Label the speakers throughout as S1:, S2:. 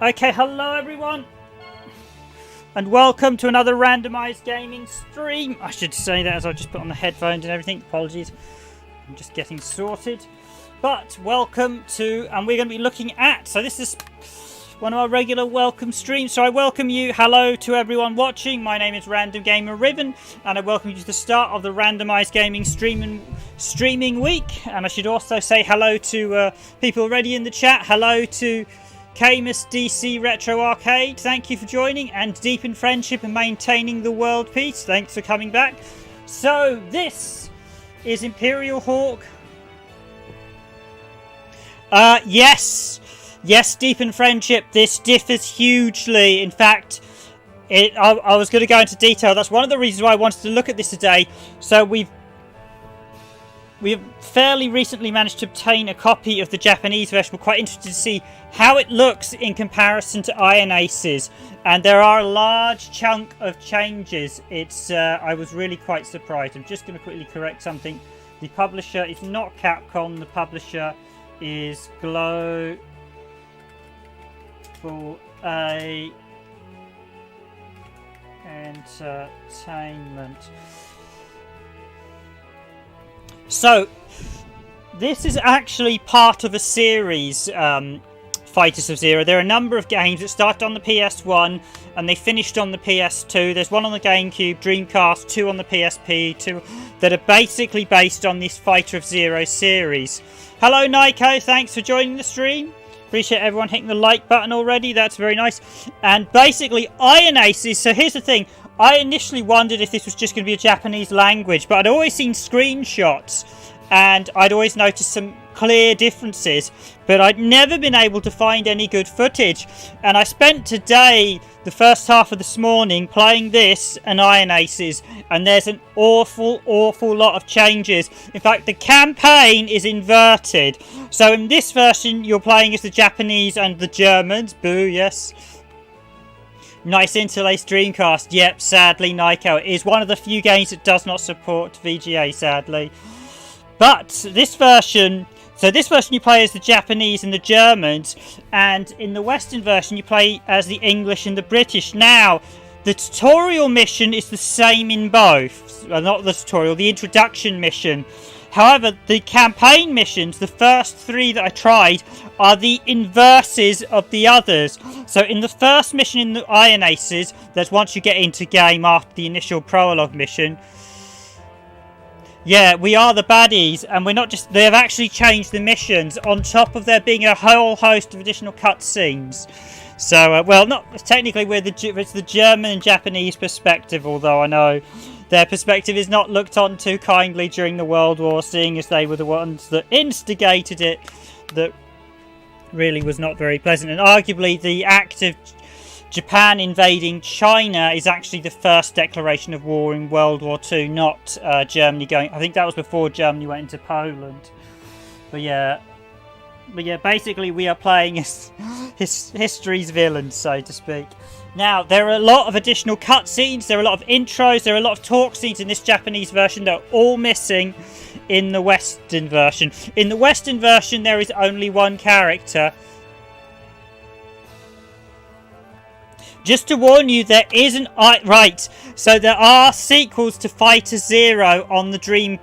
S1: Okay, hello everyone, and welcome to another randomised gaming stream. I should say that as I just put on the headphones and everything. Apologies, I'm just getting sorted. But welcome to, and we're going to be looking at, so this is one of our regular welcome streams. So I welcome you, hello to everyone watching. My name is Random Gamer Riven, and I welcome you to the start of the randomised gaming streaming week. And I should also say hello to people already in the chat. Hello to Camus DC Retro Arcade, thank you for joining, and Deep in Friendship and Maintaining the World Peace, thanks for coming back. So this is Imperial Hawk. Yes, Deep in Friendship, this differs hugely. In fact, I was going to go into detail. That's one of the reasons why I wanted to look at this today. So we've fairly recently managed to obtain a copy of the Japanese version. We're quite interested to see how it looks in comparison to Iron Aces, and there are a large chunk of changes. I was really quite surprised. I'm just going to quickly correct something. The publisher is not Capcom. The publisher is Global Entertainment. So, this is actually part of a series, Fighters of Zero. There are a number of games that started on the PS1 and they finished on the PS2. There's one on the Gamecube, Dreamcast, two on the PSP, two that are basically based on this Fighter of Zero series. Hello Nico, thanks for joining the stream. Appreciate everyone hitting the like button already, that's very nice. And basically, Iron Aces, so here's the thing. I initially wondered if this was just going to be a Japanese language, but I'd always seen screenshots and I'd always noticed some clear differences, but I'd never been able to find any good footage. And I spent today, the first half of this morning, playing this and Iron Aces, and there's an awful lot of changes. In fact, the campaign is inverted. So in this version, you're playing as the Japanese and the Germans. Boo, yes. Nice interlaced Dreamcast. Yep, sadly, Nico. It is one of the few games that does not support VGA, sadly. But this version... So this version you play as the Japanese and the Germans, and in the Western version you play as the English and the British. Now, the tutorial mission is the same in both. Well, not the tutorial, the introduction mission. However, the campaign missions, the first three that I tried, are the inverses of the others. So in the first mission in the Iron Aces, that's once you get into game after the initial prologue mission. Yeah, we are the baddies, and we're not just... They have actually changed the missions, on top of there being a whole host of additional cutscenes. So, well, not technically, it's the German and Japanese perspective, although I know their perspective is not looked on too kindly during the World War, seeing as they were the ones that instigated it. That really was not very pleasant, and arguably the act of Japan invading China is actually the first declaration of war in World War II, not Germany going... I think that was before Germany went into Poland. But yeah, basically we are playing as history's villains, so to speak. Now, there are a lot of additional cutscenes, there are a lot of intros, there are a lot of talk scenes in this Japanese version that are all missing in the Western version. In the Western version, there is only one character. Just to warn you, there isn't... Right, so there are sequels to Fighter Zero on the Dream...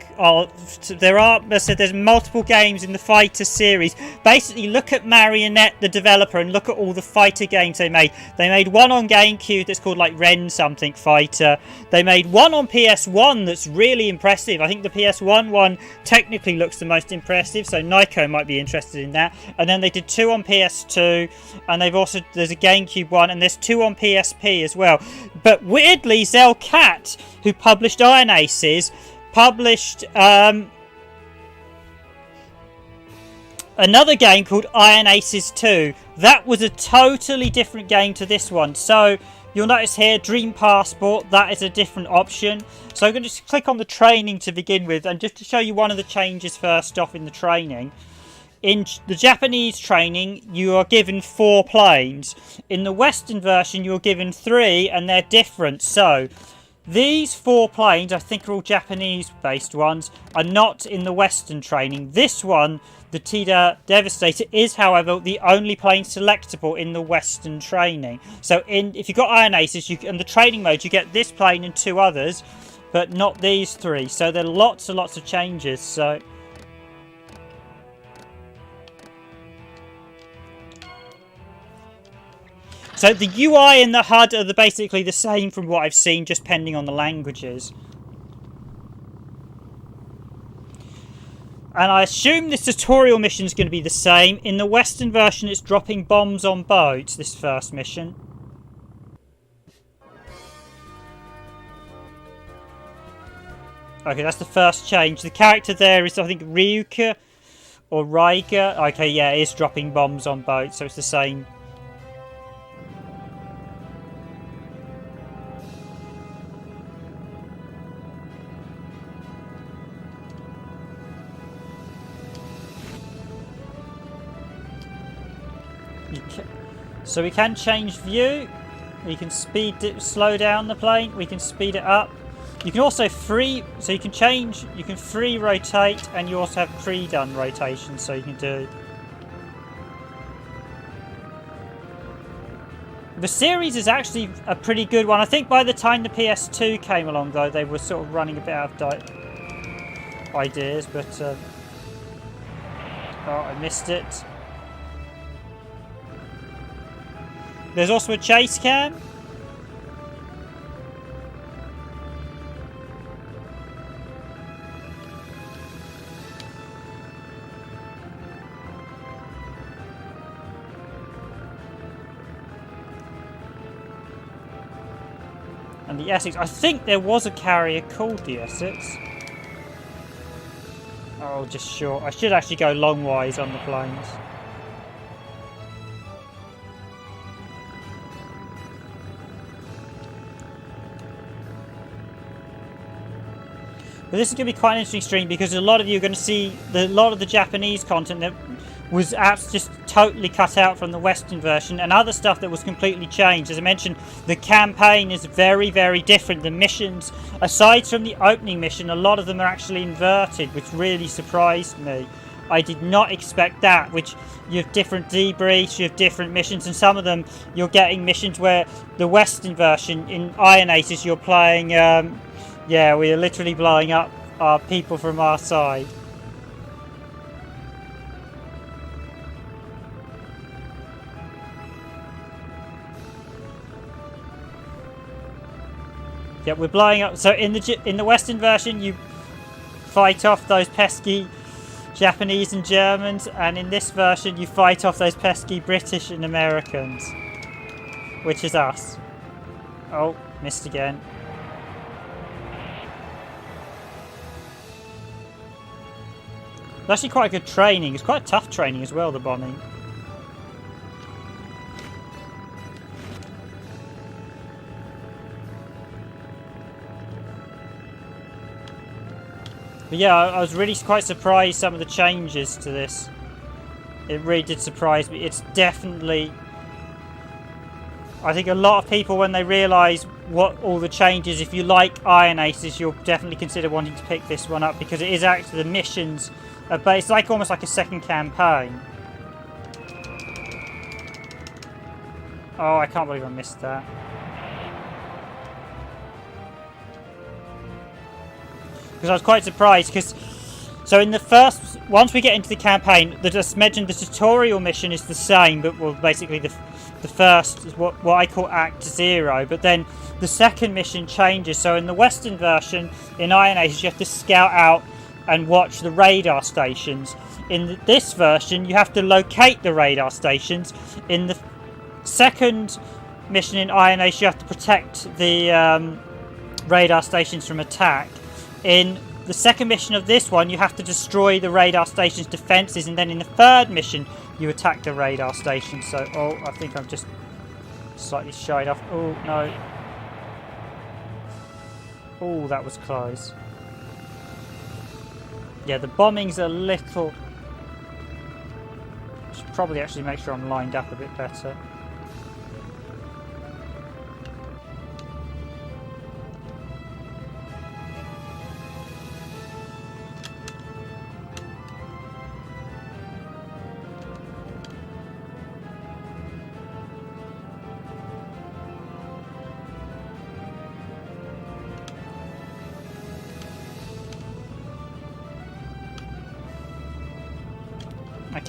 S1: there are... As I said, there's multiple games in the Fighter series. Basically, look at Marionette, the developer, and look at all the fighter games they made. They made one on Gamecube that's called, like, Ren something Fighter. They made one on PS1 that's really impressive. I think the PS1 one technically looks the most impressive, so Nico might be interested in that. And then they did two on PS2, and they've also... There's a Gamecube one, and there's two on PSP as well. But weirdly, Zelcat, who published Iron Aces, published another game called Iron Aces 2. That was a totally different game to this one. So you'll notice here, Dream Passport, that is a different option. So I'm going to just click on the training to begin with, and just to show you one of the changes first off in the training. In the Japanese training, you are given 4 planes. In the Western version, you're given 3, and they're different. So, these 4 planes, I think are all Japanese-based ones, are not in the Western training. This one, the Tida Devastator is, however, the only plane selectable in the Western training. So if you've got Iron Aces, in the training mode, you get this plane and 2 others, but not these 3. So there are lots and lots of changes. So the UI and the HUD are basically the same from what I've seen, just depending on the languages. And I assume this tutorial mission is going to be the same. In the Western version, it's dropping bombs on boats, this first mission. Okay, that's the first change. The character there is, I think, Ryuka or Raiga. Okay, yeah, it is dropping bombs on boats, so it's the same. So we can change view. We can slow down the plane. We can speed it up. You can also so you can change. You can free rotate, and you also have pre-done rotation. So you can do. The series is actually a pretty good one. I think by the time the PS2 came along, though, they were sort of running a bit out of ideas. But oh, I missed it. There's also a chase cam. And the Essex. I think there was a carrier called the Essex. Oh, just short. I should actually go longwise on the planes. But this is going to be quite an interesting stream because a lot of you are going to see a lot of the Japanese content that was just totally cut out from the Western version, and other stuff that was completely changed. As I mentioned, the campaign is very, very different. The missions, aside from the opening mission, a lot of them are actually inverted, which really surprised me. I did not expect that, which you have different debriefs, you have different missions, and some of them you're getting missions where the Western version, in Iron Aces, you're playing, yeah, we are literally blowing up our people from our side. Yeah, we're blowing up. So in the Western version, you fight off those pesky Japanese and Germans, and in this version, you fight off those pesky British and Americans, which is us. Oh, missed again. It's actually quite good training. It's quite tough training as well, the bombing. But yeah, I was really quite surprised some of the changes to this. It really did surprise me. It's definitely... I think a lot of people, when they realise what all the changes, if you like Iron Aces, you'll definitely consider wanting to pick this one up, because it is actually the missions are based, like almost like a second campaign. Oh, I can't believe I missed that. Because I was quite surprised, because so in the first, once we get into the campaign, I just mentioned the tutorial mission is the same, but well, basically the first is what I call Act 0, but then the second mission changes. So in the Western version, in Iron Aces, you have to scout out and watch the radar stations. In this version, you have to locate the radar stations. In the second mission in Iron Aces, you have to protect the radar stations from attack. In the second mission of this one, you have to destroy the radar station's defences, and then in the third mission, you attack the radar station. So, oh, I think I'm just slightly shied off. Oh, no. Oh, that was close. Yeah, the bombing's a little... Should probably actually make sure I'm lined up a bit better.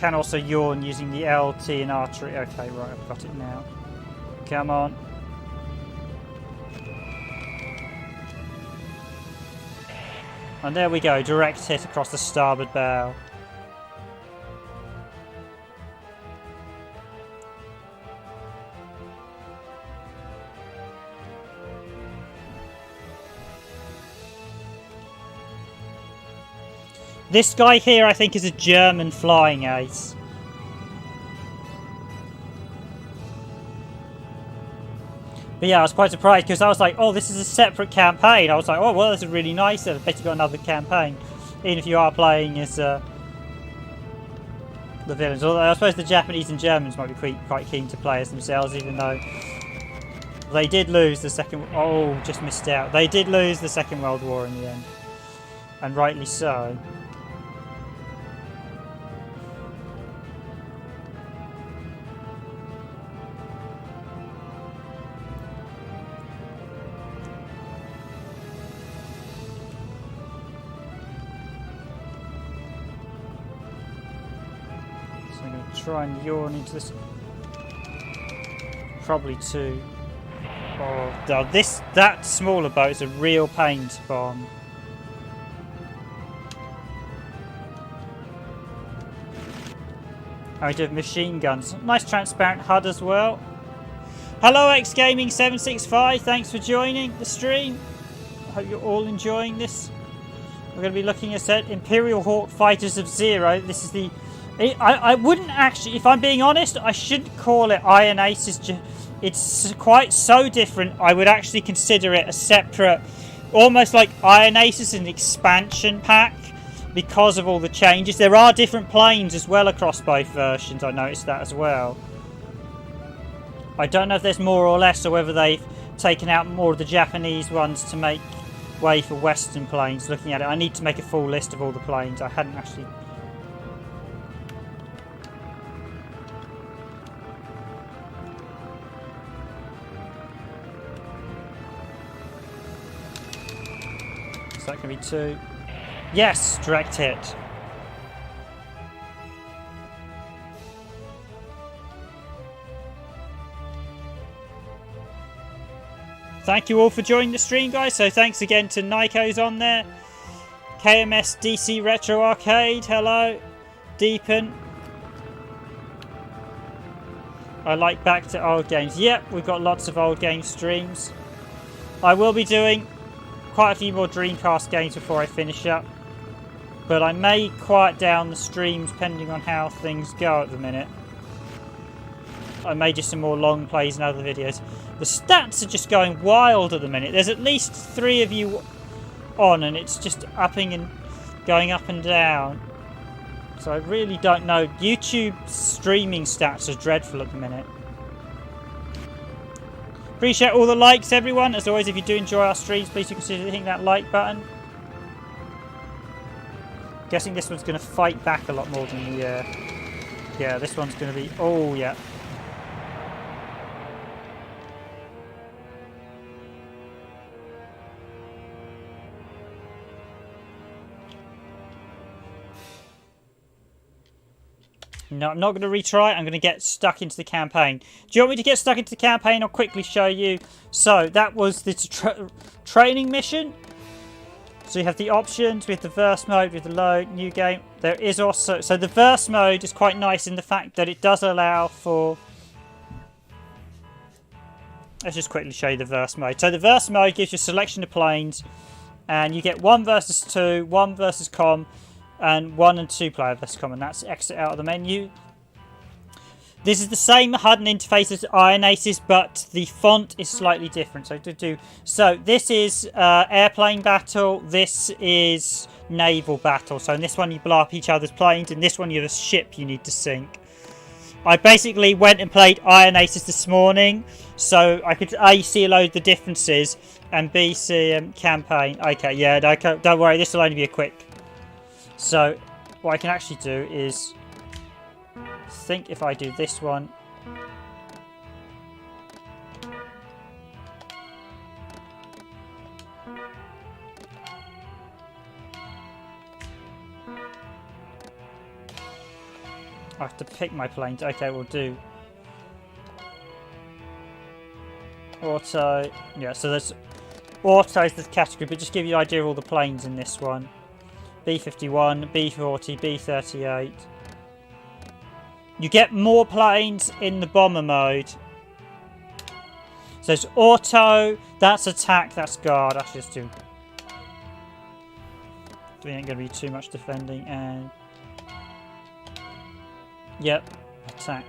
S1: can also yawn using the LT and R tree. Okay, right, I've got it now. Come on. And there we go, direct hit across the starboard bow. This guy here, I think, is a German flying ace. But yeah, I was quite surprised because I was like, oh, this is a separate campaign. I was like, oh, well, this is really nice. I bet you got another campaign. Even if you are playing as the villains. Although I suppose the Japanese and Germans might be quite keen to play as themselves, even though they did lose the second... Oh, just missed out. They did lose the Second World War in the end. And rightly so. Try and yawn into this. Probably two. Oh, that smaller boat is a real pain to bomb. I do have machine guns. Nice transparent HUD as well. Hello XGaming765, thanks for joining the stream. I hope you're all enjoying this. We're going to be looking at Imperial Hawk Fighters of Zero. This is the... I wouldn't actually, if I'm being honest, I shouldn't call it Iron Aces. It's quite so different. I would actually consider it a separate, almost like Iron Aces, an expansion pack because of all the changes. There are different planes as well across both versions. I noticed that as well. I don't know if there's more or less, or whether they've taken out more of the Japanese ones to make way for Western planes. Looking at it, I need to make a full list of all the planes. I hadn't actually... So that can be two. Yes, direct hit. Thank you all for joining the stream, guys. So thanks again to Nyko's on there. KMS DC Retro Arcade, hello. Deepen. I like back to old games. Yep, we've got lots of old game streams. I will be doing quite a few more Dreamcast games before I finish up, but I may quiet down the streams depending on how things go at the minute. I may do some more long plays and other videos. The stats are just going wild at the minute. There's at least 3 of you on, and it's just upping and going up and down. So I really don't know. YouTube streaming stats are dreadful at the minute. Appreciate all the likes, everyone. As always, if you do enjoy our streams, please do consider hitting that like button. Guessing this one's going to fight back a lot more than the... yeah, this one's going to be... Oh, yeah. No, I'm not going to retry it. I'm going to get stuck into the campaign. Do you want me to get stuck into the campaign? I'll quickly show you. So, that was the training mission. So, you have the options with the verse mode, with the load, new game. There is also... So, the verse mode is quite nice in the fact that it does allow for... Let's just quickly show you the verse mode. So, the verse mode gives you a selection of planes. And you get 1 versus 2, 1 versus com, and 1 and 2 player versus com, and that's exit out of the menu. This is the same HUD and interface as Iron Aces, but the font is slightly different. So this is airplane battle. This is naval battle. So in this one you blow up each other's planes. In this one you have a ship you need to sink. I basically went and played Iron Aces this morning, so I could A, see a load of the differences, and B, see campaign. Okay, yeah, don't worry, this will only be a quick. So what I can actually do is think if I do this one. I have to pick my planes. Okay, we'll do auto. Yeah, so there's auto is the category, but just give you an idea of all the planes in this one. B-51, B-40, B-38. You get more planes in the bomber mode. So it's auto, that's attack, that's guard. Actually, let's do... There ain't going to be too much defending, and... Yep, attack.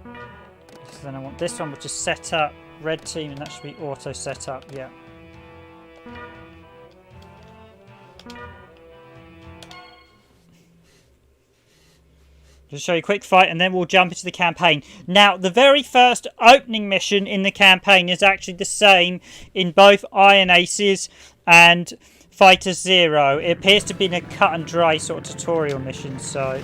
S1: So then I want this one, which is set up, red team, and that should be auto set up, yeah. Just show you a quick fight and then we'll jump into the campaign. Now, the very first opening mission in the campaign is actually the same in both Iron Aces and Fighter Zero. It appears to be a cut and dry sort of tutorial mission, so...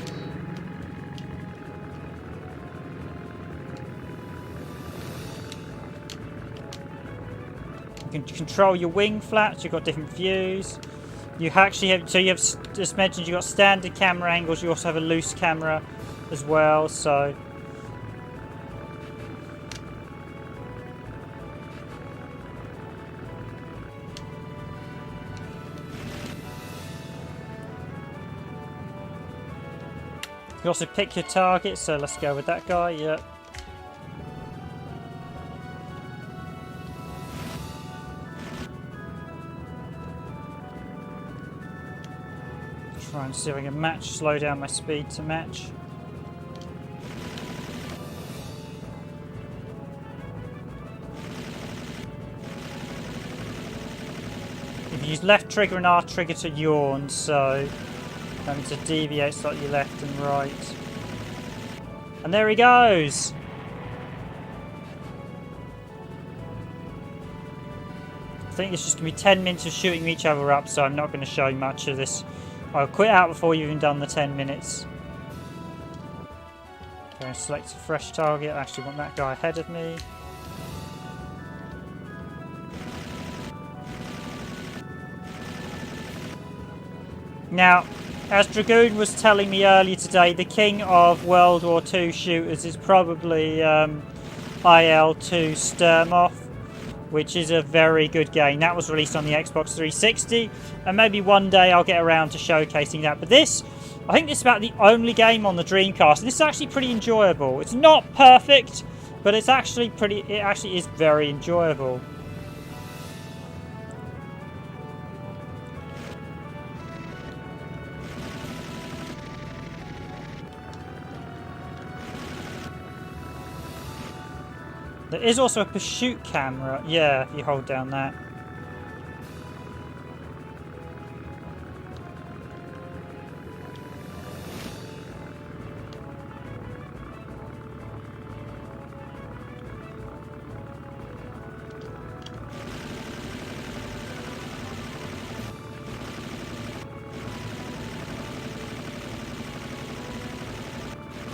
S1: You can control your wing flaps, you've got different views. You actually have, so you have, just mentioned, you've got standard camera angles, you also have a loose camera as well, so... You can also pick your target, so let's go with that guy, yeah. Try and see if I can match, slow down my speed to match. If you use left trigger and R trigger to yawn, so having to deviate slightly left and right. And there he goes! I think it's just going to be 10 minutes of shooting each other up, so I'm not going to show much of this. I'll quit out before you've even done the 10 minutes. Okay, select a fresh target. I actually want that guy ahead of me. Now, as Dragoon was telling me earlier today, the king of World War II shooters is probably IL-2 Sturmov, which is a very good game. That was released on the Xbox 360, and maybe one day I'll get around to showcasing that. But this, I think this is about the only game on the Dreamcast, and this is actually pretty enjoyable. It's not perfect, but it's actually it actually is very enjoyable. There is also a pursuit camera. Yeah, if you hold down that.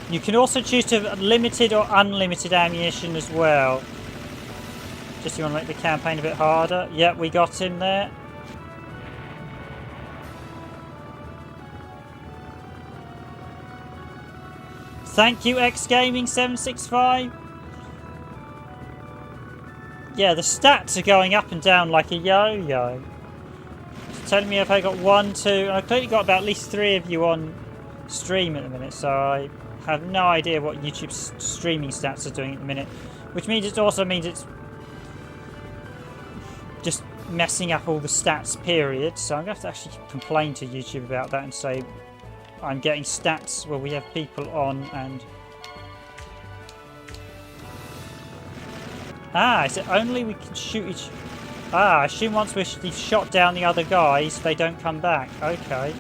S1: You can also choose to have limited or unlimited ammunition as well. Just if you want to make the campaign a bit harder. Yep, we got him there. Thank you, XGaming765. Yeah, the stats are going up and down like a yo-yo. It's telling me if I got 1, 2, and I've clearly got about at least 3 of you on stream at the minute, so I have no idea what YouTube's streaming stats are doing at the minute, which means it also means it's just messing up all the stats, period. So I'm going to have to actually complain to YouTube about that and say I'm getting stats where we have people on and... Ah, is it only we can shoot each... Ah, I assume once we've shot down the other guys, they don't come back. Okay.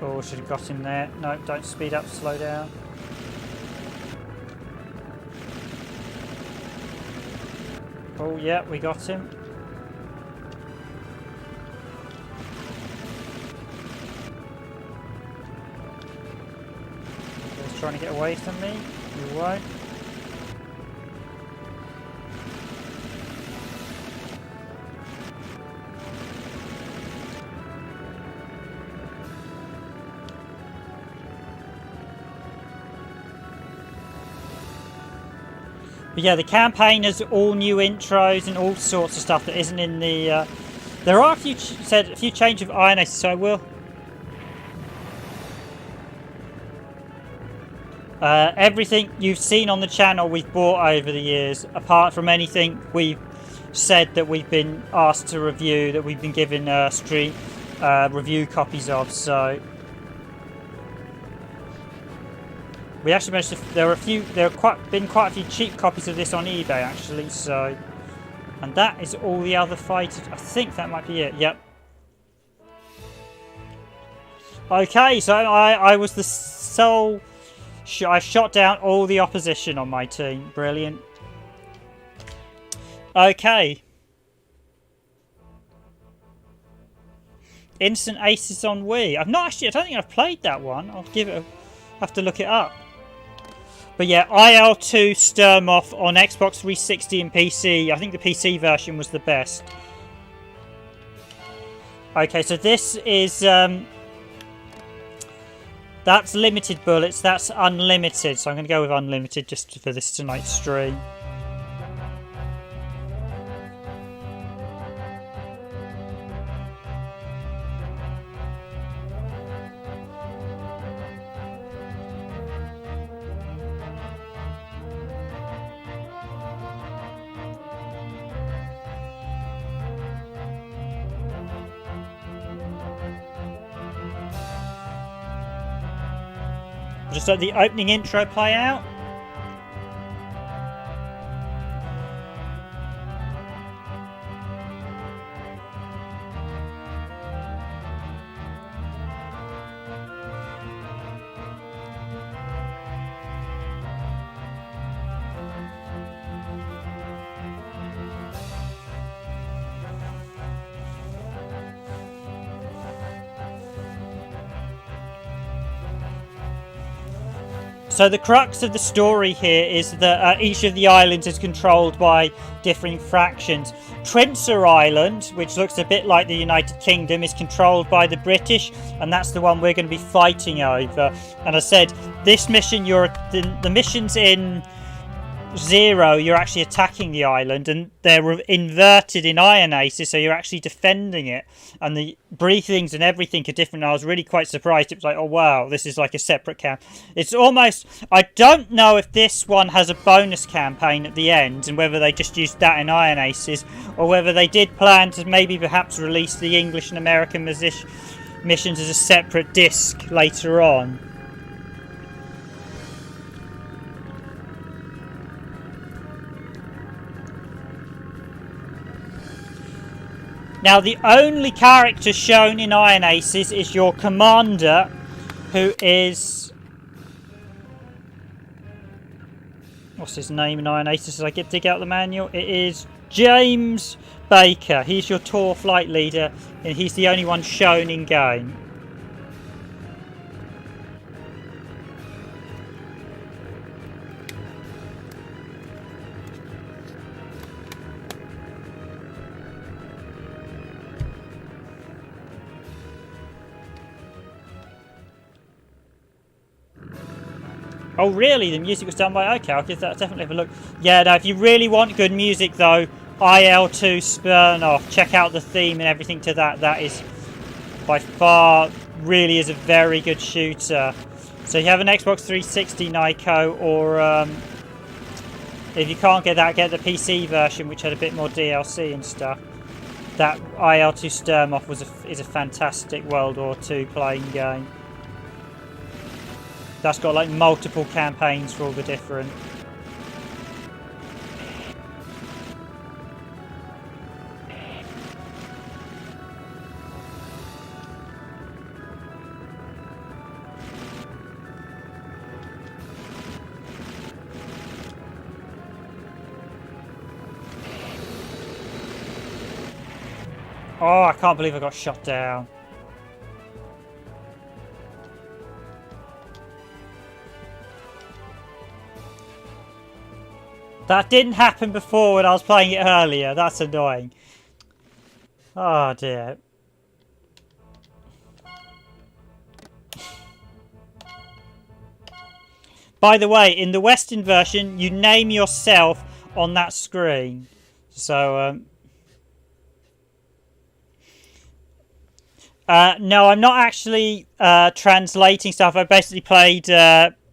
S1: Oh, should have got him there. No, don't speed up, slow down. Oh, yeah, we got him. He's trying to get away from me. You won't. But yeah, the campaign has all new intros and all sorts of stuff that isn't in the... there are a few changes of Iron Aces, so I will... everything you've seen on the channel we've bought over the years, apart from anything we've said that we've been asked to review, that we've been given review copies of, so... We actually managed to... There have been quite a few cheap copies of this on eBay, actually, so... And that is all the other fighters. I think that might be it, yep. Okay, so I was the sole... I shot down all the opposition on my team. Brilliant. Okay. Instant Aces on Wii. I don't think I've played that one. I'll have to look it up. But yeah, IL-2 Sturmoff on Xbox 360 and PC. I think the PC version was the best. Okay, so this is... that's limited bullets. That's unlimited. So I'm going to go with unlimited just for this tonight's stream. Just let the opening intro play out. So the crux of the story here is that each of the islands is controlled by different fractions. Trincer Island, which looks a bit like the United Kingdom, is controlled by the British, and that's the one we're going to be fighting over. And I said, this mission, the missions in Zero, you're actually attacking the island, and they're inverted in Iron Aces, so you're actually defending it. And the briefings and everything are different. I was really quite surprised. It was like, oh wow, this is like a separate camp. It's almost... I don't know if this one has a bonus campaign at the end, and whether they just used that in Iron Aces, or whether they did plan to maybe perhaps release the English and American missions as a separate disc later on. Now, the only character shown in Iron Aces is your commander, who is... What's his name in Iron Aces? As I dig out the manual, it is James Baker. He's your tour flight leader, and he's the only one shown in game. Oh really? The music was done by... Okay, I'll give that definitely have a look. Yeah, no, if you really want good music though, IL-2 Smirnoff, check out the theme and everything to that. That is by far really is a very good shooter. So you have an Xbox 360 Nyko, or if you can't get that, get the PC version, which had a bit more DLC and stuff. That IL-2 Sturmoff is a fantastic World War II playing game. That's got like multiple campaigns for all the different... Oh, I can't believe I got shot down. That didn't happen before when I was playing it earlier. That's annoying. Oh dear. By the way, in the Western version, you name yourself on that screen. So, no, I'm not actually translating stuff. I basically played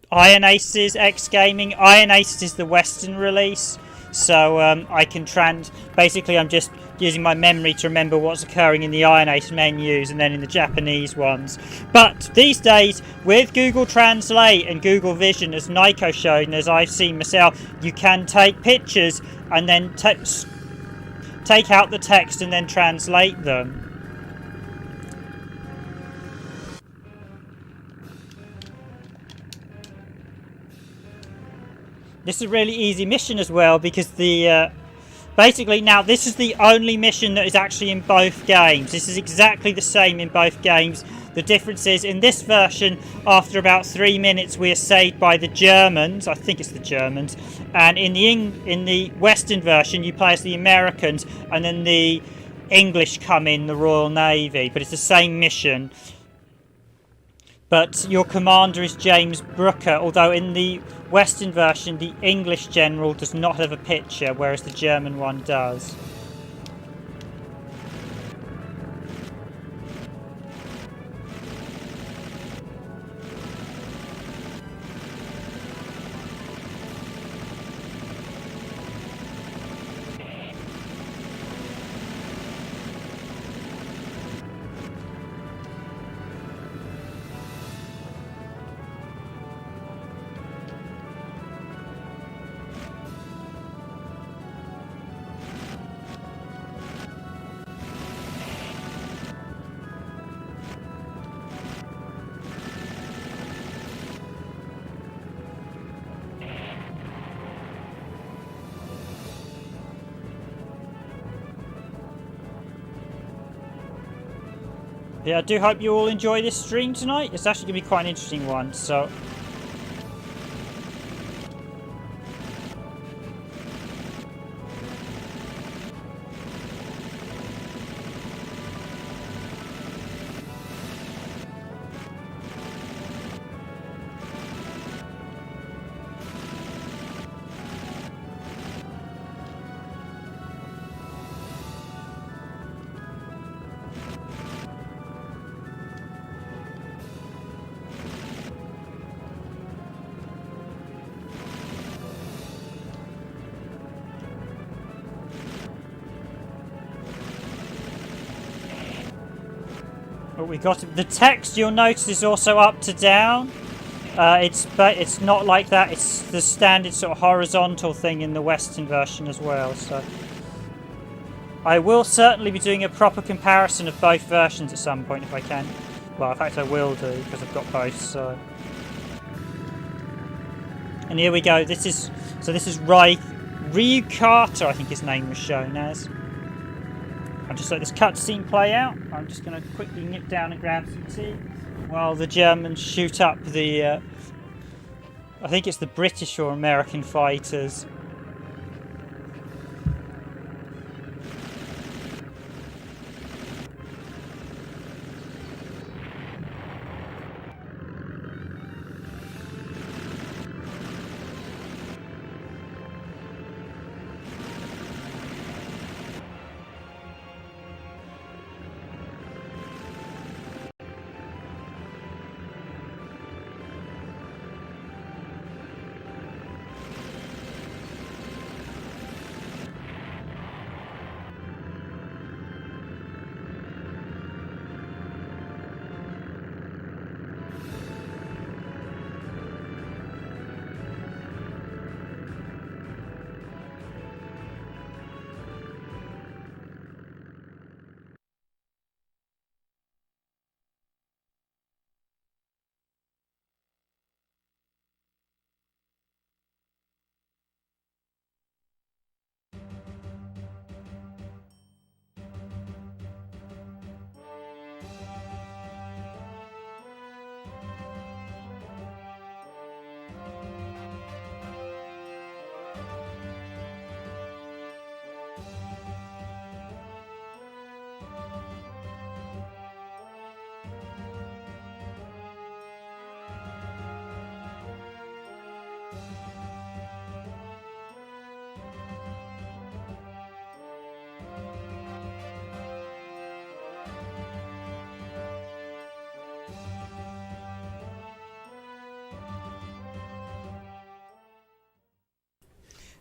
S1: Iron Aces X Gaming. Iron Aces is the Western release. So I can basically I'm just using my memory to remember what's occurring in the Iron Ace menus and then in the Japanese ones. But these days, with Google Translate and Google Vision, as Nico showed and as I've seen myself, you can take pictures and then take out the text and then translate them. This is a really easy mission as well because the basically now this is the only mission that is actually in both games. This is exactly the same in both games. The difference is in this version, after about 3 minutes, we are saved by the Germans. I think it's the Germans, and in the Western version, you play as the Americans, and then the English come in, the Royal Navy. But it's the same mission. But your commander is James Brooker, although in the Western version the English general does not have a picture, whereas the German one does. Yeah, I do hope you all enjoy this stream tonight. It's actually going to be quite an interesting one, so... We got the text. You'll notice is also up to down. It's not like that. It's the standard sort of horizontal thing in the Western version as well. So I will certainly be doing a proper comparison of both versions at some point if I can. Well, in fact, I will do because I've got both. So, and here we go. This is Ryu Carter, I think his name was shown as. I'll just let this cutscene play out. I'm just going to quickly nip down and grab some tea while the Germans shoot up the... I think it's the British or American fighters.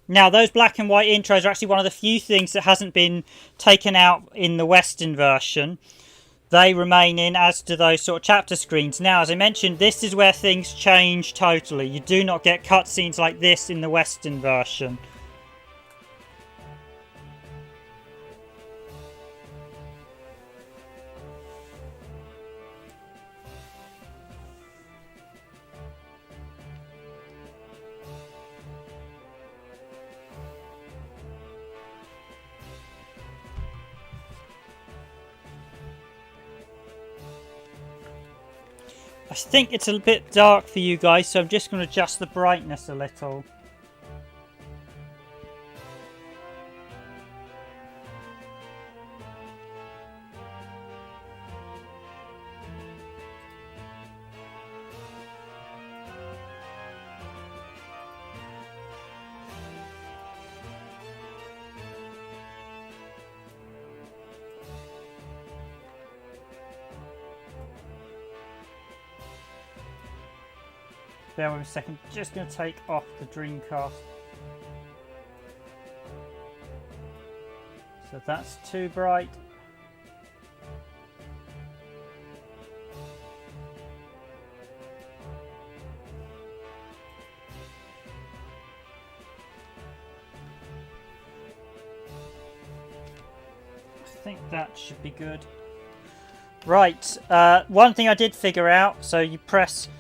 S1: Now, those black and white intros are actually one of the few things that hasn't been taken out in the Western version. They remain in, as do those sort of chapter screens. Now, as I mentioned, this is where things change totally. You do not get cutscenes like this in the Western version. I think it's a bit dark for you guys, so I'm just going to adjust the brightness a little. Bear with me a second, just going to take off the Dreamcast. So that's too bright. I think that should be good. Right, one thing I did figure out, so you press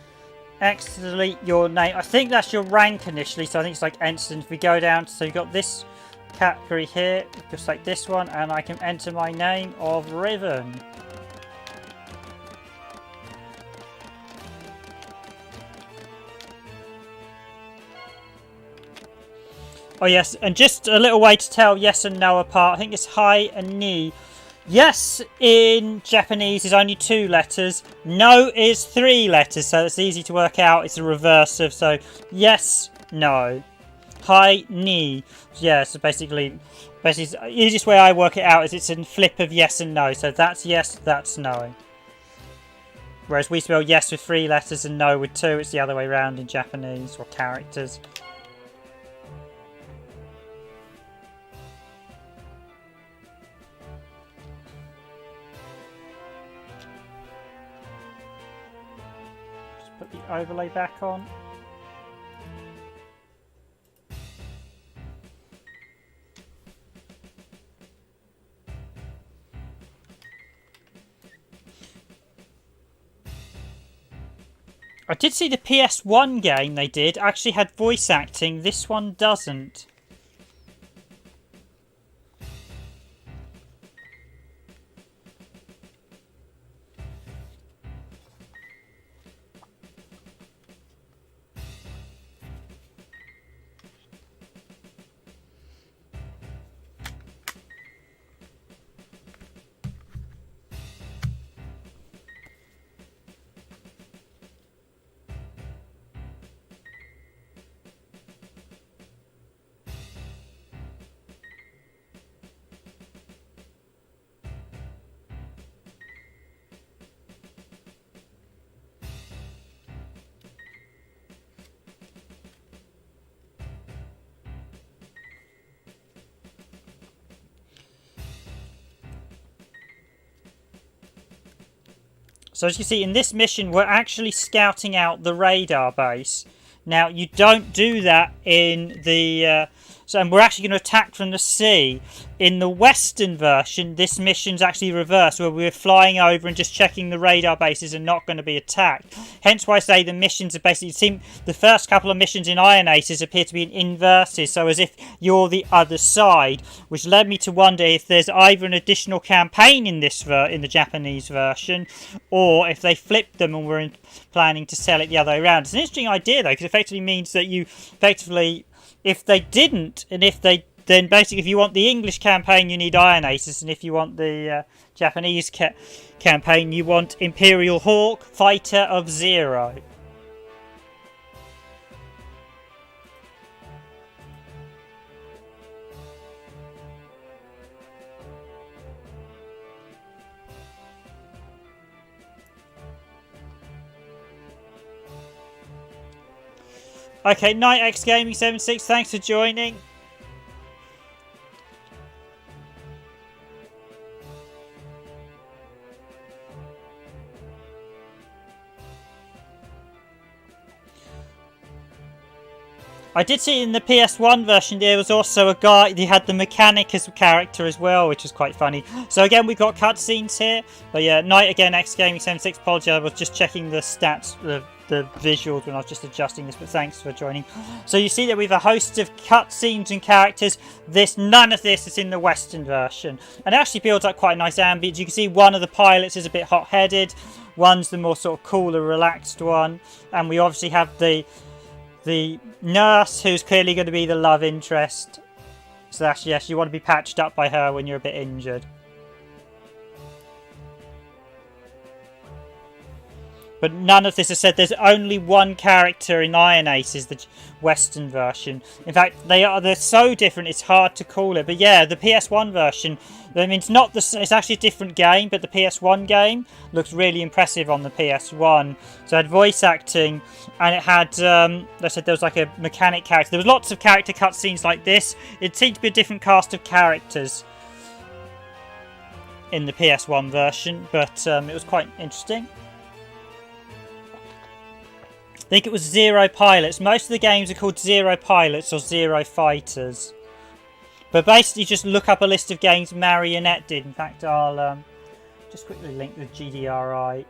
S1: X to delete your name. I think that's your rank initially, so I think it's like Ensign. If we go down, so you've got this category here, just like this one, and I can enter my name of Riven. Oh yes, and just a little way to tell yes and no apart. I think it's hi and ni. Yes in Japanese is only 2 letters. No is 3 letters, so it's easy to work out. It's a reverse of, so yes, no. Hi, ni. Yeah, so basically the easiest way I work it out is it's a flip of yes and no. So that's yes, that's no. Whereas we spell yes with 3 letters and no with 2, it's the other way around in Japanese, or characters. Put the overlay back on. I did see the PS1 game they did actually had voice acting. This one doesn't. So as you see, in this mission, we're actually scouting out the radar base. Now, you don't do that in the... and we're actually going to attack from the sea. In the Western version, this mission's actually reversed, where we're flying over and just checking the radar bases and not going to be attacked. Hence why I say the missions are basically... the first couple of missions in Iron Aces appear to be in inverses, so as if you're the other side, which led me to wonder if there's either an additional campaign in this in the Japanese version, or if they flipped them and were planning to sell it the other way around. It's an interesting idea, though, because it effectively means that you effectively... if they didn't, and if they... then basically if you want the English campaign you need Iron Aces, and if you want the Japanese campaign you want Imperial Hawk, Fighter of Zero. Okay, Night X Gaming 76, thanks for joining. I did see in the PS1 version there was also a guy, he had the mechanic as a character as well, which was quite funny. So again, we've got cutscenes here. But yeah, Night Again X Gaming 76, apologies, I was just checking the stats, the visuals when I was just adjusting this, but thanks for joining. So you see that we have a host of cutscenes and characters. None of this is in the Western version. And it actually builds up quite a nice ambience. You can see one of the pilots is a bit hot-headed. One's the more sort of cooler, relaxed one. And we obviously have the nurse, who's clearly going to be the love interest. So that's, yes, you want to be patched up by her when you're a bit injured. But none of this is said. There's only one character in Iron Aces, the Western version. In fact, they're so different, it's hard to call it. But yeah, the PS1 version, I mean, it's actually a different game, but the PS1 game looks really impressive on the PS1. So it had voice acting, and it had, I said there was like a mechanic character. There was lots of character cutscenes like this. It seemed to be a different cast of characters in the PS1 version, but it was quite interesting. I think it was Zero Pilots. Most of the games are called Zero Pilots or Zero Fighters. But basically just look up a list of games Marionette did. In fact, I'll just quickly link the GDRI.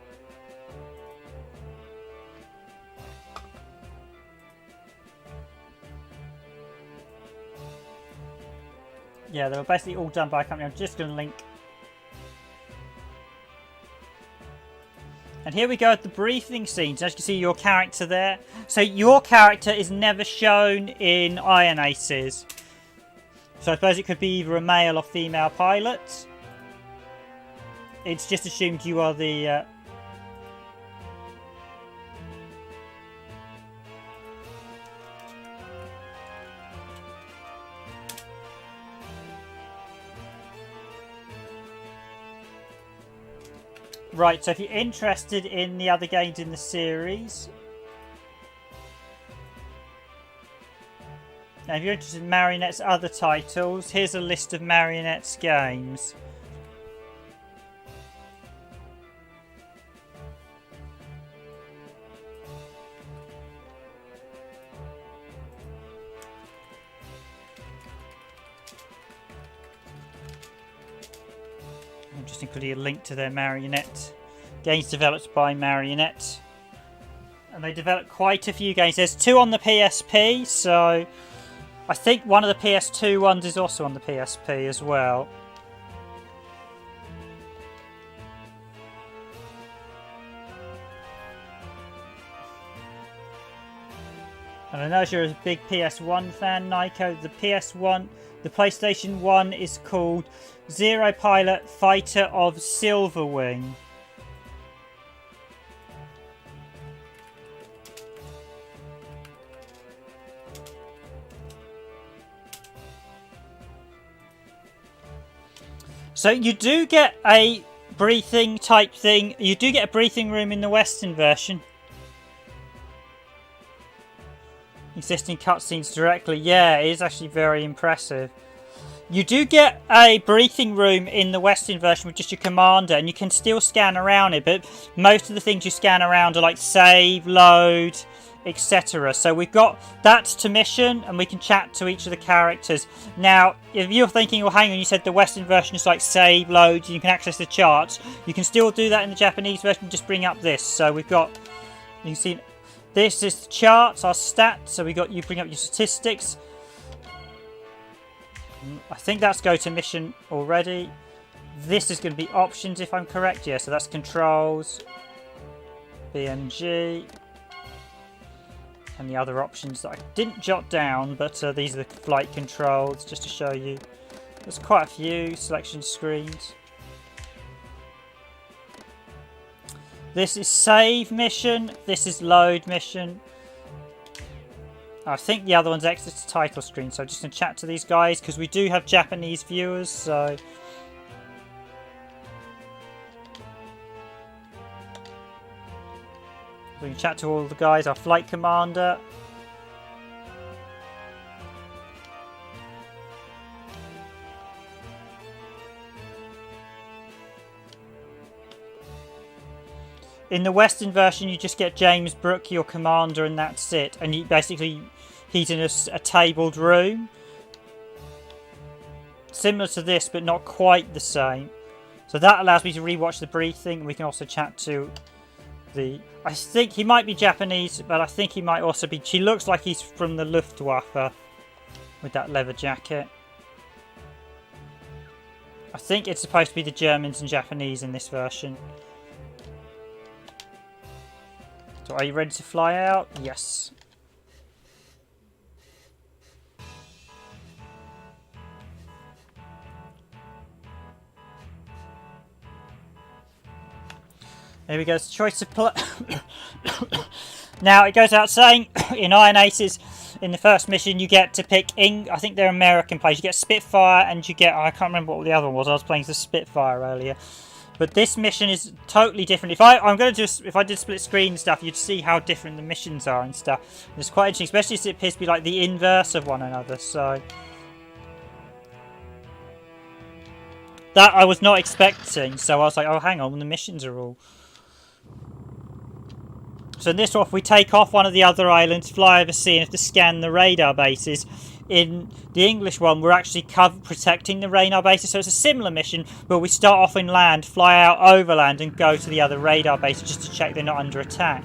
S1: Yeah, they were basically all done by a company. I'm just going to link. And here we go at the briefing scenes. As you can see, your character there. So your character is never shown in Iron Aces. So I suppose it could be either a male or female pilot. It's just assumed you are the... Right, so if you're interested in the other games in the series, now if you're interested in Marionette's other titles, here's a list of Marionette's games. I'm just including a link to their Marionette games developed by Marionette. And they developed quite a few games. There's 2 on the PSP, so I think one of the PS2 ones is also on the PSP as well. And I know you're a big PS1 fan, Nico. The PlayStation 1 is called Zero Pilot Fighter of Silverwing. So you do get a breathing type thing. You do get a breathing room in the Western version. Existing cutscenes directly. Yeah, it is actually very impressive. You do get a briefing room in the Western version with just your commander, and you can still scan around it, but most of the things you scan around are like save, load, etc. So we've got that's to mission, and we can chat to each of the characters. Now, if you're thinking, well, hang on, you said the Western version is like save, load, and you can access the charts. You can still do that in the Japanese version, just bring up this. So we've got, you can see, this is the charts, our stats. So you bring up your statistics. I think that's go to mission already. This is going to be options if I'm correct. Yeah, so that's controls, BMG, and the other options that I didn't jot down, but these are the flight controls just to show you. There's quite a few selection screens. This is save mission. This is load mission. I think the other one's exit to title screen, so I'm just going to chat to these guys because we do have Japanese viewers, so... We can chat to all the guys, our flight commander. In the Western version, you just get James Brooke, your commander, and that's it. And you basically, he's in a tabled room. Similar to this, but not quite the same. So that allows me to rewatch the briefing. We can also chat to the... I think he might be Japanese, but I think he might also be... She looks like he's from the Luftwaffe with that leather jacket. I think it's supposed to be the Germans and Japanese in this version. So are you ready to fly out? Yes. Here we go, it's choice of play. Now, it goes out saying, in Iron Aces, in the first mission, you get to pick, I think they're American planes. You get Spitfire, and you get, I can't remember what the other one was. I was playing the Spitfire earlier. But this mission is totally different. If I did split screen stuff, you'd see how different the missions are and stuff. And it's quite interesting, especially since it appears to be like the inverse of one another, so... That I was not expecting, so I was like, oh, hang on, the missions are all... So in this one, if we take off one of the other islands, fly overseas, and have to scan the radar bases. In the English one, we're actually protecting the radar bases, so it's a similar mission, but we start off in land, fly out overland, and go to the other radar bases just to check they're not under attack.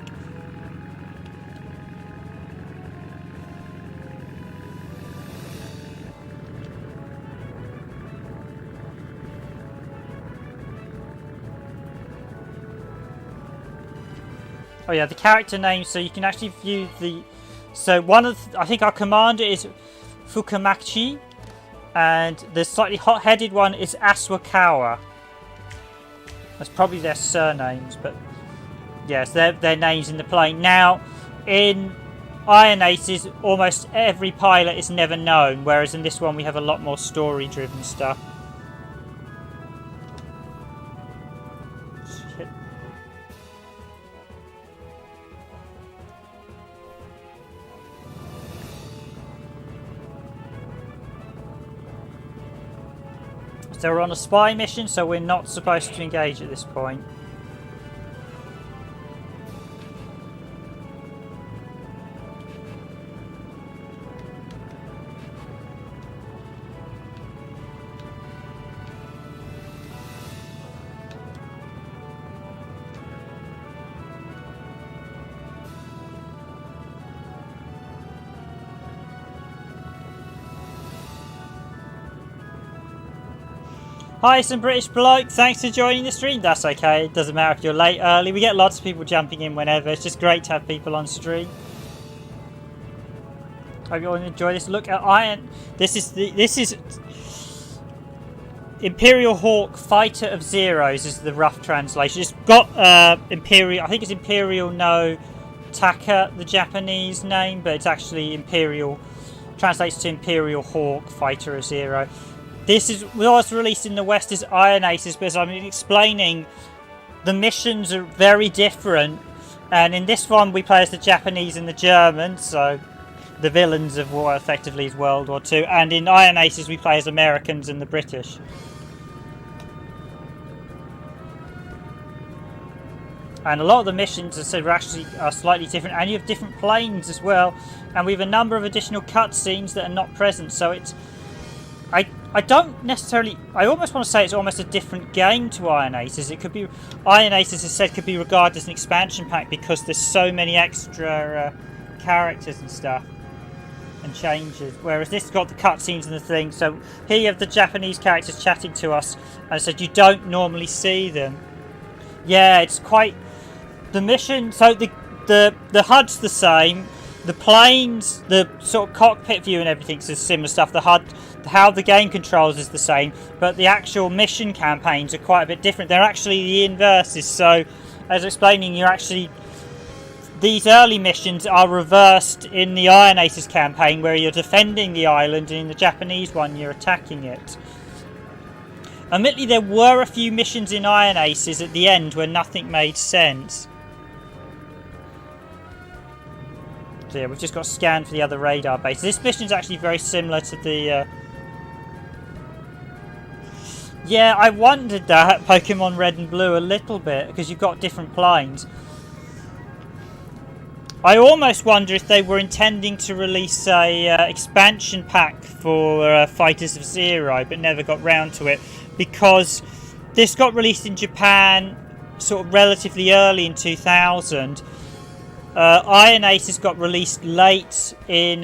S1: Oh yeah, the character names, so you can actually view the... So one of... I think our commander is Fukamachi, and the slightly hot-headed one is Aswakawa. That's probably their surnames, but... Yes, their names in the plane. Now, in Iron Aces, almost every pilot is never known, whereas in this one we have a lot more story-driven stuff. So we're on a spy mission, so we're not supposed to engage at this point. Hi, some British bloke. Thanks for joining the stream. That's okay. It doesn't matter if you're late, early. We get lots of people jumping in whenever. It's just great to have people on stream. Hope you all enjoy this. Look at Iron. This is Imperial Hawk Fighter of Zeros is the rough translation. It's got Imperial. I think it's Imperial no Taka, the Japanese name, but it's actually Imperial. Translates to Imperial Hawk Fighter of Zero. This was released in the West as Iron Aces, because I'm explaining the missions are very different. And in this one, we play as the Japanese and the Germans, so the villains of what effectively is World War II. And in Iron Aces, we play as Americans and the British. And a lot of the missions, as I said, are slightly different. And you have different planes as well. And we have a number of additional cutscenes that are not present. So it's... I don't necessarily... I almost want to say it's almost a different game to Iron Aces. It could be... Iron Aces, as I said, could be regarded as an expansion pack because there's so many extra characters and stuff. And changes. Whereas this has got the cutscenes and the thing. So here you have the Japanese characters chatting to us. And I said you don't normally see them. Yeah, it's quite... The mission... So the HUD's the same. The planes, the sort of cockpit view and everything's the similar stuff. The HUD, how the game controls is the same, but the actual mission campaigns are quite a bit different. They're actually the inverses. So, as I was explaining, these early missions are reversed in the Iron Aces campaign, where you're defending the island, and in the Japanese one, you're attacking it. Admittedly, there were a few missions in Iron Aces at the end where nothing made sense. So yeah, we've just got scanned for the other radar base. This mission is actually very similar to the... Yeah, I wondered that, Pokemon Red and Blue, a little bit, because you've got different planes. I almost wonder if they were intending to release a expansion pack for Fighters of Zero, but never got round to it, because this got released in Japan sort of relatively early in 2000. Iron Aces got released late in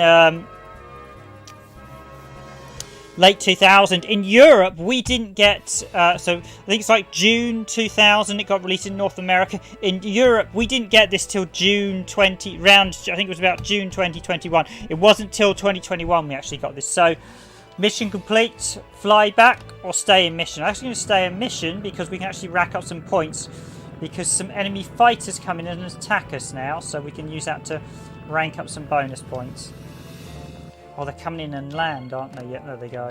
S1: late 2000. In Europe, we didn't get... so I think it's like June 2000 it got released in North America. In Europe, we didn't get this till June 20... I think it was about June 2021. It wasn't till 2021 we actually got this. So, mission complete, fly back, or stay in mission. I'm actually going to stay in mission because we can actually rack up some points. Because some enemy fighters come in and attack us now. So we can use that to rank up some bonus points. Oh, they're coming in and land, aren't they? Yep, there they go.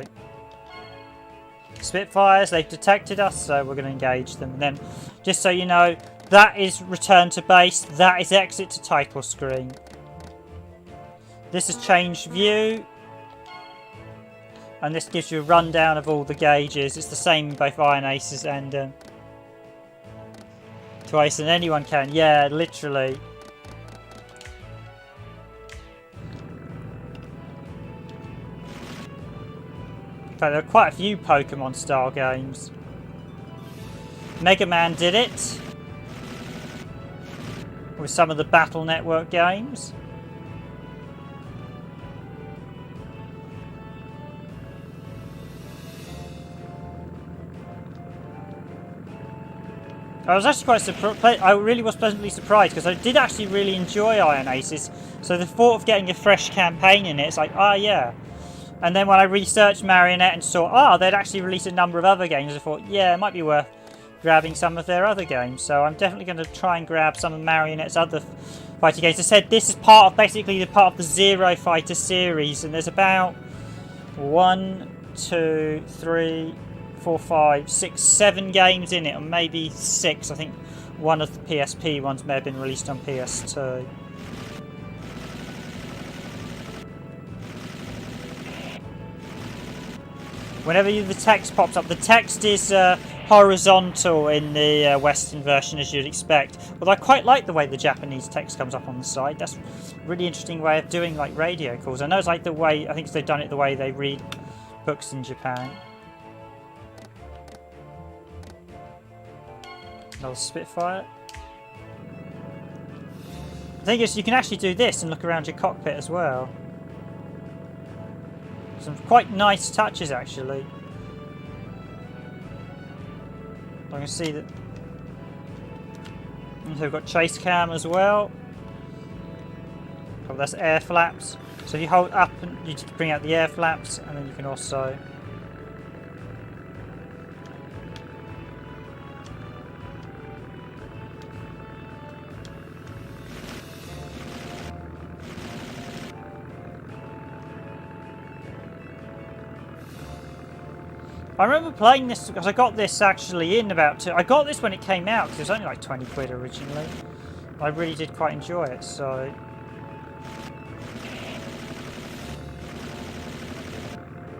S1: Spitfires, they've detected us, so we're going to engage them. And then, just so you know, that is return to base. That is exit to title screen. This is changed view. And this gives you a rundown of all the gauges. It's the same in both Iron Aces and Twice, and anyone can. Yeah, literally. In fact, there are quite a few Pokemon style games. Mega Man did it with some of the Battle Network games. I was actually quite surprised. I really was pleasantly surprised because I did actually really enjoy Iron Aces. So the thought of getting a fresh campaign in it, it's like, ah, yeah. And then when I researched Marionette and saw, they'd actually released a number of other games, I thought, yeah, it might be worth grabbing some of their other games. So I'm definitely going to try and grab some of Marionette's other fighting games. As I said, this is basically part of the Zero Fighter series, and there's about 1, 2, 3, 4, 5, 6, 7 games in it, or maybe 6. I think one of the PSP ones may have been released on PS2. Whenever the text pops up, the text is horizontal in the Western version, as you'd expect. Although I quite like the way the Japanese text comes up on the side. That's a really interesting way of doing like radio calls. I know it's like the way, I think they've done it the way they read books in Japan. Another Spitfire. The thing is, you can actually do this and look around your cockpit as well. Some quite nice touches, actually. I can see that. And so we've got chase cam as well. Oh, that's air flaps. So if you hold up, and you just bring out the air flaps, and then you can also. I remember playing this because I got this actually in about I got this when it came out because it was only like 20 quid originally. I really did quite enjoy it, so.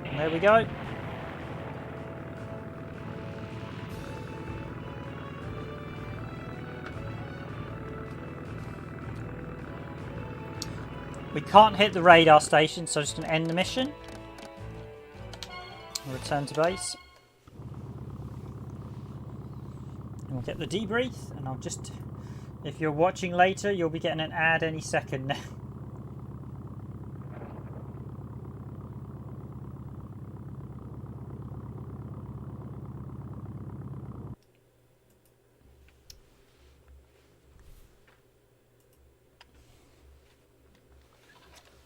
S1: And there we go. We can't hit the radar station, so I'm just going to end the mission. Return to base. And we'll get the debrief, and I'll just... If you're watching later, you'll be getting an ad any second now.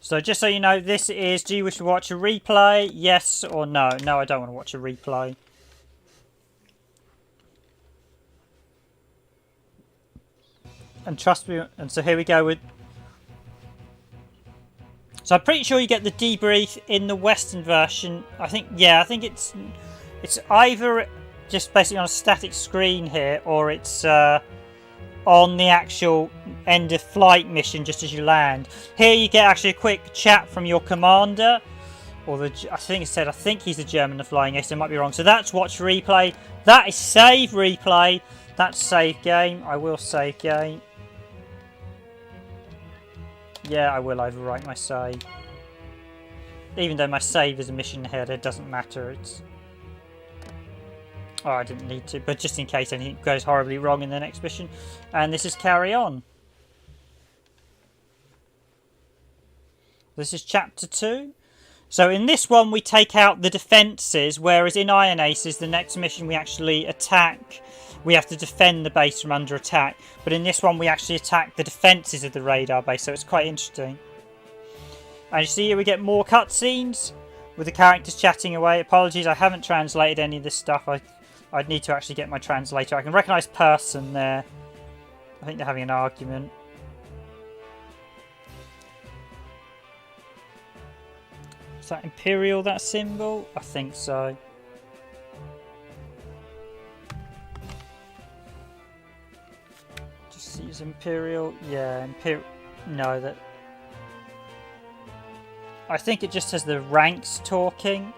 S1: So just so you know, this is, do you wish to watch a replay? Yes or no? No, I don't want to watch a replay. And trust me, and so here we go with... So I'm pretty sure you get the debrief in the Western version. I think it's either just basically on a static screen here, or it's on the actual end of flight mission just as you land. Here you get actually a quick chat from your commander, or I think he's the German, the Flying Ace. I might be wrong. So that's watch replay. That is save replay. That's save game. I will save game. Yeah, I will overwrite my save. Even though my save is a mission ahead, it doesn't matter. It's... Oh, I didn't need to, but just in case anything goes horribly wrong in the next mission. And this is Carry On. This is Chapter 2. So in this one we take out the defences, whereas in Iron Aces, the next mission we actually attack. We have to defend the base from under attack. But in this one we actually attack the defences of the radar base, so it's quite interesting. And you see here we get more cutscenes with the characters chatting away. Apologies, I haven't translated any of this stuff. I'd need to actually get my translator. I can recognise person there. I think they're having an argument. Is that Imperial, that symbol? I think so. Just see it's Imperial. Yeah, Imperial. No, that... I think it just has the ranks talking.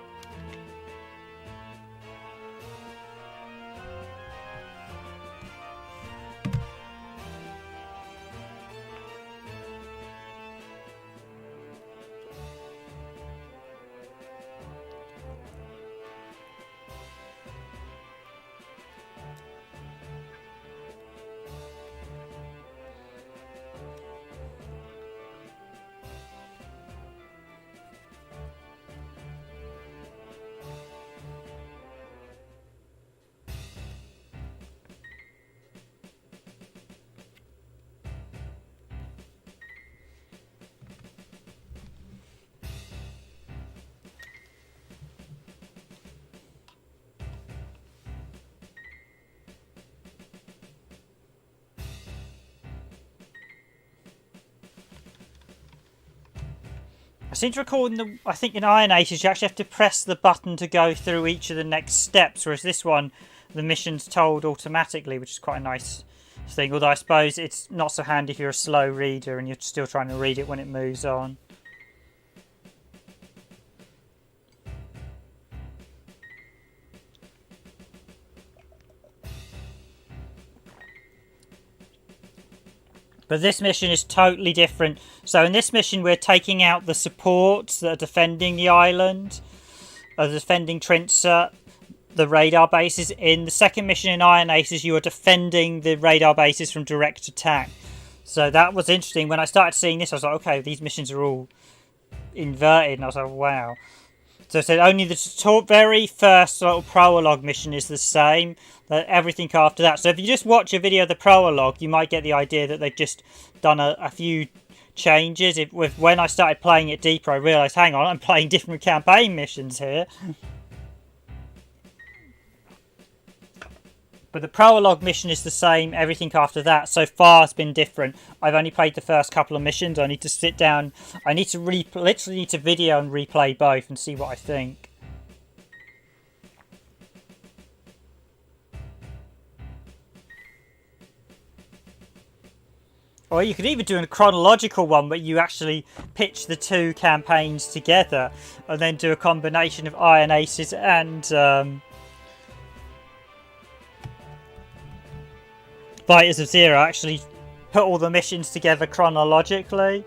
S1: I seem to recall I think in Iron Aces you actually have to press the button to go through each of the next steps, whereas this one the mission's told automatically, which is quite a nice thing. Although I suppose it's not so handy if you're a slow reader and you're still trying to read it when it moves on. But this mission is totally different. So in this mission we're taking out the supports that are defending the island, defending Trinsa, the radar bases. In the second mission in Iron Aces you are defending the radar bases from direct attack. So that was interesting. When I started seeing this I was like, okay, these missions are all inverted, and I was like, wow. So it said only the very first little prologue mission is the same. Everything after that. So if you just watch a video of the prologue, you might get the idea that they've just done a few changes. When I started playing it deeper, I realised, hang on, I'm playing different campaign missions here. But the prologue mission is the same. Everything after that so far has been different. I've only played the first couple of missions. I need to sit down. I need to literally need to video and replay both and see what I think. Or you could even do a chronological one where you actually pitch the two campaigns together and then do a combination of Iron Aces and Fighters of Zero. Actually put all the missions together chronologically.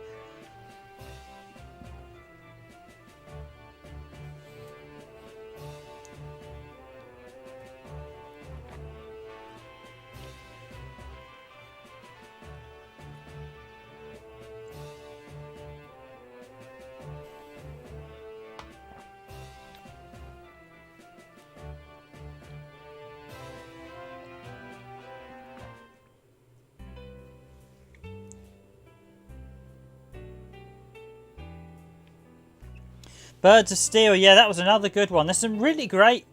S1: Birds of Steel, yeah, that was another good one. There's some really great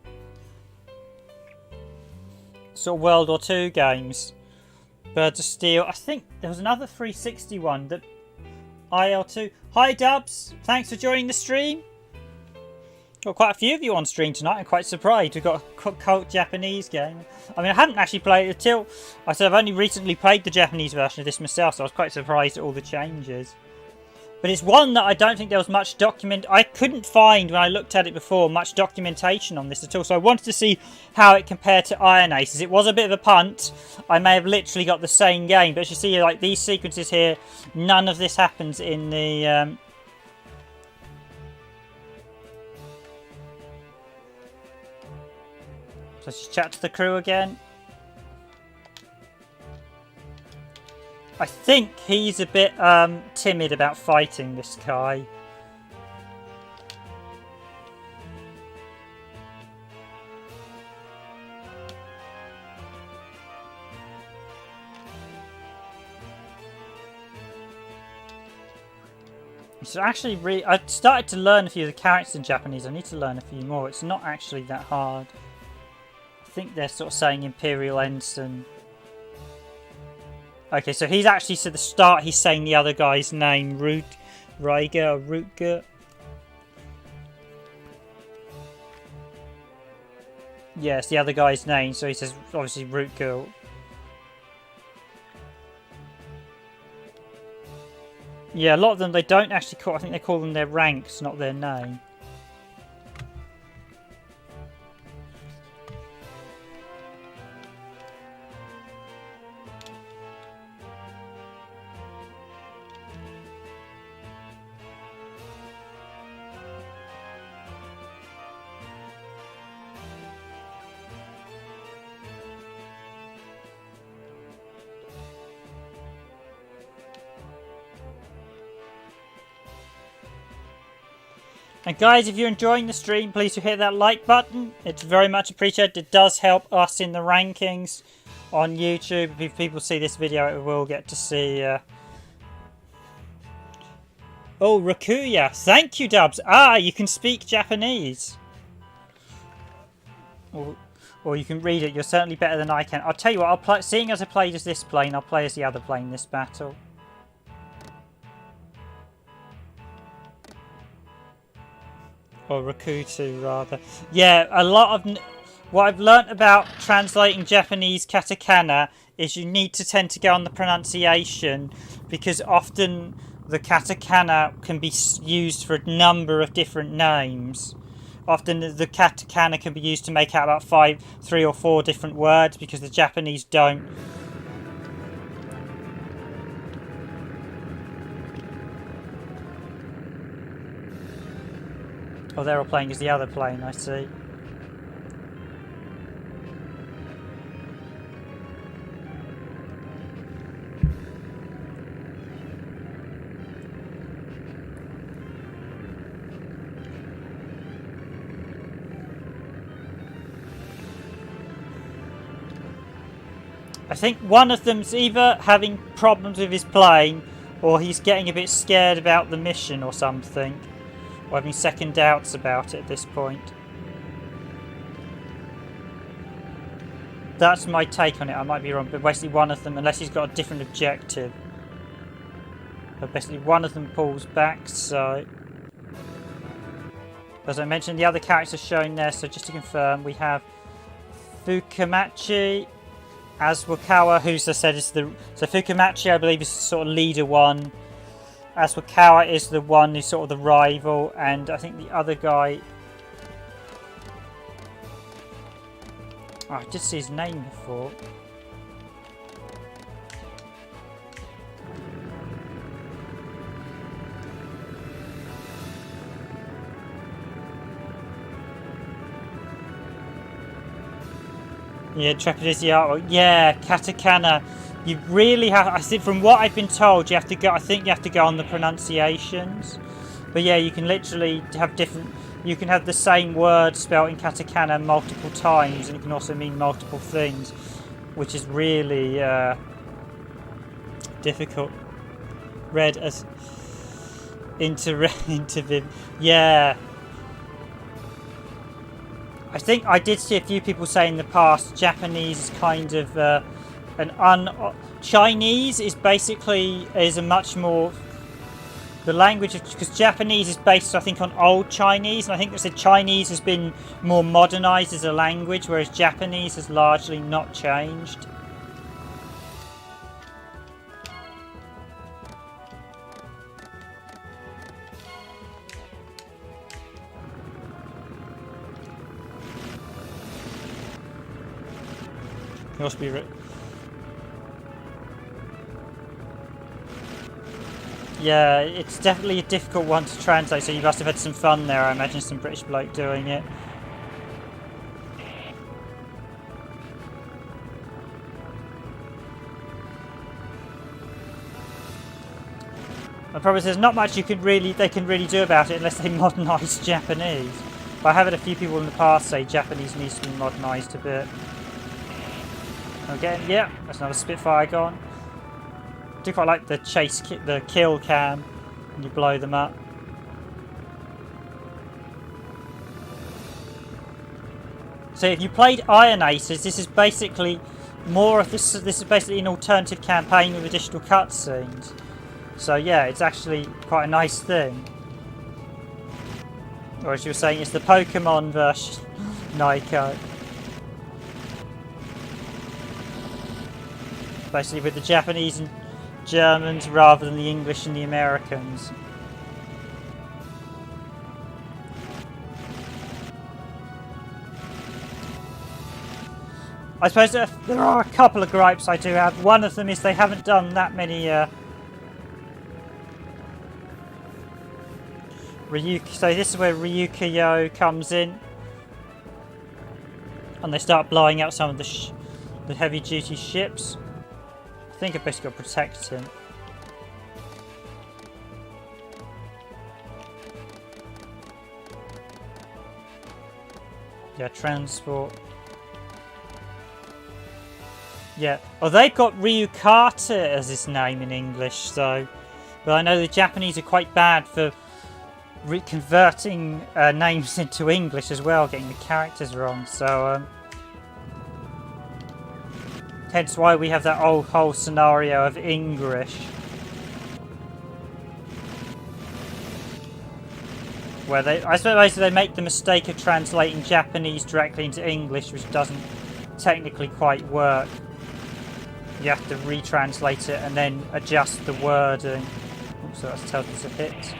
S1: sort of World War II games. Birds of Steel. I think there was another 360 one that IL2. Hi Dubs, thanks for joining the stream. Got quite a few of you on stream tonight. I'm quite surprised. We've got a cult Japanese game. I mean, I hadn't actually played it until I said I've only recently played the Japanese version of this myself, so I was quite surprised at all the changes. But it's one that I don't think there was much I couldn't find, when I looked at it before, much documentation on this at all. So I wanted to see how it compared to Iron Aces. It was a bit of a punt. I may have literally got the same game. But as you see, like, these sequences here, none of this happens in the... So let's just chat to the crew again. I think he's a bit timid about fighting this guy. It's actually I started to learn a few of the characters in Japanese. I need to learn a few more. It's not actually that hard. I think they're sort of saying Imperial Ensign. Okay, so he's actually, to the start, he's saying the other guy's name, Rutger or Rutger. Yeah, it's the other guy's name, so he says, obviously, Rutger. Yeah, a lot of them, they don't actually call, I think they call them their ranks, not their name. And guys, if you're enjoying the stream, please do hit that like button. It's very much appreciated. It does help us in the rankings on YouTube. If people see this video, it will get to see... Oh, Rakuya. Thank you, Dubs. Ah, you can speak Japanese. Or you can read it. You're certainly better than I can. I'll tell you what, I'll play. Seeing as I played as this plane, I'll play as the other plane this battle. Or Rakutu, rather. Yeah, a lot of... What I've learnt about translating Japanese katakana is you need to tend to go on the pronunciation, because often the katakana can be used for a number of different names. Often the katakana can be used to make out about 3 or 4 different words, because the Japanese don't. Oh, they're all playing as the other plane, I see. I think one of them's either having problems with his plane, or he's getting a bit scared about the mission or something. Or having second doubts about it at this point. That's my take on it. I might be wrong, but basically one of them, unless he's got a different objective. But basically one of them pulls back, so... As I mentioned, the other characters are shown there, so just to confirm, we have Fukamachi, Aswakawa, who's, as I said, is the... So Fukamachi, I believe, is sort of leader one. Aswakawa is the one who's sort of the rival, and I think the other guy... Oh, I did see his name before. Yeah, Trapezio. Yeah, katakana. You really have. I think from what I've been told, you have to go. I think you have to go on the pronunciations. But yeah, you can literally have different. You can have the same word spelled in katakana multiple times, and it can also mean multiple things, which is really difficult. Read as into yeah. I think I did see a few people say in the past Japanese is kind of Chinese is basically a much more the language of, because Japanese is based I think on old Chinese, and I think they said Chinese has been more modernized as a language, whereas Japanese has largely not changed. It must be. Yeah, it's definitely a difficult one to translate. So you must have had some fun there. I imagine some British bloke doing it. The problem is there's not much they can really do about it unless they modernise Japanese. But I have had a few people in the past say Japanese needs to be modernised a bit. Again, yeah, that's another Spitfire gone. I do quite like the the kill cam when you blow them up. So if you played Iron Aces, this is basically more of this. This is basically an alternative campaign with additional cutscenes. So yeah, it's actually quite a nice thing. Or as you were saying, it's the Pokemon version, Naiko. Basically with the Japanese and Germans rather than the English and the Americans. I suppose there are a couple of gripes I do have. One of them is they haven't done that many Ryuki. So this is where Ryukiyo comes in, and they start blowing out some of the heavy-duty ships. I think I've basically got to protect him. Yeah, transport. Yeah. Oh, they've got Ryukata as his name in English, so. But I know the Japanese are quite bad for converting names into English as well, getting the characters wrong. So, hence why we have that whole scenario of English, where I suppose they make the mistake of translating Japanese directly into English, which doesn't technically quite work. You have to retranslate it and then adjust the wording. Oops, so that tells us a hit.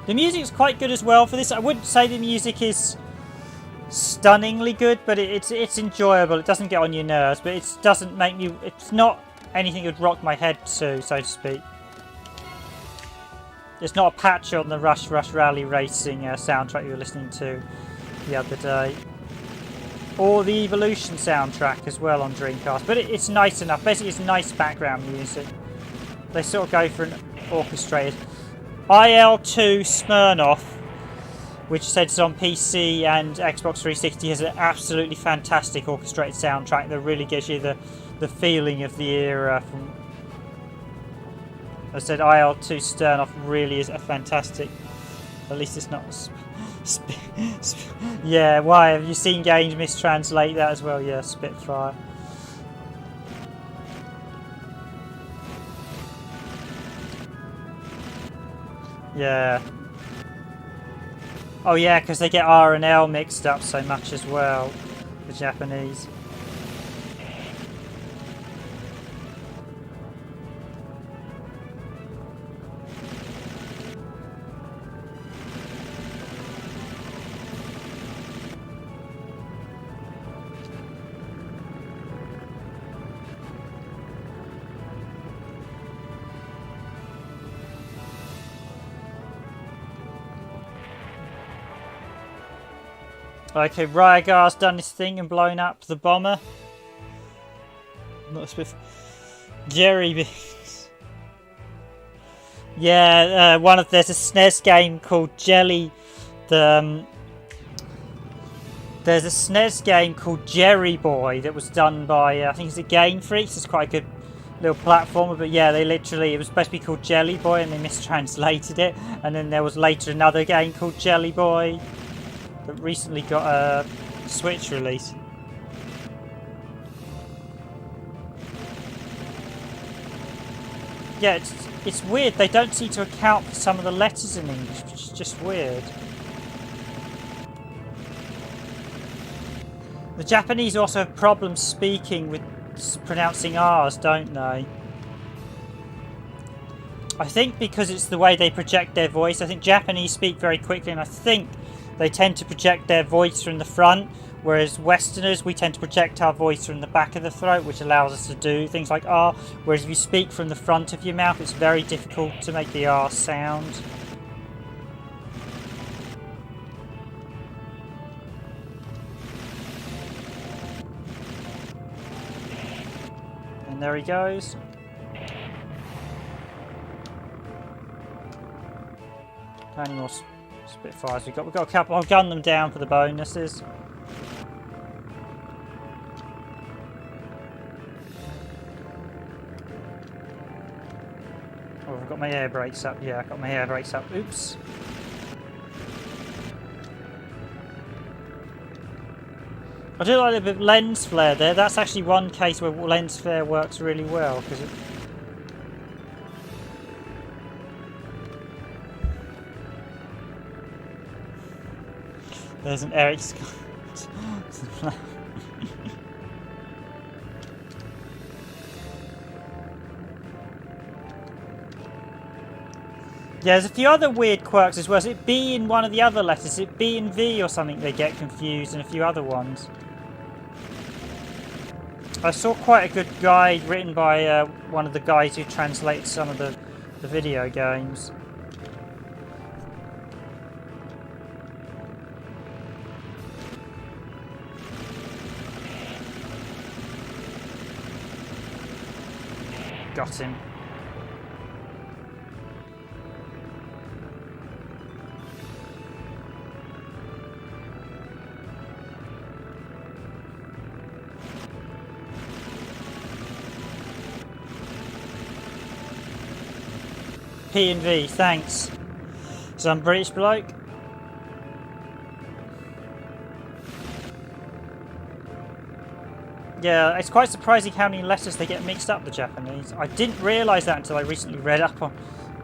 S1: The music's quite good as well for this. I wouldn't say the music is stunningly good, but it's enjoyable. It doesn't get on your nerves, but it doesn't make me. It's not anything that would rock my head to, so to speak. It's not a patch on the Rush Rally Racing soundtrack you were listening to the other day, or the Evolution soundtrack as well on Dreamcast. But it's nice enough. Basically, it's nice background music. They sort of go for an orchestrated. IL-2 Smirnoff, which says on PC and Xbox 360, has an absolutely fantastic orchestrated soundtrack that really gives you the feeling of the era. As I said, IL-2 Smirnoff really is a fantastic. At least it's not. Yeah, why? Have you seen games mistranslate that as well? Yeah, Spitfire. Yeah. Oh yeah, because they get R and L mixed up so much as well, the Japanese. Okay, Ryagar's done his thing and blown up the bomber. Not with Jerry Beans. Yeah, there's a SNES game called Jelly. There's a SNES game called Jerry Boy that was done by I think it's a Game Freaks. It's quite a good little platformer, but yeah, it was supposed to be called Jelly Boy and they mistranslated it. And then there was later another game called Jelly Boy that recently got a Switch release. Yeah, it's weird. They don't seem to account for some of the letters in English, which is just weird. The Japanese also have problems speaking with pronouncing R's, don't they? I think because it's the way they project their voice. I think Japanese speak very quickly, and I think they tend to project their voice from the front, whereas Westerners, we tend to project our voice from the back of the throat, which allows us to do things like R, whereas if you speak from the front of your mouth, it's very difficult to make the R sound. And there he goes. How many more Spitfires we've got? We've got a couple. I'll gun them down for the bonuses. Oh, I've got my air brakes up. Yeah, I've got my air brakes up. Oops. I do like a bit of lens flare there. That's actually one case where lens flare works really well because it. There's an Eric Scott. Yeah, there's a few other weird quirks as well. Is it B in one of the other letters? Is it B and V or something? They get confused, and a few other ones. I saw quite a good guide written by one of the guys who translated some of the video games. Got him. P and V, thanks. Some British bloke. Yeah, it's quite surprising how many letters they get mixed up, the Japanese. I didn't realise that until I recently read up on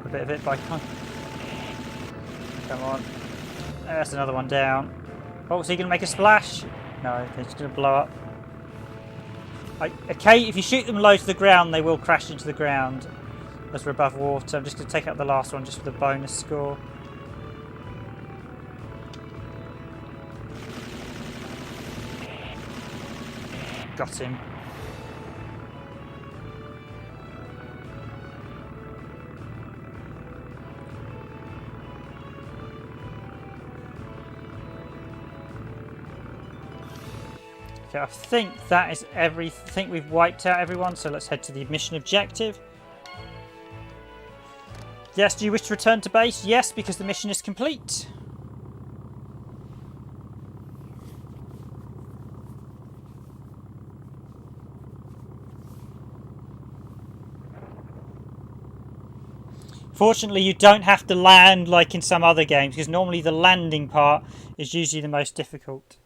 S1: a bit of it, but I can't. Come on. That's another one down. Oh, is he going to make a splash? No, they're just going to blow up. Okay, if you shoot them low to the ground, they will crash into the ground as we're above water. I'm just going to take out the last one just for the bonus score. Got him. Okay, I think that is everything. I think we've wiped out everyone, so let's head to the mission objective. Yes, do you wish to return to base? Yes, because the mission is complete. Fortunately, you don't have to land like in some other games, because normally the landing part is usually the most difficult.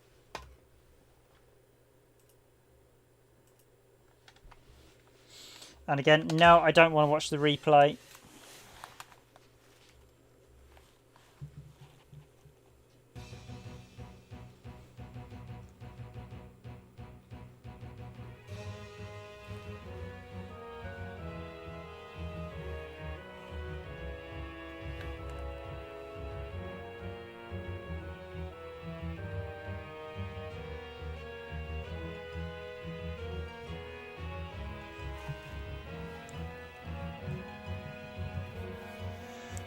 S1: And again, no, I don't want to watch the replay.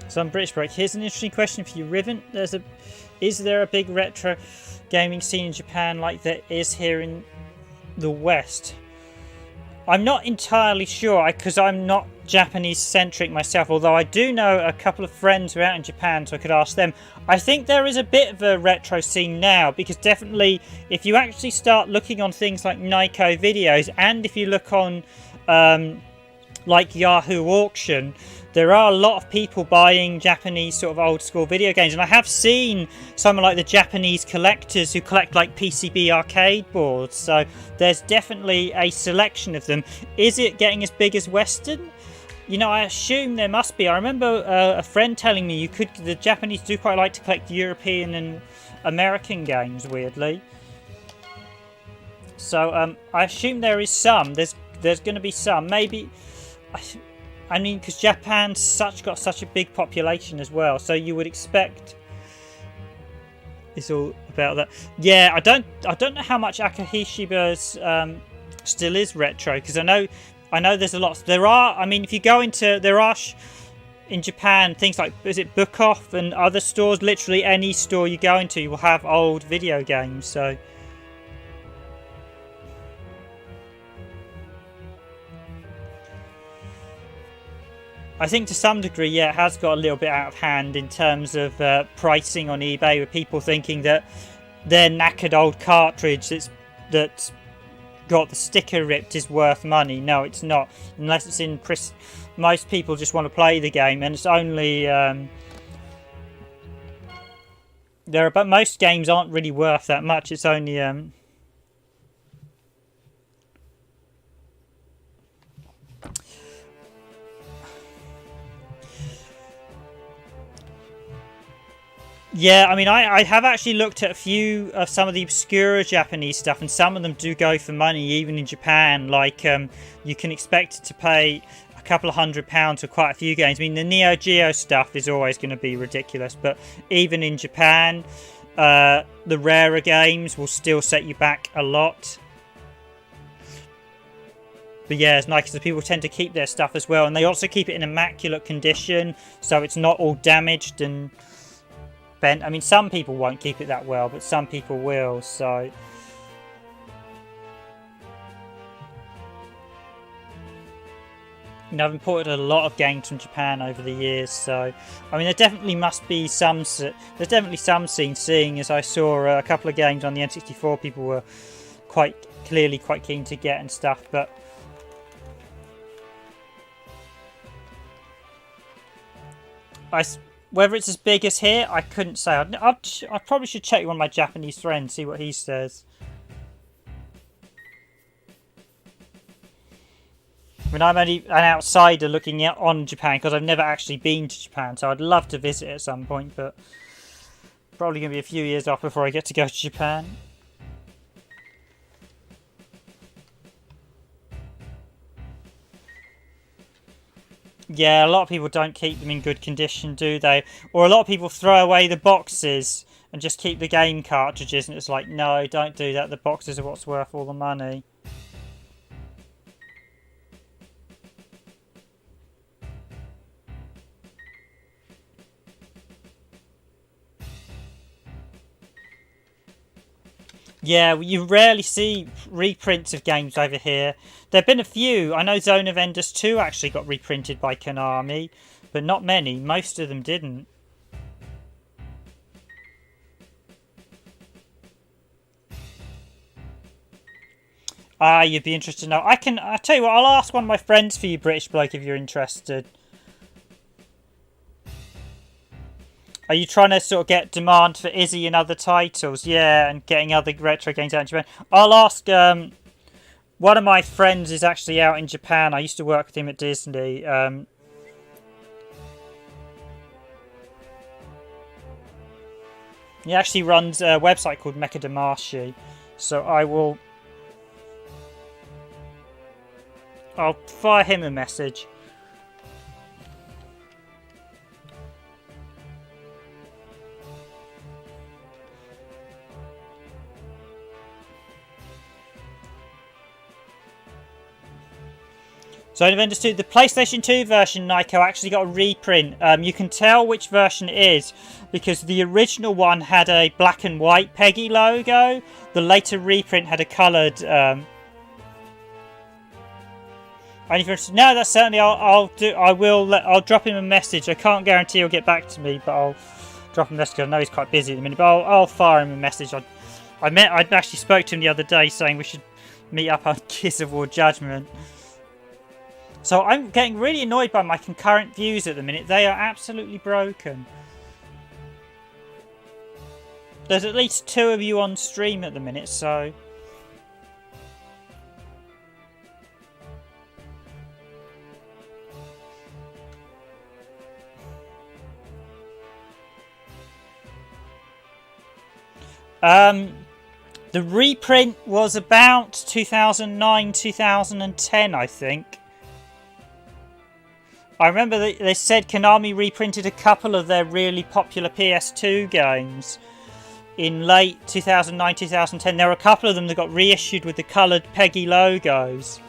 S1: Some British break. Here's an interesting question for you, Riven. Is there a big retro gaming scene in Japan like there is here in the West? I'm not entirely sure because I'm not Japanese centric myself, although I do know a couple of friends who are out in Japan, so I could ask them. I think there is a bit of a retro scene now, because definitely if you actually start looking on things like Nico videos, and if you look on like Yahoo Auction, there are a lot of people buying Japanese sort of old school video games, and I have seen someone like the Japanese collectors who collect like PCB arcade boards, so there's definitely a selection of them. Is it getting as big as Western? You know, I assume there must be. I remember a friend telling me the Japanese do quite like to collect European and American games, weirdly. So I assume there is some. There's going to be some. Maybe. I mean, because Japan's got such a big population as well, so you would expect is all about that. Yeah, I don't know how much Akahishiba's still is retro, because I know there's a lot. There are, I mean, if you go into, there are in Japan things like, is it Book Off and other stores? Literally any store you go into, you will have old video games. So I think to some degree, yeah, it has got a little bit out of hand in terms of pricing on eBay, with people thinking that their knackered old cartridge that's got the sticker ripped is worth money. No, it's not, unless it's in most people just want to play the game, and it's only but most games aren't really worth that much. It's only yeah, I mean, I have actually looked at a few of some of the obscure Japanese stuff, and some of them do go for money, even in Japan. Like, you can expect to pay a couple of £100 for quite a few games. I mean, the Neo Geo stuff is always going to be ridiculous, but even in Japan, the rarer games will still set you back a lot. But yeah, it's nice because people tend to keep their stuff as well, and they also keep it in immaculate condition, so it's not all damaged and bent. I mean, some people won't keep it that well, but some people will, so you know, I've imported a lot of games from Japan over the years, so I mean, there definitely must be some, there's definitely some scene, seeing as I saw a couple of games on the N64 people were quite clearly quite keen to get and stuff, but whether it's as big as here, I couldn't say. I probably should check with one of my Japanese friends, see what he says. I mean, I'm only an outsider looking on Japan because I've never actually been to Japan, so I'd love to visit at some point, but probably going to be a few years off before I get to go to Japan. Yeah, a lot of people don't keep them in good condition, do they? Or a lot of people throw away the boxes and just keep the game cartridges, and it's like, no, don't do that. The boxes are what's worth all the money. Yeah, you rarely see reprints of games over here. There have been a few. I know Zone of Enders 2 actually got reprinted by Konami, but not many. Most of them didn't. You'd be interested to know. I'll tell you what, I'll ask one of my friends for you, British bloke, if you're interested. Are you trying to sort of get demand for Izzy and other titles? Yeah, and getting other retro games out in Japan. I'll ask, one of my friends is actually out in Japan. I used to work with him at Disney. He actually runs a website called Mechadamashi. So I'll fire him a message. So I've understood the PlayStation 2 version, Nico, actually got a reprint. You can tell which version it is because the original one had a black and white Peggy logo. The later reprint had a coloured. No, that's certainly. I'll drop him a message. I can't guarantee he'll get back to me, but I'll drop him a message. I know he's quite busy at the minute, but I'll fire him a message. I actually spoke to him the other day saying we should meet up on Gears of War Judgment. So I'm getting really annoyed by my concurrent views at the minute. They are absolutely broken. There's at least 2 of you on stream at the minute, so... The reprint was about 2009, 2010, I think. I remember they said Konami reprinted a couple of their really popular PS2 games. in late 2009, 2010. There were a couple of them that got reissued with the coloured PEGI logos.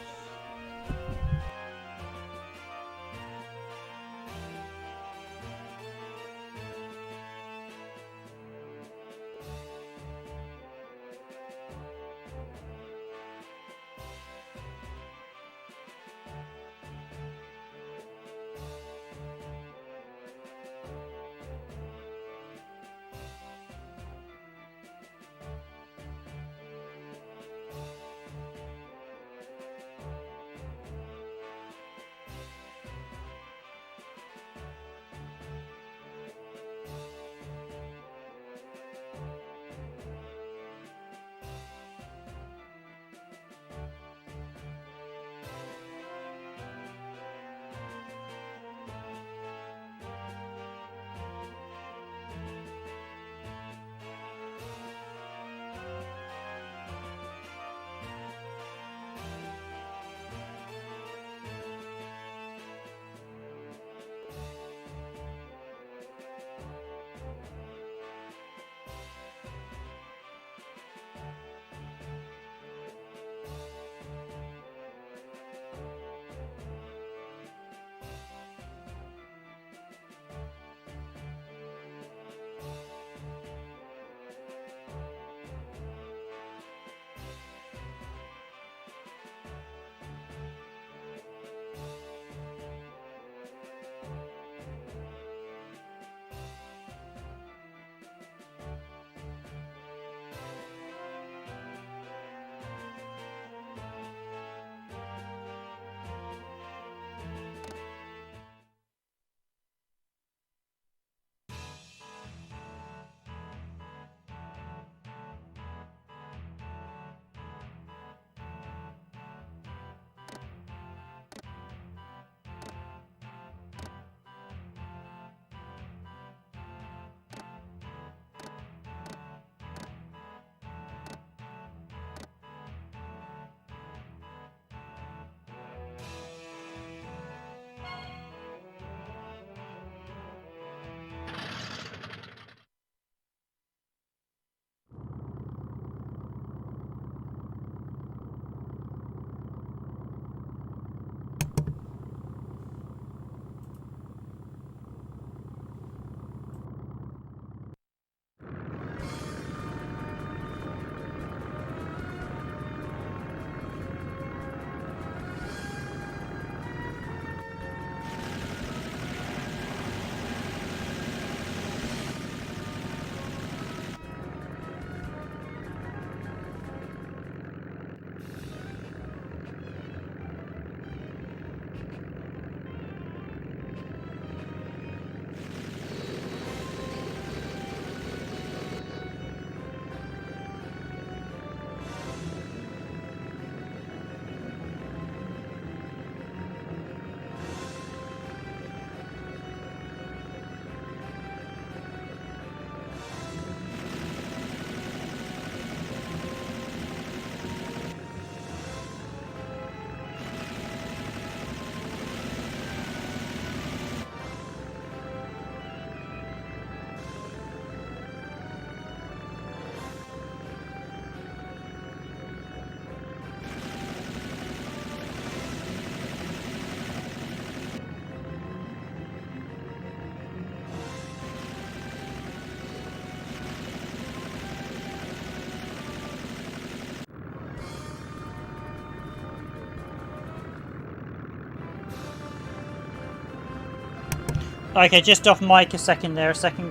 S1: Okay, just off mic a second,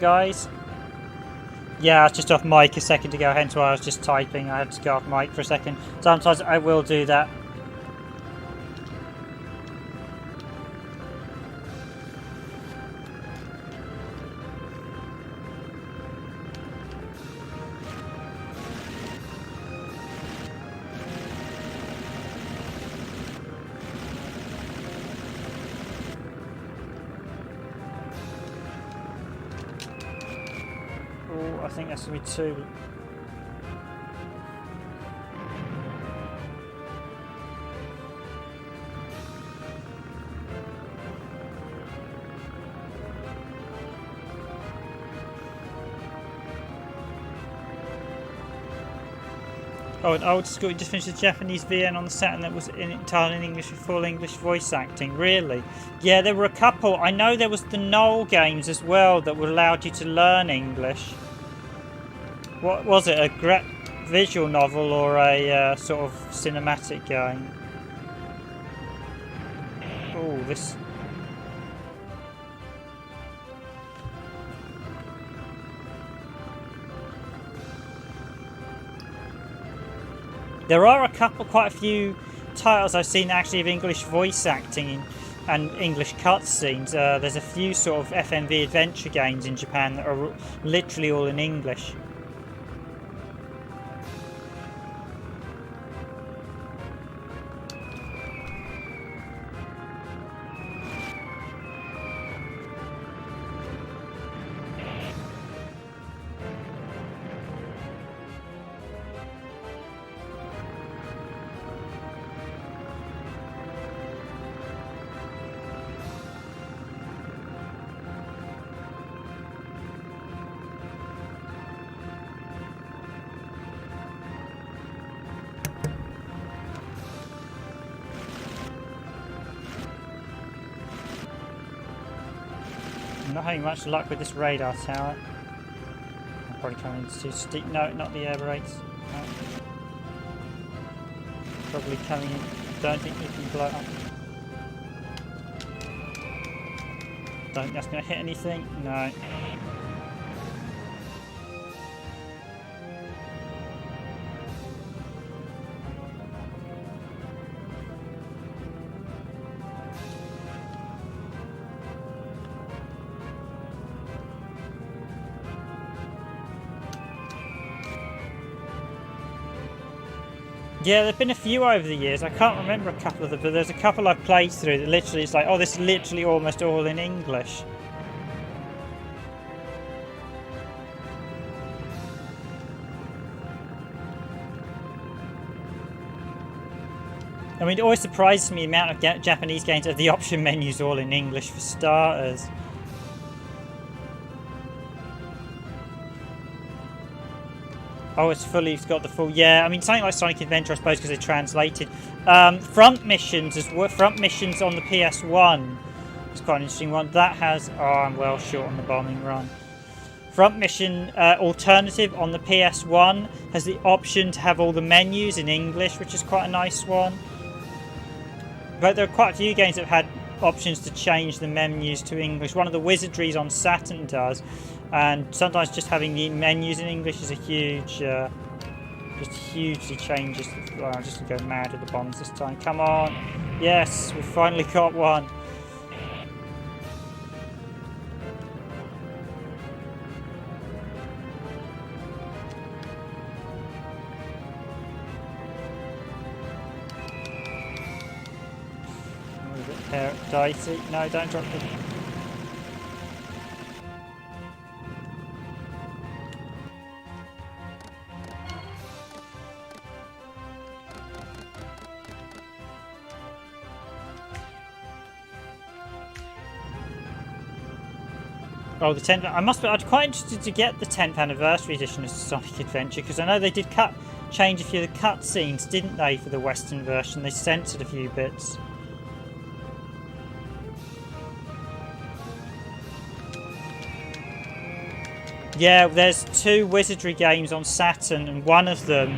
S1: guys. Yeah, I was just off mic a second ago, hence why I was just typing. I had to go off mic for a second. Sometimes I will do that. I think that's going to be two. Oh, an old school. You just finished the Japanese VN on the Saturn that was entirely in English with full English voice acting. Really? Yeah, there were a couple. I know there was the Knoll games as well that would allowed you to learn English. What was it? A visual novel or a sort of cinematic game? Oh, this. There are quite a few titles I've seen that actually have English voice acting and English cutscenes. There's a few sort of FMV adventure games in Japan that are literally all in English. I'm not having much luck with this radar tower. I'm probably coming into too steep. No, not the air brakes. No. Probably coming in. Don't think you can blow up. Don't think that's going to hit anything. No. Yeah, there've been a few over the years. I can't remember a couple of them, but there's a couple I've played through that literally it's like, oh, this is literally almost all in English. I mean, it always surprises me the amount of Japanese games that have the option menus all in English for starters. Oh, it's got the full. Yeah, I mean something like Sonic Adventure, I suppose, because they translated. Front missions on the PS1. It's quite an interesting one. That has. Oh, I'm well short on the bombing run. Front mission alternative on the PS1 has the option to have all the menus in English, which is quite a nice one. But there are quite a few games that have had options to change the menus to English. One of the Wizardries on Saturn does. And sometimes just having the menus in English is a huge, just hugely changes. Oh, I'm just going to go mad with the bombs this time. Come on. Yes, we've finally got one. A bit dicey. No, don't drop the... Oh, the 10th. I'd quite interested to get the 10th anniversary edition of Sonic Adventure because I know they did change a few of the cutscenes, didn't they, for the Western version? They censored a few bits. Yeah, there's 2 Wizardry games on Saturn, and one of them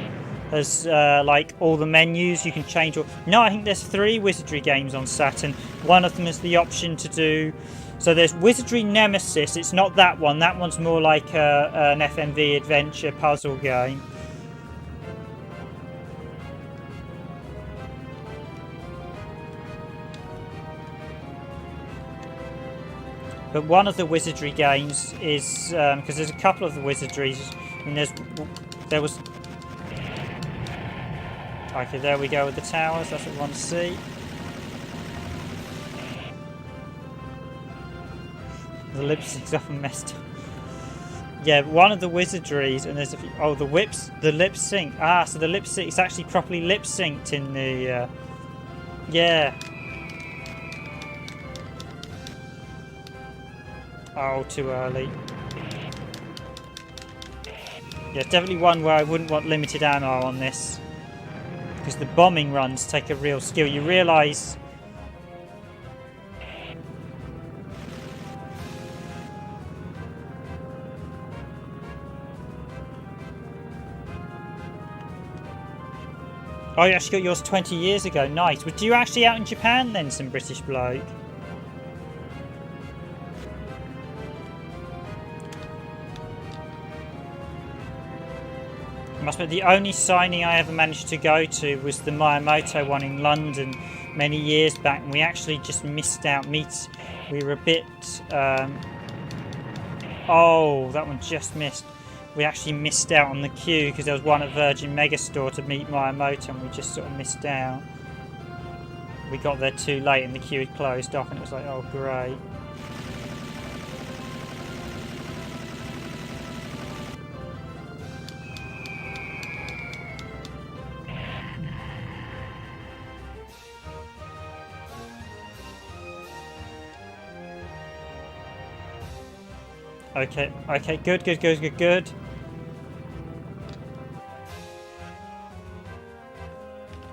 S1: has like all the menus you can change. No, I think there's 3 Wizardry games on Saturn. One of them has the option to do. So there's Wizardry Nemesis. It's not that one. That one's more like an FMV adventure puzzle game. But one of the Wizardry games is because there's a couple of the Wizardries, and there was. Okay, there we go with the towers. That's what we want to see. The lip sync's often messed up. Yeah, one of the Wizardries, and there's a few. Oh, the lip sync. Ah, so the lip sync is actually properly lip synced in the. Yeah. Oh, too early. Yeah, it's definitely one where I wouldn't want limited ammo on this. Because the bombing runs take a real skill. You realise... Oh, you actually got yours 20 years ago. Nice. Was you actually out in Japan then, some British bloke? I must admit, the only signing I ever managed to go to was the Miyamoto one in London many years back, and we actually just missed out. We were a bit... Oh, that one just missed. We actually missed out on the queue because there was one at Virgin Megastore to meet Miyamoto, and we just sort of missed out. We got there too late and the queue had closed off, and it was like, oh great. Okay, good.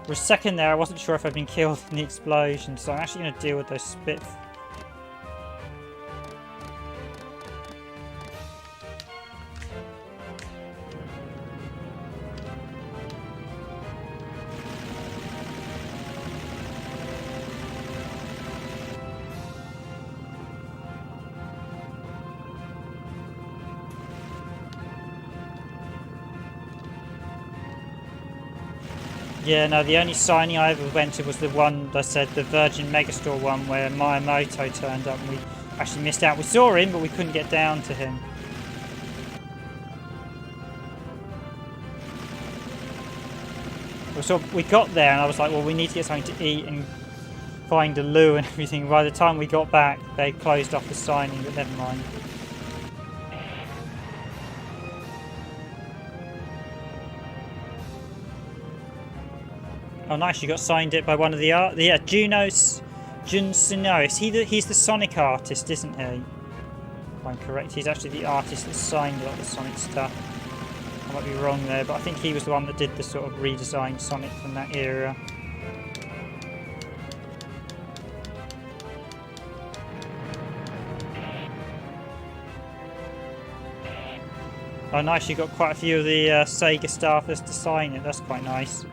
S1: For a second there, I wasn't sure if I'd been killed in the explosion, so I'm actually going to deal with those spits. Yeah, no, the only signing I ever went to was the one, I said, the Virgin Megastore one where Miyamoto turned up and we actually missed out. We saw him, but we couldn't get down to him. So we got there and I was like, well, we need to get something to eat and find a loo and everything. By the time we got back, they closed off the signing, but never mind. Oh, nice! You got signed it by one of the Jun Suno. He's the Sonic artist, isn't he? If I'm correct, he's actually the artist that signed a lot of the Sonic stuff. I might be wrong there, but I think he was the one that did the sort of redesigned Sonic from that era. Oh, nice! You got quite a few of the Sega staffers to sign it. That's quite nice.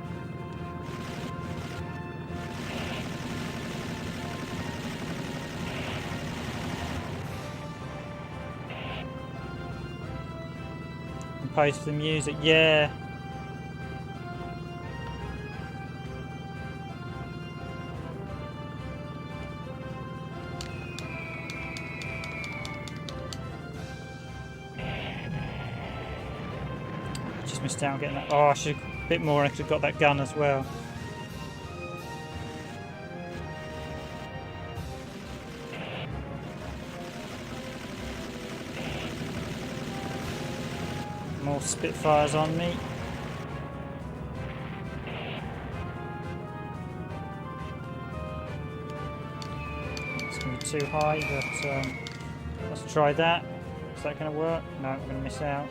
S1: For the music, yeah. Just missed out on getting that. Oh, I should have a bit more. I could have got that gun as well. More Spitfires on me. It's going to be too high, but let's try that. Is that going to work? No, I'm going to miss out.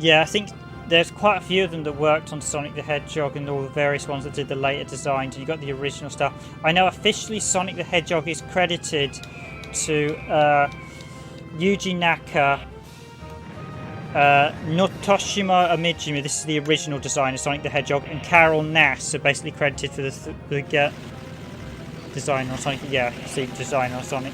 S1: Yeah, I think there's quite a few of them that worked on Sonic the Hedgehog and all the various ones that did the later designs. You got the original stuff. I know officially Sonic the Hedgehog is credited to Yuji Naka, Notoshima Amijima. This is the original design of Sonic the Hedgehog, and Carol Nass are basically credited for the design on Sonic. Yeah, see, design on Sonic.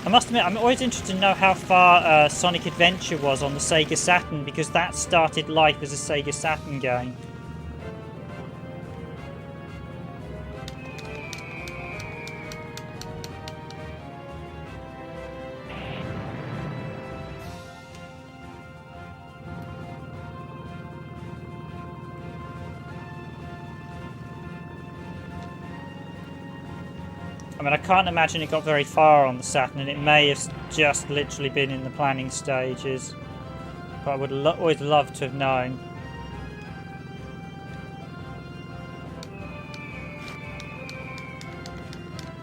S1: I must admit, I'm always interested to know how far Sonic Adventure was on the Sega Saturn, because that started life as a Sega Saturn game. I mean, I can't imagine it got very far on the Saturn, and it may have just literally been in the planning stages. But I would always love to have known.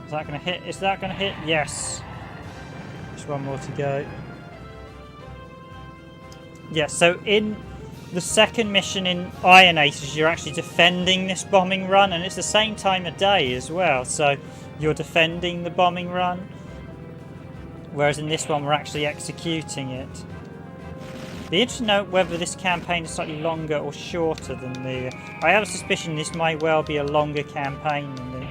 S1: Is that going to hit? Is that going to hit? Yes. Just one more to go. Yeah, so in the second mission in Iron Aces, you're actually defending this bombing run, and it's the same time of day as well, so you're defending the bombing run, whereas in this one we're actually executing it. Be interesting to know whether this campaign is slightly longer or shorter than the... I have a suspicion this might well be a longer campaign than the...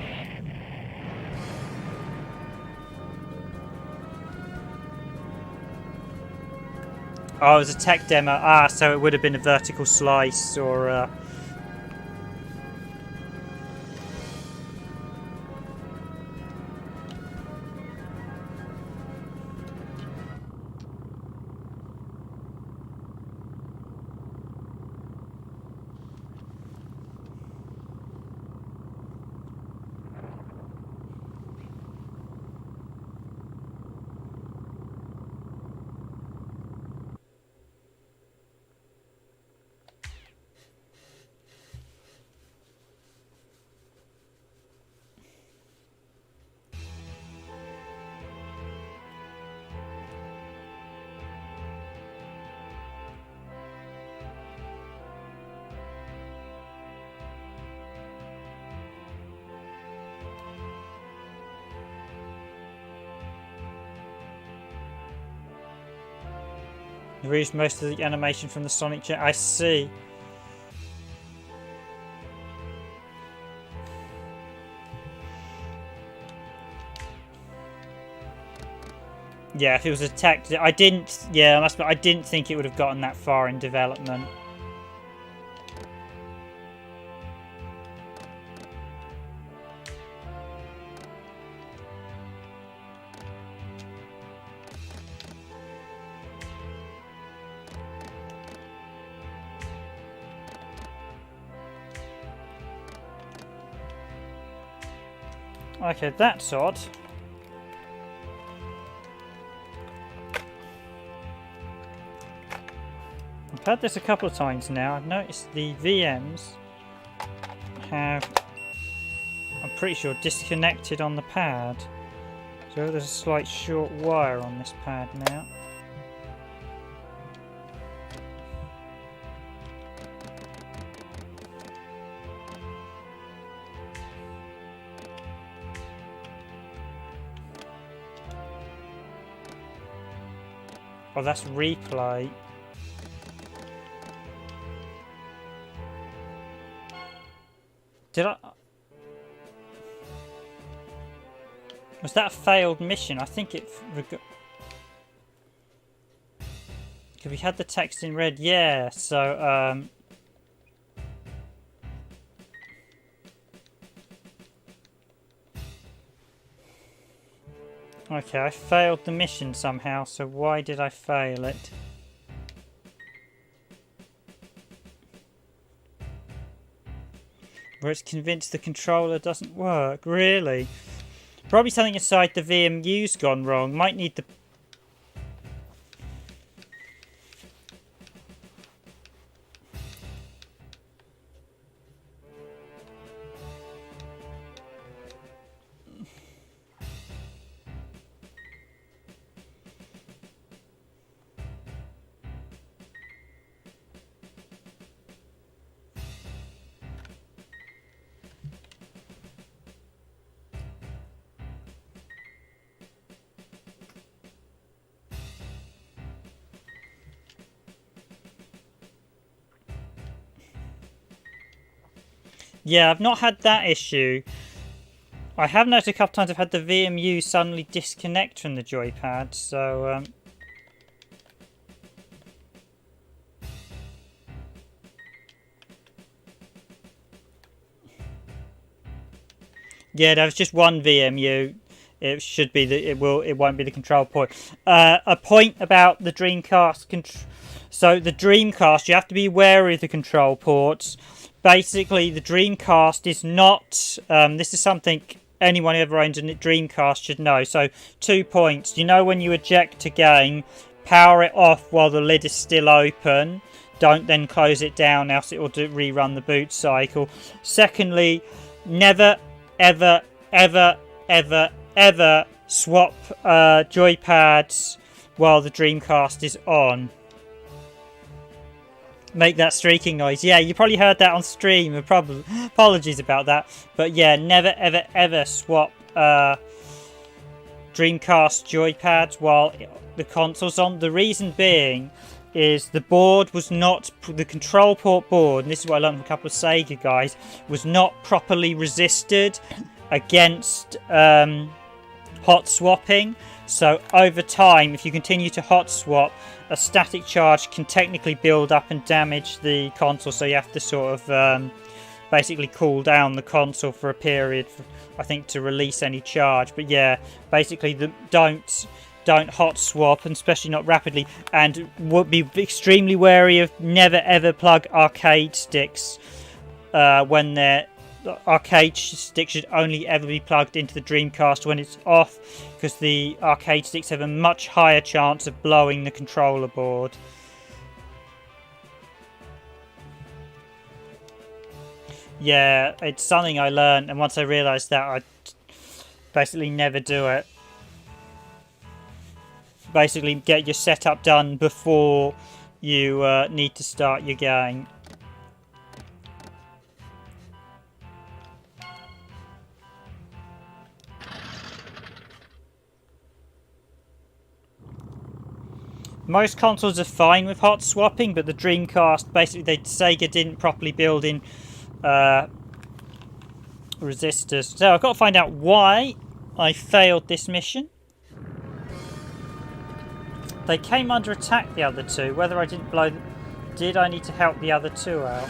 S1: Oh, it was a tech demo. Ah, so it would have been a vertical slice or... You reused most of the animation from the Sonic Jet. I see. Yeah, if it was a tech... I didn't... Yeah, I didn't think it would have gotten that far in development. Okay, that's odd. I've had this a couple of times now. I've noticed the VMs have, I'm pretty sure, disconnected on the pad. So there's a slight short wire on this pad now. Oh, that's replay. Did I... Was that a failed mission? I think it... Because we had the text in red. Yeah, so... Okay, I failed the mission somehow, so why did I fail it? Where it's convinced the controller doesn't work. Really? Probably something inside the VMU's gone wrong. Might need the... Yeah, I've not had that issue. I have noticed a couple times I've had the VMU suddenly disconnect from the joypad, so... Yeah, there was just one VMU. It should be the... It won't be the control point. A point about the Dreamcast... So the Dreamcast, you have to be wary of the control ports. Basically, the Dreamcast is not... this is something anyone who ever owns a Dreamcast should know. So 2 points. You know when you eject a game, power it off while the lid is still open. Don't then close it down, else it will rerun the boot cycle. Secondly, never, ever, ever, ever, ever swap joypads while the Dreamcast is on. Make that streaking noise. Yeah, you probably heard that on stream. Apologies about that. But yeah, never, ever, ever swap Dreamcast joypads while the console's on. The reason being is the board was not, the control port board, and this is what I learned from a couple of Sega guys, was not properly resisted against hot swapping. So over time, if you continue to hot swap, a static charge can technically build up and damage the console. So you have to sort of basically cool down the console for a period, I think, to release any charge. But yeah, basically don't hot swap, and especially not rapidly, and would be extremely wary of never ever plug arcade sticks when they're... The arcade stick should only ever be plugged into the Dreamcast when it's off, because the arcade sticks have a much higher chance of blowing the controller board. Yeah, it's something I learned, and once I realised that, I basically never do it. Basically get your setup done before you need to start your game. Most consoles are fine with hot swapping, but the Dreamcast, basically, Sega didn't properly build in resistors. So I've got to find out why I failed this mission. They came under attack, the other two. Whether I didn't blow them... Did I need to help the other two out?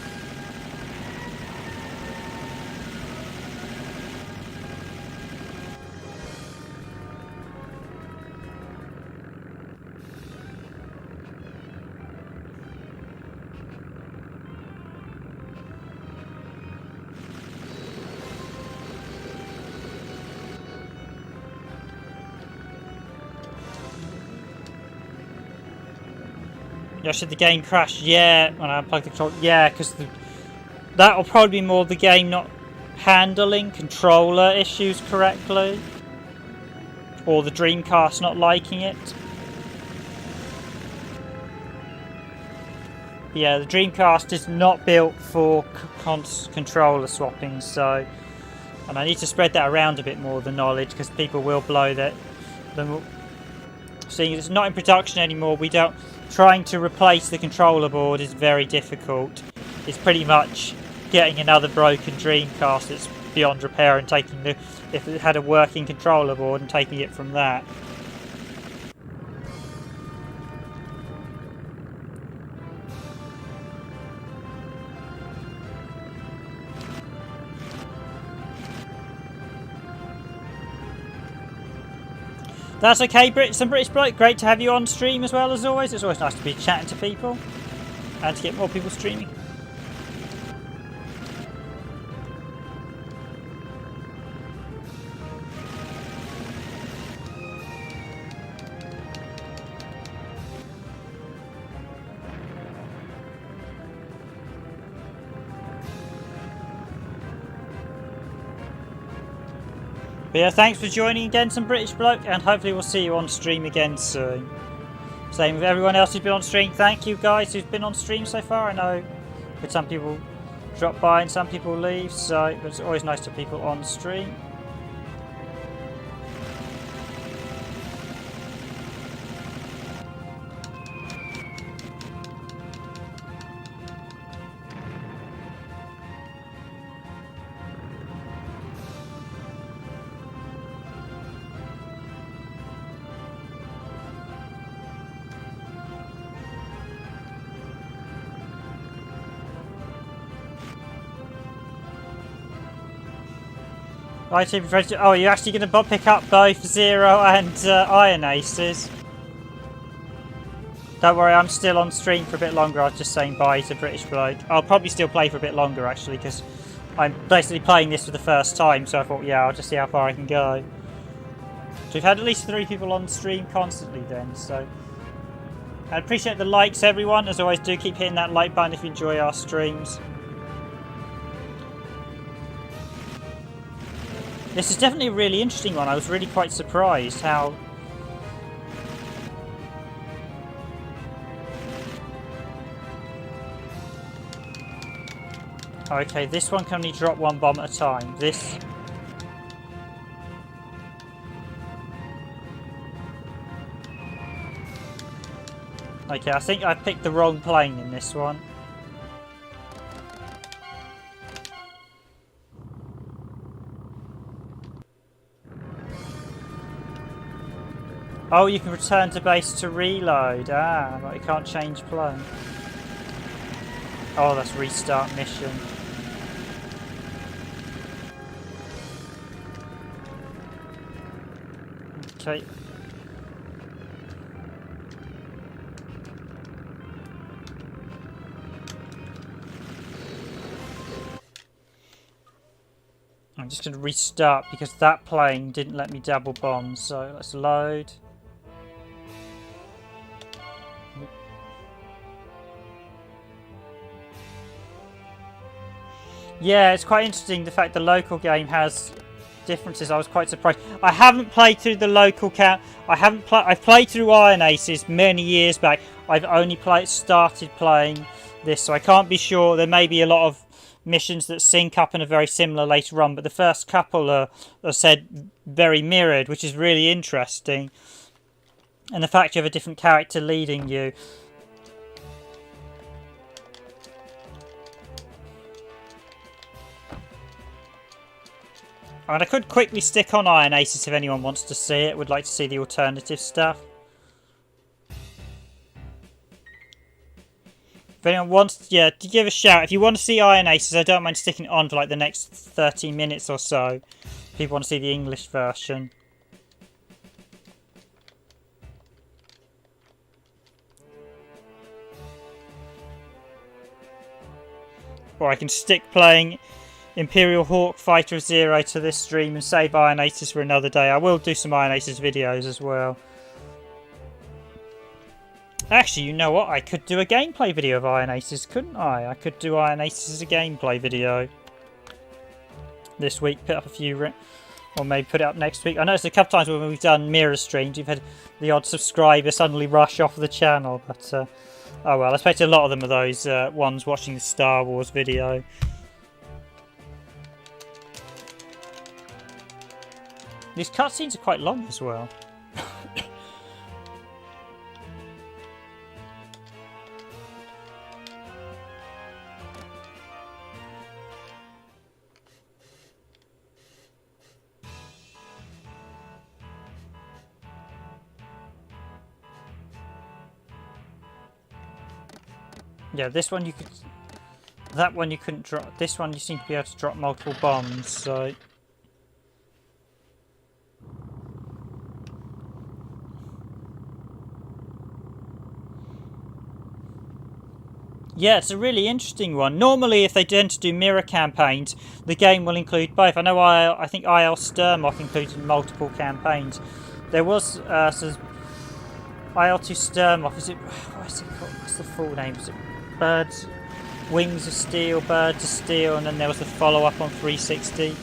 S1: Should the game crash? Yeah, when I unplug the controller. Yeah, because that'll probably be more the game not handling controller issues correctly, or the Dreamcast not liking it. Yeah, the Dreamcast is not built for controller swapping, so, and I need to spread that around a bit more, the knowledge, because people will blow that. Seeing it's not in production anymore, trying to replace the controller board is very difficult. It's pretty much getting another broken Dreamcast that's beyond repair and taking if it had a working controller board and taking it from that. That's okay, some British bloke. Great to have you on stream as well, as always. It's always nice to be chatting to people and to get more people streaming. But yeah, thanks for joining again, some British bloke, and hopefully we'll see you on stream again soon. Same with everyone else who's been on stream. Thank you guys who've been on stream so far. I know that some people drop by and some people leave, so it's always nice to have people on stream. Right, oh, you're actually going to pick up both Zero and Iron Aces. Don't worry, I'm still on stream for a bit longer. I was just saying bye to British bloke. I'll probably still play for a bit longer, actually, because I'm basically playing this for the first time, so I thought, yeah, I'll just see how far I can go. So we've had at least 3 people on stream constantly then, so... I appreciate the likes, everyone. As always, do keep hitting that like button if you enjoy our streams. This is definitely a really interesting one. I was really quite surprised how... Okay, this one can only drop 1 bomb at a time. This... Okay, I think I picked the wrong plane in this one. Oh, you can return to base to reload. Ah, but you can't change plane. Oh, that's restart mission. Okay. I'm just going to restart because that plane didn't let me double bomb, so let's load. Yeah, it's quite interesting the fact the local game has differences. I was quite surprised. I haven't played through the local count. I've played through Iron Aces many years back. I've only started playing this, so I can't be sure. There may be a lot of missions that sync up and are very similar later on, but the first couple are said very mirrored, which is really interesting. And the fact you have a different character leading you. And I could quickly stick on Iron Aces if anyone wants to see it, would like to see the alternative stuff. If anyone wants, yeah, to give a shout. If you want to see Iron Aces, I don't mind sticking it on for like the next 30 minutes or so. If people want to see the English version. Or I can stick playing Imperial Hawk Fighter Zero to this stream and save Iron Aces for another day. I will do some Iron Aces videos as well. Actually, you know what? I could do a gameplay video of Iron Aces, couldn't I? I could do Iron Aces as a gameplay video this week. Put up a few, or maybe put it up next week. I noticed a couple times when we've done mirror streams, you've had the odd subscriber suddenly rush off the channel. But oh well, I expect a lot of them are those ones watching the Star Wars video. These cutscenes are quite long as well. Yeah, this one you could... That one you couldn't drop... This one you seem to be able to drop multiple bombs, so... Yeah, it's a really interesting one. Normally, if they tend to do mirror campaigns, the game will include both. I know I think IL Sturmoff included multiple campaigns. There was IL2 Sturmoff. Is it... What is it called? What's the full name? Is it Birds... Wings of Steel, Birds of Steel, and then there was the follow-up on 360.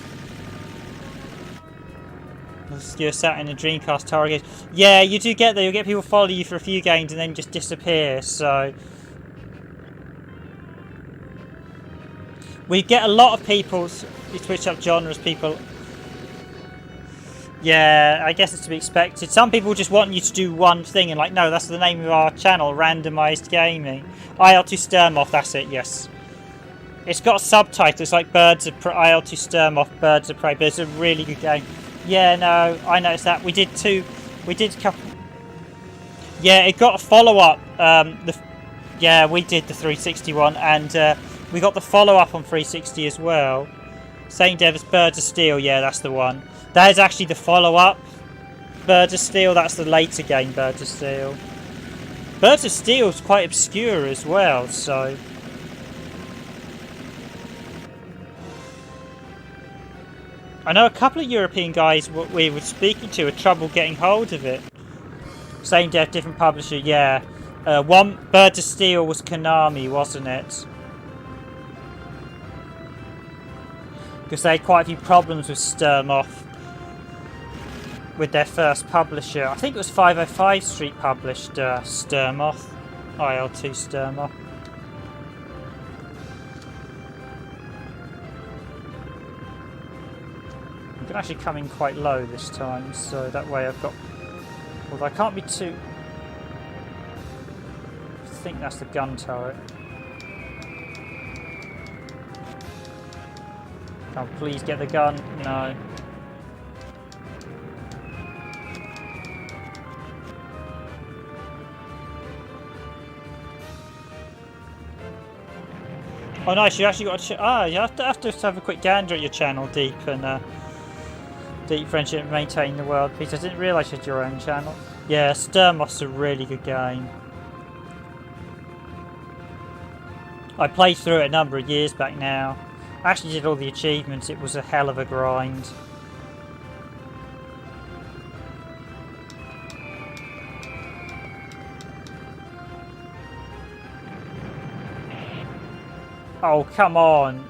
S1: You're sat in a Dreamcast target. Yeah, you do get there. You'll get people follow you for a few games and then just disappear, so... We get a lot of people, you switch up genres, people. Yeah, I guess it's to be expected. Some people just want you to do one thing and like, no, that's the name of our channel, Randomised Gaming. IL2 Sturmoff, that's it, yes. It's got subtitles like Birds of Prey, IL2 Sturmoff, Birds of Prey, but it's a really good game. Yeah, no, I noticed that. We did a couple... Yeah, it got a follow-up. Yeah, we did the 360 one, and... we got the follow-up on 360 as well. Same dev as Birds of Steel, yeah, that's the one. That is actually the follow-up. Birds of Steel, that's the later game, Birds of Steel. Birds of Steel is quite obscure as well, so... I know a couple of European guys we were speaking to had trouble getting hold of it. Same dev, different publisher, yeah. One Bird of Steel was Konami, wasn't it? Because they had quite a few problems with Sturmoff with their first publisher. I think it was 505 Street published Sturmoff, IL2 Sturmoff. I'm going to actually come in quite low this time, so that way I've got... Although I can't be too... I think that's the gun turret. Oh, please get the gun. No. Oh, nice. You actually got to... you have to have a quick gander at your channel, Deep, and... Deep Friendship and Maintain the World Peace. I didn't realise you had your own channel. Yeah, Sturmoff's a really good game. I played through it a number of years back now. I actually did all the achievements. It was a hell of a grind. Oh, come on.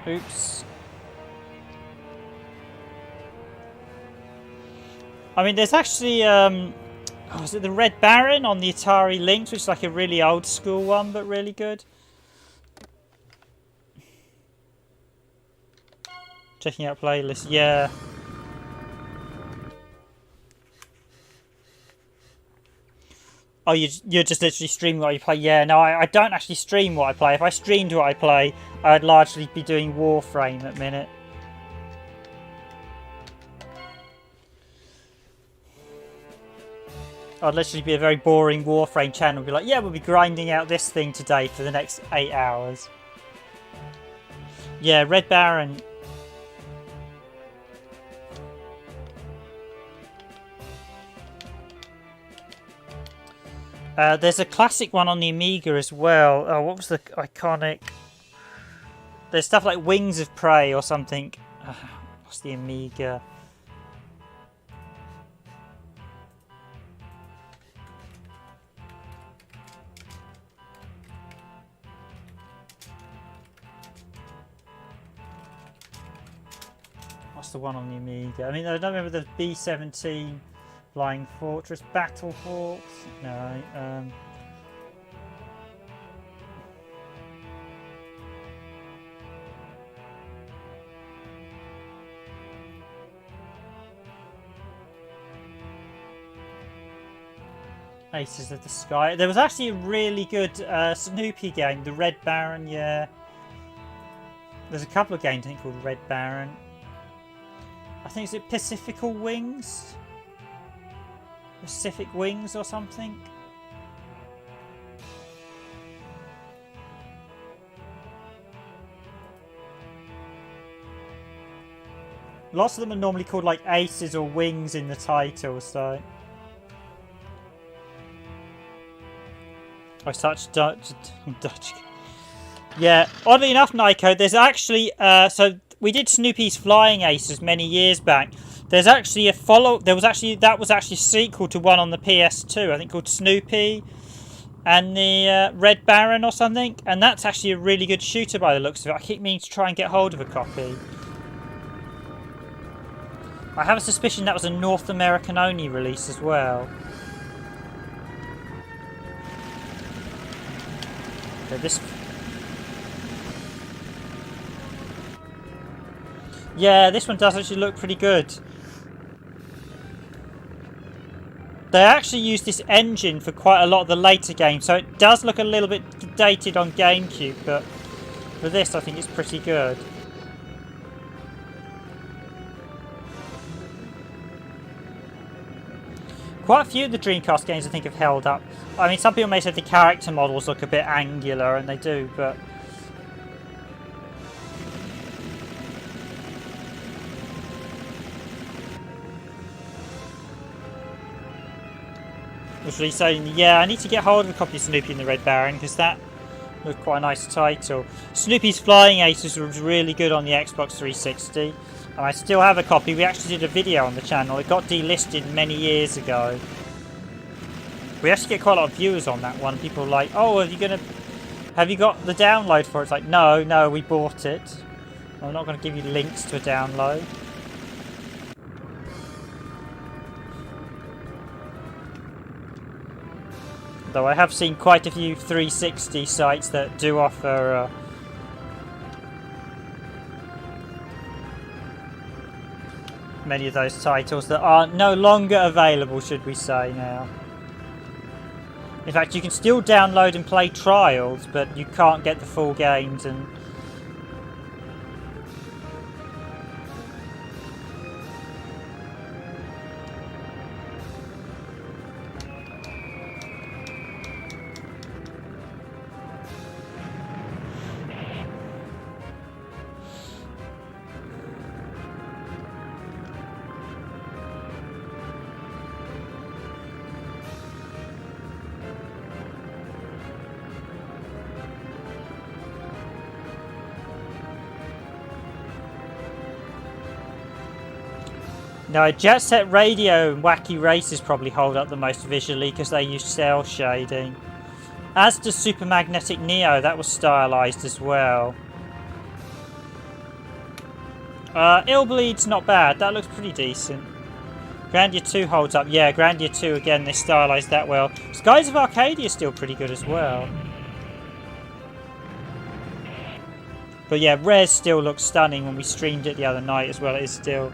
S1: Oops. I mean, there's actually, is it the Red Baron on the Atari Lynx, which is like a really old school one, but really good. Checking out playlist, yeah. Oh, you're just literally streaming what you play? Yeah, no, I don't actually stream what I play. If I streamed what I play, I'd largely be doing Warframe at the minute. I'd literally be a very boring Warframe channel. Be like, yeah, we'll be grinding out this thing today for the next 8 hours. Yeah, Red Baron. There's a classic one on the Amiga as well. Oh, what was the iconic... There's stuff like Wings of Prey or something. What's the Amiga? What's the one on the Amiga? I mean, I don't remember the B-17... Flying Fortress, Battle Hawks, no, Aces of the Sky. There was actually a really good Snoopy game, the Red Baron, yeah. There's a couple of games I think called Red Baron. I think it's Pacifical Wings? Pacific Wings or something? Lots of them are normally called like Aces or Wings in the title, so... I touched Dutch. Yeah, oddly enough, Nico, there's actually... so we did Snoopy's Flying Aces many years back. There's actually a that was actually a sequel to one on the PS2, I think called Snoopy and the Red Baron or something, and that's actually a really good shooter by the looks of it. I keep meaning to try and get hold of a copy. I have a suspicion that was a North American only release as well. Okay, this... Yeah, this one does actually look pretty good. They actually use this engine for quite a lot of the later games, so it does look a little bit dated on Gamecube, but for this I think it's pretty good. Quite a few of the Dreamcast games I think have held up. I mean, some people may say the character models look a bit angular, and they do, but... Literally saying, yeah, I need to get hold of a copy of Snoopy and the Red Baron, because that looked quite a nice title. Snoopy's Flying Aces was really good on the Xbox 360. And I still have a copy. We actually did a video on the channel. It got delisted many years ago. We actually get quite a lot of viewers on that one. People are like, oh, have you got the download for it? It's like, no, we bought it. I'm not going to give you links to a download. Though I have seen quite a few 360 sites that do offer... many of those titles that are no longer available, should we say now. In fact, you can still download and play trials, but you can't get the full games. And no, Jet Set Radio and Wacky Races probably hold up the most visually because they use cell shading. As does Super Magnetic Neo, that was stylized as well. Illbleed's not bad, that looks pretty decent. Grandia 2 holds up, yeah, Grandia 2 again, they stylized that well. Skies of Arcadia is still pretty good as well. But yeah, Res still looks stunning when we streamed it the other night as well, it is still...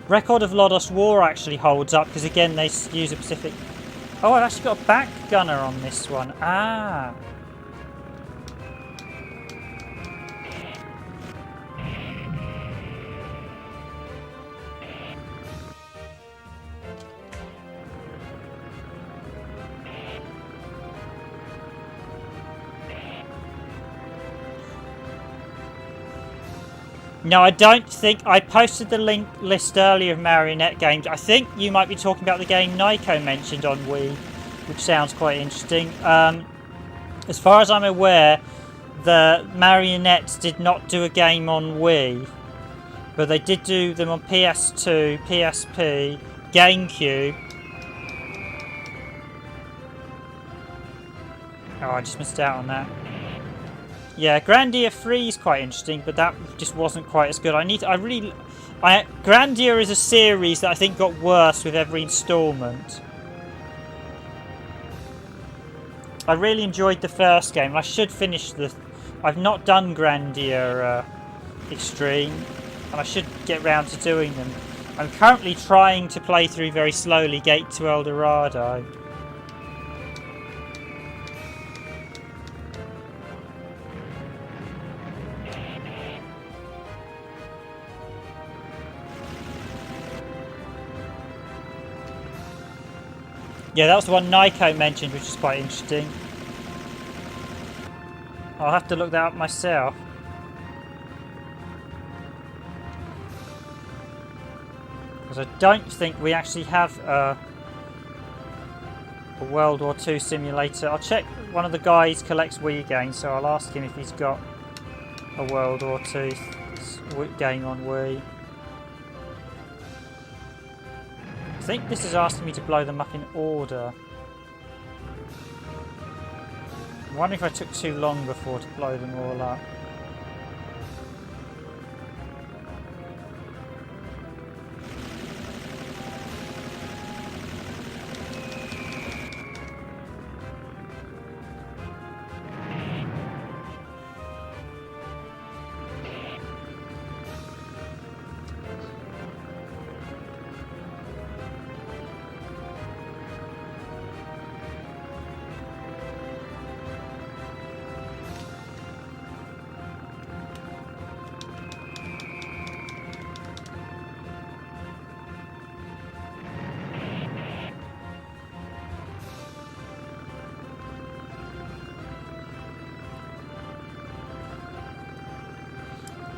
S1: Record of Lodos War actually holds up because again they use a specific... Oh, I've actually got a back gunner on this one. Ah. No, I don't think... I posted the list earlier of Marionette games. I think you might be talking about the game Nico mentioned on Wii, which sounds quite interesting. As far as I'm aware, the Marionettes did not do a game on Wii, but they did do them on PS2, PSP, Gamecube. Oh, I just missed out on that. Yeah, Grandia 3 is quite interesting, but that just wasn't quite as good. Grandia is a series that I think got worse with every installment. I really enjoyed the first game. I should finish the... I've not done Grandia Extreme, and I should get round to doing them. I'm currently trying to play through very slowly Gate to El Dorado. Yeah, that was the one Nico mentioned, which is quite interesting. I'll have to look that up myself. Because I don't think we actually have a World War II simulator. I'll check. One of the guys collects Wii games, so I'll ask him if he's got a World War II game on Wii. I think this is asking me to blow them up in order. I'm wondering if I took too long before to blow them all up.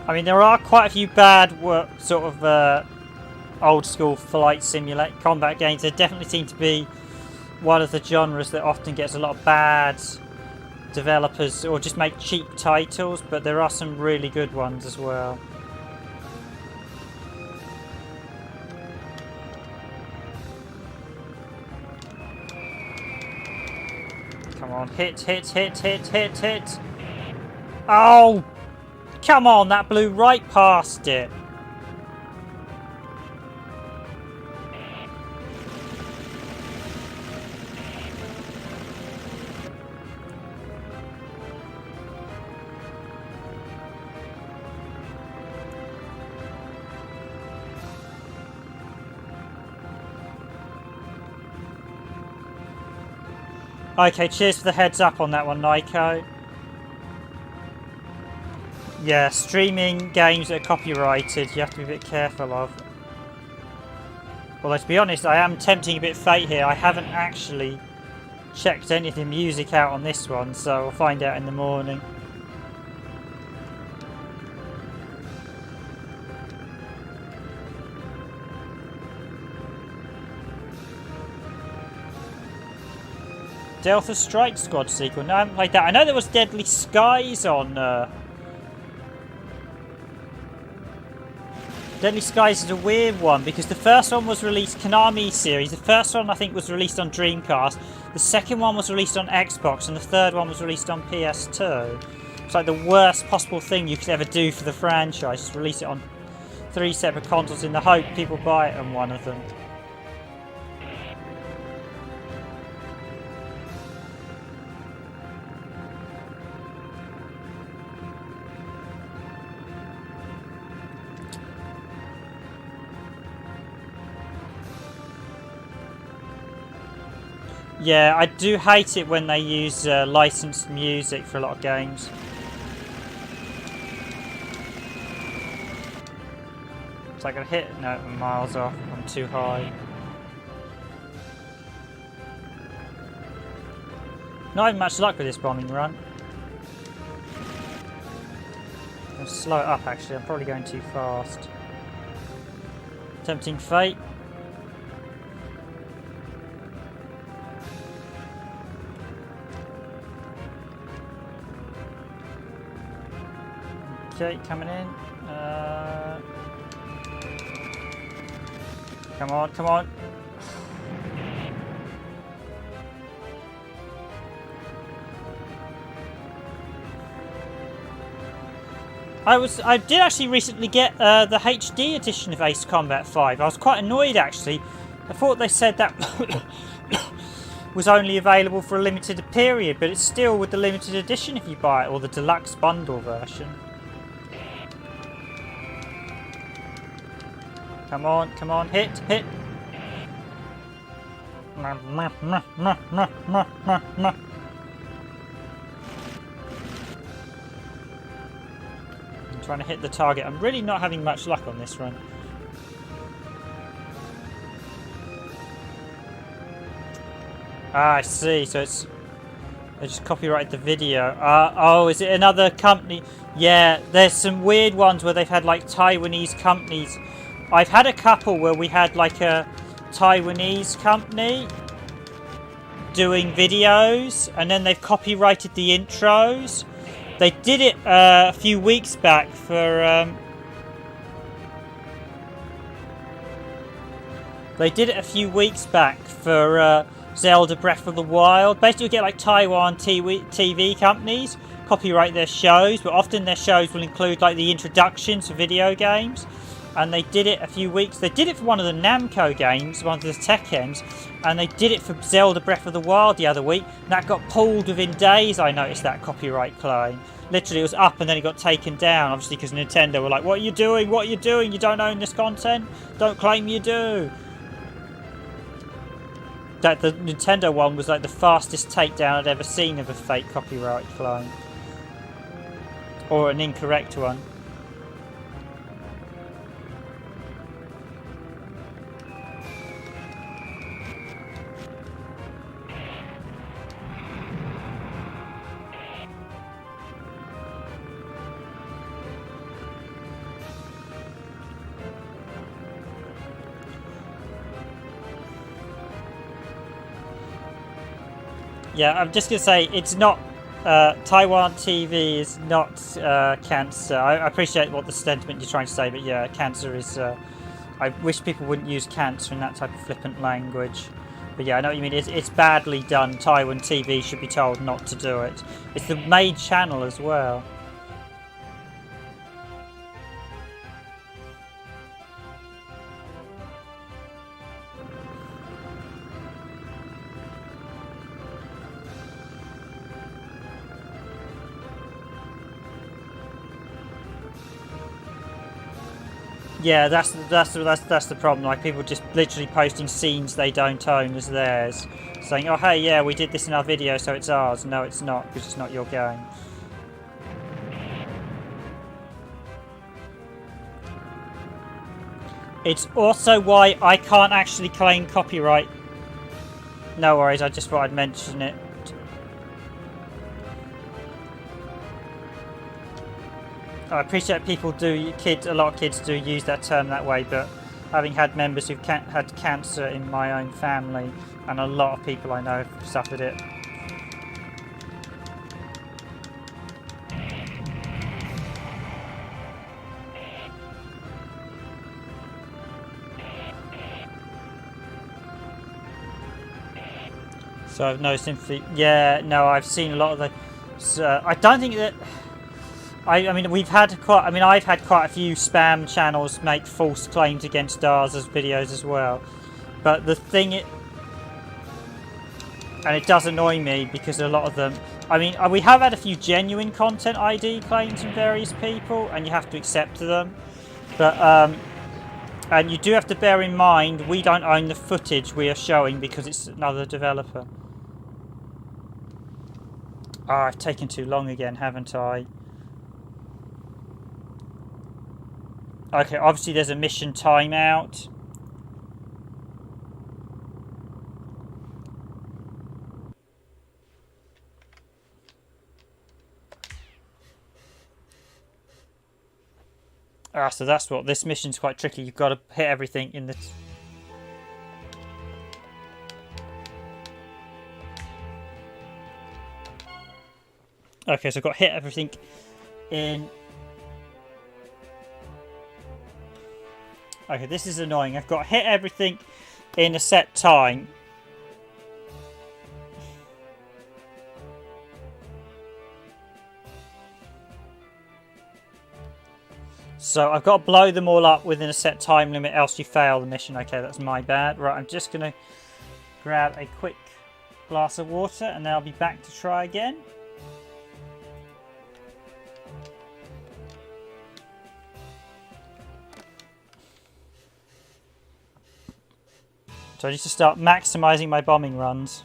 S1: I mean, there are quite a few bad sort of old school flight simulate combat games. There definitely seem to be one of the genres that often gets a lot of bad developers or just make cheap titles, but there are some really good ones as well. Come on, hit. Oh! Come on, that blew right past it. Okay, cheers for the heads up on that one, Nico. Yeah, streaming games that are copyrighted, you have to be a bit careful of. Although, to be honest, I am tempting a bit fate here. I haven't actually checked any of the music out on this one, so I'll find out in the morning. Delta Strike Squad sequel. No, I haven't played that. I know there was Deadly Skies on... Deadly Skies is a weird one because the first one was released... Konami series. The first one, I think, was released on Dreamcast. The second one was released on Xbox. And the third one was released on PS2. It's like the worst possible thing you could ever do for the franchise. Just release it on 3 separate consoles in the hope people buy it on one of them. Yeah, I do hate it when they use licensed music for a lot of games. So I can hit... No, I'm miles off. I'm too high. Not having much luck with this bombing run. I'm going to slow it up, actually. I'm probably going too fast. Tempting fate. Okay, coming in. Come on, come on. I did actually recently get the HD edition of Ace Combat 5. I was quite annoyed actually. I thought they said that was only available for a limited period, but it's still with the limited edition if you buy it, or the deluxe bundle version. Come on, hit. I'm trying to hit the target. I'm really not having much luck on this run. Ah, I see. So it's... They just copyrighted the video. Oh, is it another company? Yeah, there's some weird ones where they've had like Taiwanese companies. I've had a couple where we had like a Taiwanese company doing videos and then they've copyrighted the intros. They did it a few weeks back for... Zelda Breath of the Wild. Basically, you get like Taiwan TV companies copyright their shows, but often their shows will include like the introductions to video games. And they did it a few weeks. They did it for one of the Namco games, one of the Tekkens, and they did it for Zelda Breath of the Wild the other week. And that got pulled within days. I noticed that copyright claim. Literally, it was up and then it got taken down. Obviously, because Nintendo were like, "What are you doing? What are you doing? You don't own this content. Don't claim you do." That the Nintendo one was like the fastest takedown I'd ever seen of a fake copyright claim, or an incorrect one. Yeah, I'm just gonna say it's not. Taiwan TV is not cancer. I appreciate what the sentiment you're trying to say, but yeah, cancer is. I wish people wouldn't use cancer in that type of flippant language. But yeah, I know what you mean. It's badly done. Taiwan TV should be told not to do it. It's the main channel as well. Yeah, that's the problem. Like people just literally posting scenes they don't own as theirs, saying, "Oh, hey, yeah, we did this in our video, so it's ours." No, it's not, because it's not your game. It's also why I can't actually claim copyright. No worries, I just thought I'd mention it. I appreciate people do, a lot of kids do use that term that way, but having had members who've had cancer in my own family, and a lot of people I know have suffered it. So I've no sympathy. Yeah, no, I've seen a lot of the. I don't think that. I mean, I've had quite a few spam channels make false claims against ours as videos as well. But the thing, and it does annoy me because a lot of them. I mean, we have had a few genuine content ID claims from various people, and you have to accept them. But and you do have to bear in mind we don't own the footage we are showing because it's another developer. Oh, I've taken too long again, haven't I? Okay, obviously there's a mission timeout. Ah, so that's what this mission's quite tricky. You've got to hit everything in the. Okay, so I've got to hit everything in. Okay, this is annoying. I've got to hit everything in a set time. So I've got to blow them all up within a set time limit, else you fail the mission. Okay, that's my bad. Right, I'm just going to grab a quick glass of water and then I'll be back to try again. So I need to start maximising my bombing runs.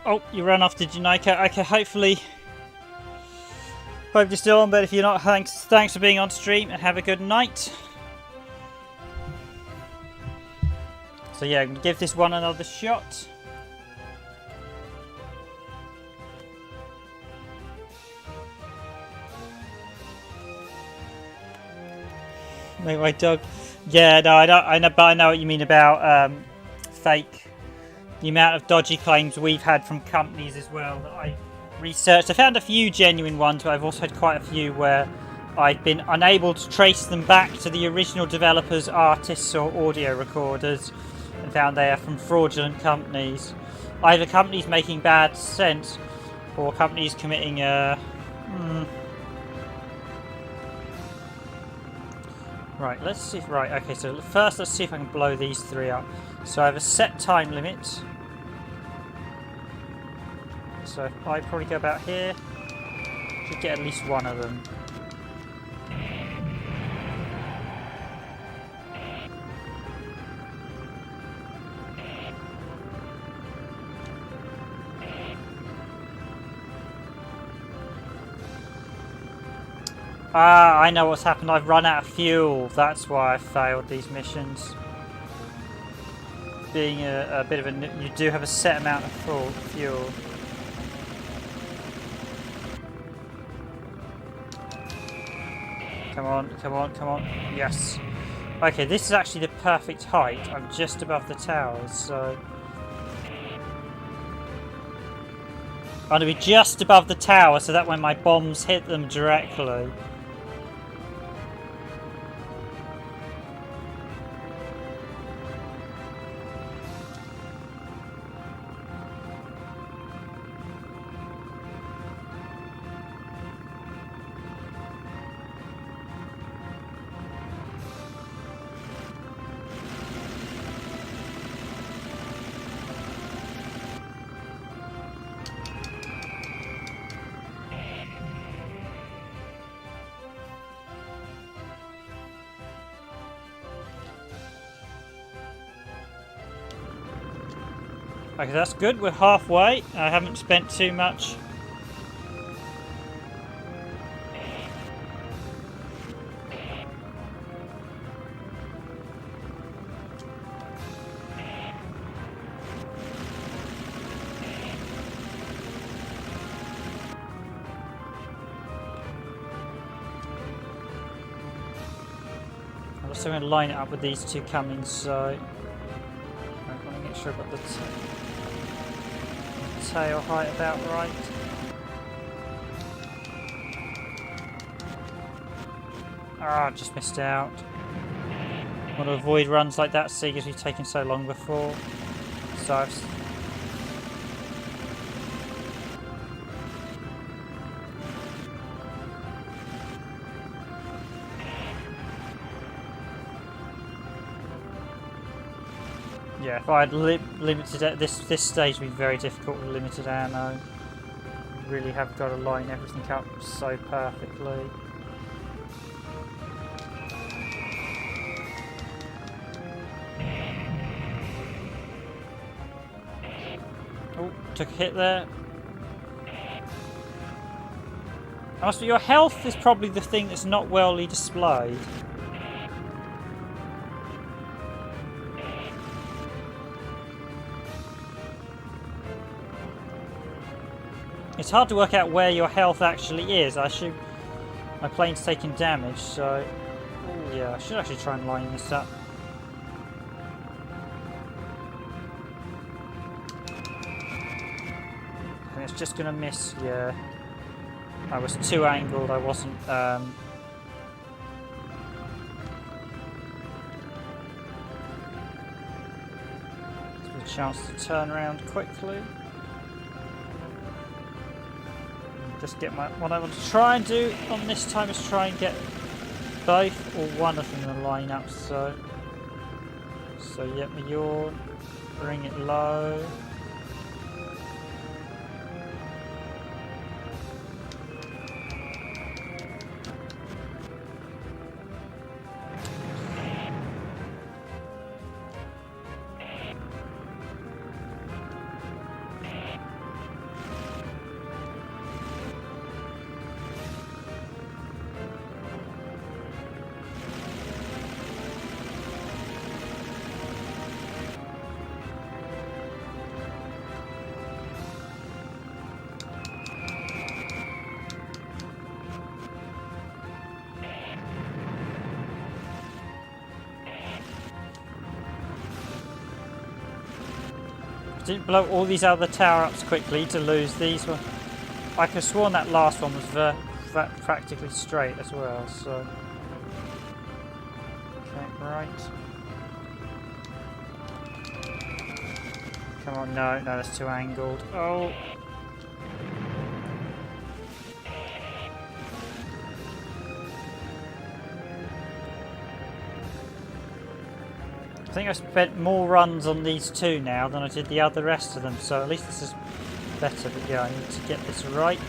S1: Oh, you ran off, did you, Nika? Okay, hopefully... Hope you're still on, but if you're not, thanks for being on stream, and have a good night. So yeah, I'm going to give this one another shot. Make my dog... Yeah, no, I know, but I know what you mean about fake. The amount of dodgy claims we've had from companies as well that I researched. I found a few genuine ones, but I've also had quite a few where I've been unable to trace them back to the original developers, artists or audio recorders, and found they are from fraudulent companies. Either companies making bad sense or companies committing Right, let's see if... Right, okay, so first let's see if I can blow these three up. So I have a set time limit. So if I probably go about here, should get at least one of them. Ah, I know what's happened. I've run out of fuel. That's why I failed these missions. Being a bit of a... You do have a set amount of fuel. Come on, come on, come on. Yes. Okay, this is actually the perfect height. I'm just above the towers, so... I'm going to be just above the tower so that when my bombs hit them directly... Okay, that's good. We're halfway. I haven't spent too much. I'm also going to line it up with these two coming, so... I want to make sure I've got the tail height about right. Ah, just missed out. Want to avoid runs like that, seeing as we've taken so long before. So I've... Yeah, if I had limited at this stage, it'd be very difficult with limited ammo. You really have got to line everything up so perfectly. Oh, took a hit there. Honestly, your health is probably the thing that's not well displayed. It's hard to work out where your health actually is. I assume my plane's taking damage, so... Ooh, yeah, I should actually try and line this up. And it's just going to miss, yeah. I was too angled, I wasn't... There's a chance to turn around quickly. Just get my... What I want to try and do on this time is try and get both or one of them in a line up, so... So, yep, my yawn. Bring it low. Didn't blow all these other tower-ups quickly to lose these ones. I could have sworn that last one was practically straight as well, so... Okay, right. Come on, no, that's too angled. Oh! I think I spent more runs on these two now than I did the rest of them, so at least this is better, but yeah, I need to get this right.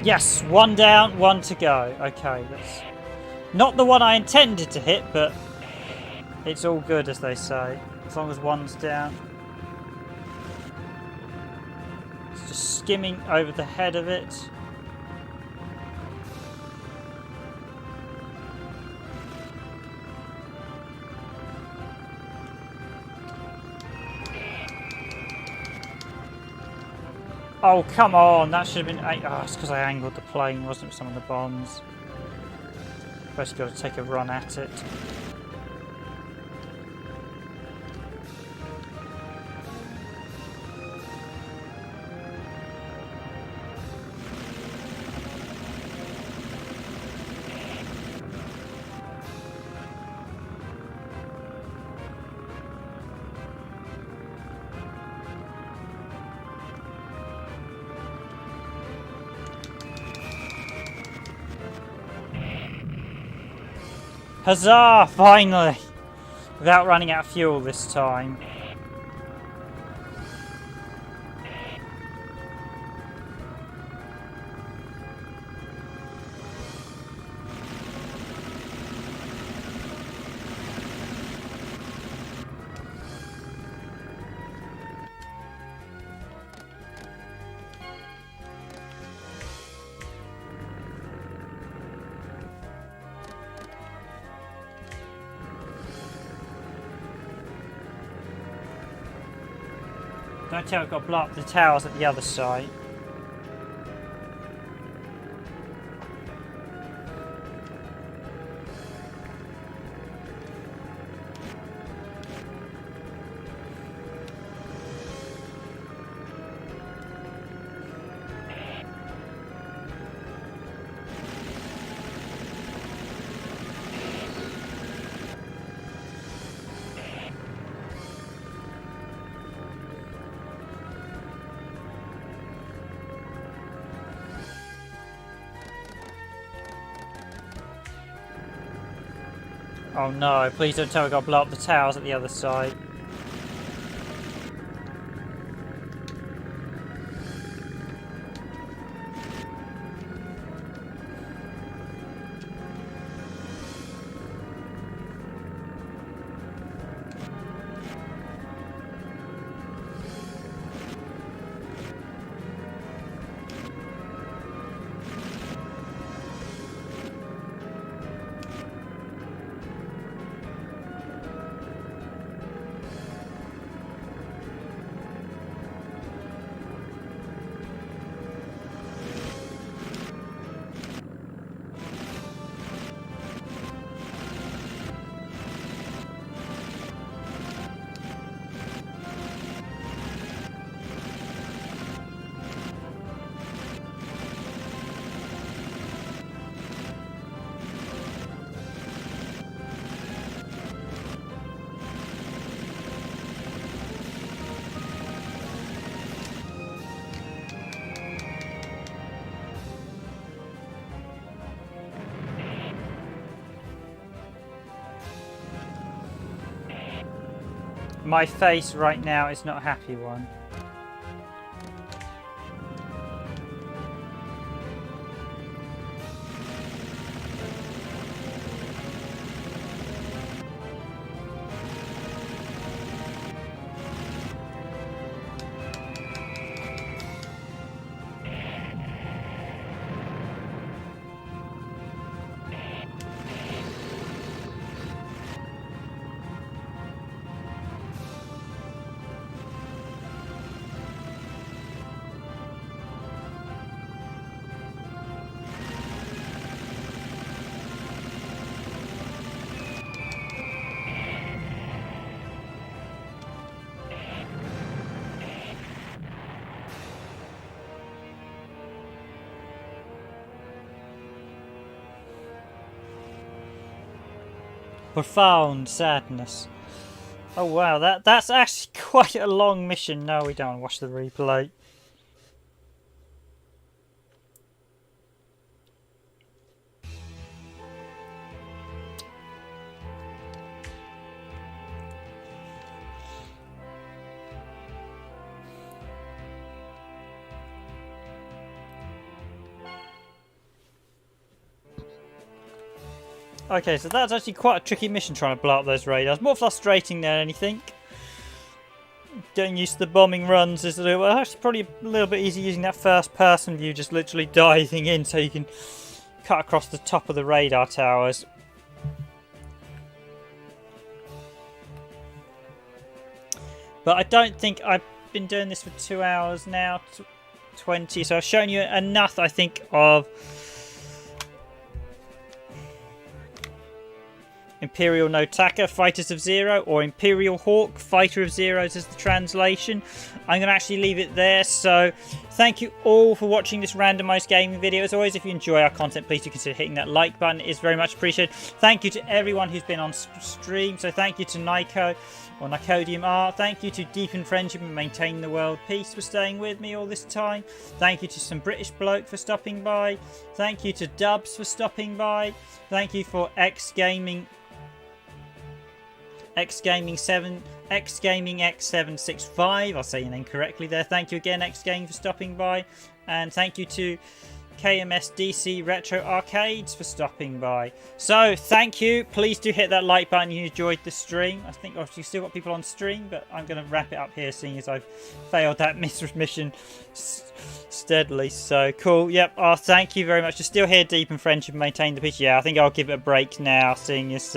S1: Yes, one down, one to go. Okay, that's not the one I intended to hit, but it's all good, as they say, as long as one's down. It's just skimming over the head of it. Oh, come on, that should have been... Oh, it's because I angled the plane, wasn't it, with some of the bombs. Basically got to take a run at it. Huzzah! Finally! Without running out of fuel this time. Don't tell I've got to blow up the towers at the other side. Oh no, please don't tell me I've got to blow up the towers at the other side. My face right now is not a happy one. Profound sadness. Oh wow, that's actually quite a long mission. No, we don't watch the replay. Okay, so that's actually quite a tricky mission trying to blow up those radars. More frustrating than anything. Getting used to the bombing runs is actually probably a little bit easier using that first person view, just literally diving in so you can cut across the top of the radar towers. But I don't think I've been doing this for 2 hours now, 20, so I've shown you enough, I think, of Imperial no Taka, Fighters of Zero, or Imperial Hawk, Fighter of Zeros is the translation. I'm going to actually leave it there, so thank you all for watching this randomised gaming video. As always, if you enjoy our content, please do consider hitting that like button. It is very much appreciated. Thank you to everyone who's been on stream, so thank you to Nico, or Nicodium R. Thank you to Deepen Friendship and Maintain the World Peace for staying with me all this time. Thank you to some British bloke for stopping by. Thank you to Dubs for stopping by. Thank you for X-Gaming X765. I'll say your name correctly there. Thank you again, X-Gaming, for stopping by. And thank you to KMSDC Retro Arcades for stopping by. So, thank you. Please do hit that like button if you enjoyed the stream. I think obviously still got people on stream, but I'm going to wrap it up here seeing as I've failed that mission steadily. So, cool. Yep. Oh, thank you very much. You're still here, Deep in Friendship and Maintain the Peace. Yeah, I think I'll give it a break now, seeing as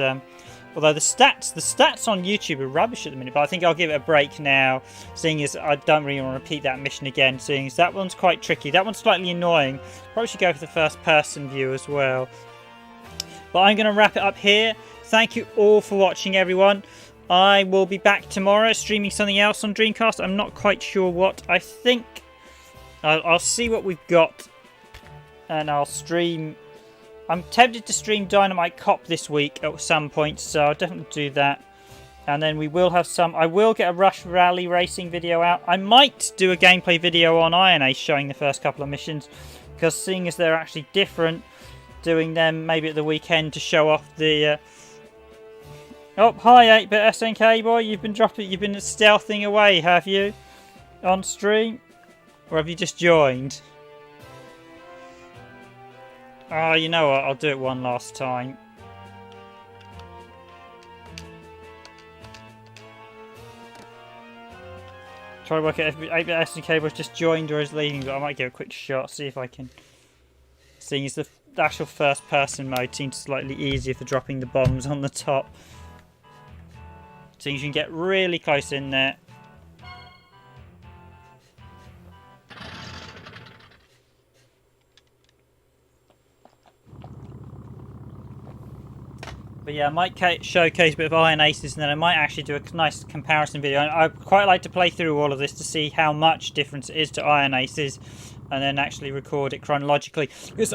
S1: although the stats on YouTube are rubbish at the minute, but I think I'll give it a break now, seeing as I don't really want to repeat that mission again, seeing as that one's quite tricky. That one's slightly annoying. Probably should go for the first person view as well. But I'm going to wrap it up here. Thank you all for watching, everyone. I will be back tomorrow streaming something else on Dreamcast. I'm not quite sure what. I think I'll see what we've got, and I'll stream. I'm tempted to stream Dynamite Cop this week at some point, so I'll definitely do that. And then we will have some. I will get a Rush Rally Racing video out. I might do a gameplay video on Iron Ace showing the first couple of missions, because seeing as they're actually different, doing them maybe at the weekend to show off the. Oh, hi 8-bit SNK boy. You've been stealthing away, have you? On stream, or have you just joined? Oh, you know what? I'll do it one last time. Try to work out if 8-bit SNK was just joined or is leaving, but I might give a quick shot, see if I can. Seeing as the actual first person mode seems slightly easier for dropping the bombs on the top. Seeing as you can get really close in there. But yeah, I might showcase a bit of Iron Aces, and then I might actually do a nice comparison video. I'd quite like to play through all of this to see how much difference it is to Iron Aces, and then actually record it chronologically. Because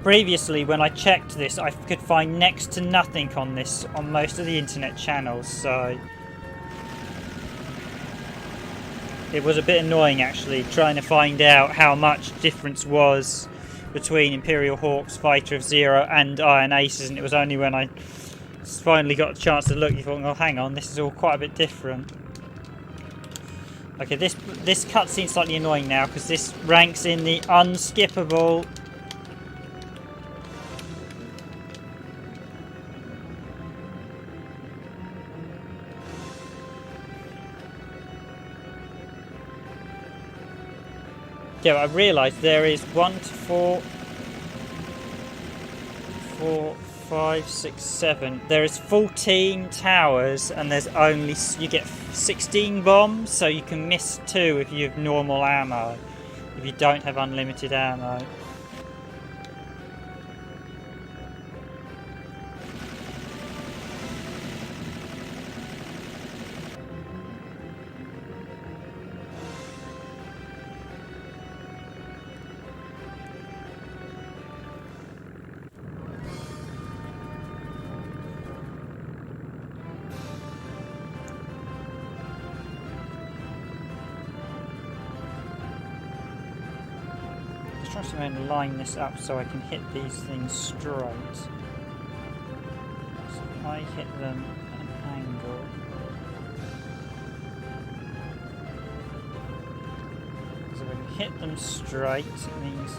S1: previously, when I checked this, I could find next to nothing on this on most of the internet channels, so it was a bit annoying actually trying to find out how much difference was between Imperial Hawks, Fighter of Zero and Iron Aces, and it was only when I finally got a chance to look you thought, oh hang on, this is all quite a bit different. Okay, this cutscene's slightly annoying now because this ranks in the unskippable. Yeah, I realised there is 1 to 4, 5, 6, 7. There is 14 towers, and there's only you get 16 bombs, so you can miss 2 if you have normal ammo. If you don't have unlimited ammo. I'm going to line this up so I can hit these things straight. So if I hit them at an angle. So if I can hit them straight, it means...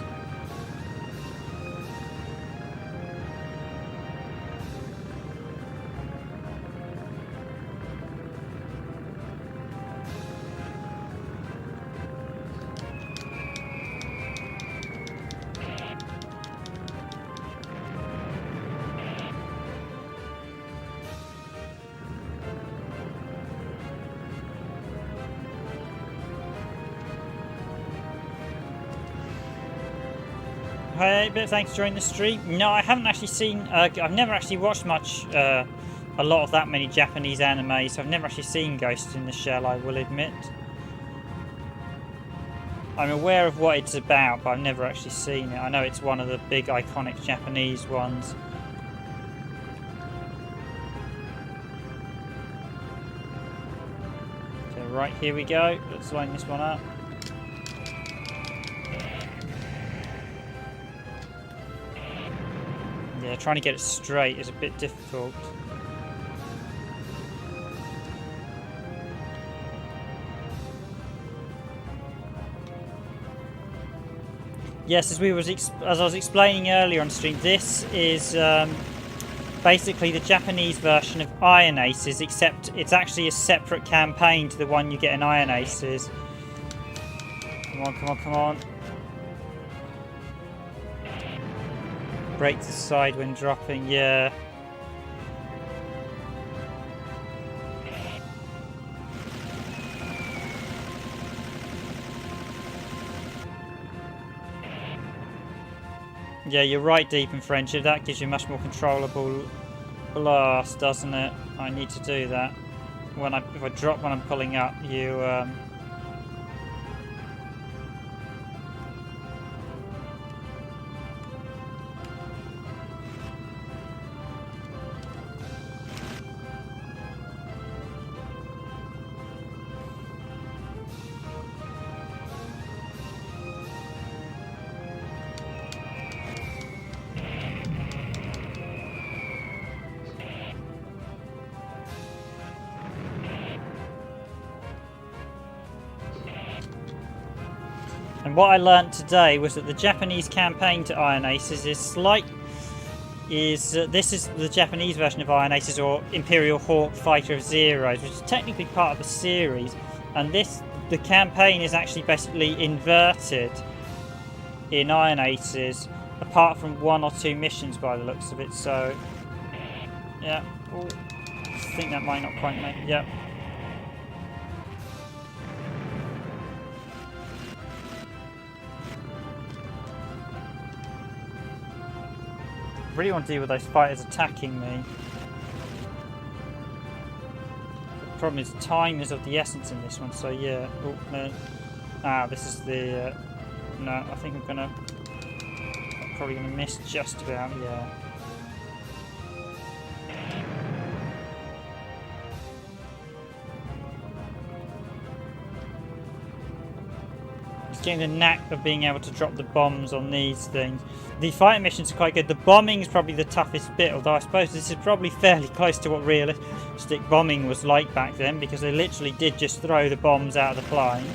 S1: Hey, but thanks for joining the stream. No, I haven't actually seen... I've never actually watched much... a lot of that many Japanese anime, so I've never actually seen Ghost in the Shell, I will admit. I'm aware of what it's about, but I've never actually seen it. I know it's one of the big iconic Japanese ones. Okay, right, here we go. Let's line this one up. Yeah, trying to get it straight is a bit difficult. Yes, as I was explaining earlier on stream, this is basically the Japanese version of Iron Aces, except it's actually a separate campaign to the one you get in Iron Aces. Come on, come on, come on. Break to the side when dropping, yeah. Yeah, you're right, Deep in Friendship. That gives you a much more controllable blast, doesn't it? I need to do that. If I drop when I'm pulling up, you And what I learnt today was that the Japanese campaign to Iron Aces is this is the Japanese version of Iron Aces, or Imperial Hawk Fighter of Zeros, which is technically part of the series. And the campaign is actually basically inverted in Iron Aces, apart from 1 or 2 missions by the looks of it. So, yeah, ooh, I think that might not quite make. Yeah. Really want to deal with those fighters attacking me. The problem is time is of the essence in this one, so yeah. Oh, no. This is the... no, I think I'm probably gonna miss just about, yeah. Getting the knack of being able to drop the bombs on these things. The fighting missions are quite good. The bombing is probably the toughest bit, although I suppose this is probably fairly close to what realistic bombing was like back then, because they literally did just throw the bombs out of the plane.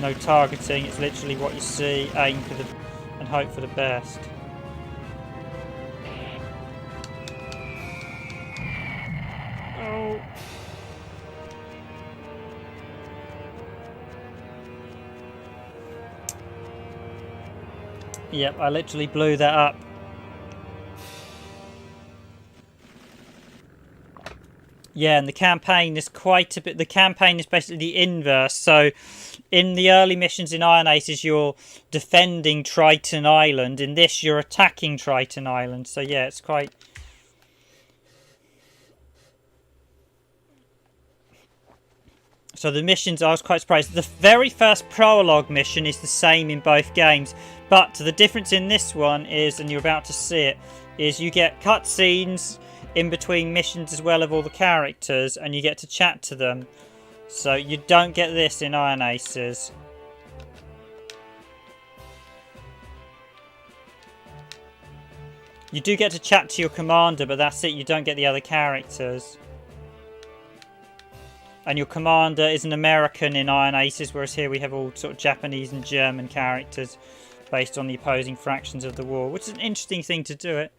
S1: No targeting, it's literally what you see, aim for the and hope for the best. Oh. Yep, I literally blew that up. Yeah, and the campaign is quite a bit... The campaign is basically the inverse. So, in the early missions in Iron Aces, you're defending Triton Island. In this, you're attacking Triton Island. So, yeah, it's quite... So the missions, I was quite surprised. The very first prologue mission is the same in both games. But the difference in this one is, and you're about to see it, is you get cutscenes in between missions as well of all the characters, and you get to chat to them. So you don't get this in Iron Aces. You do get to chat to your commander, but that's it. You don't get the other characters. And your commander is an American in Iron Aces, whereas here we have all sort of Japanese and German characters based on the opposing fractions of the war, which is an interesting thing to do it.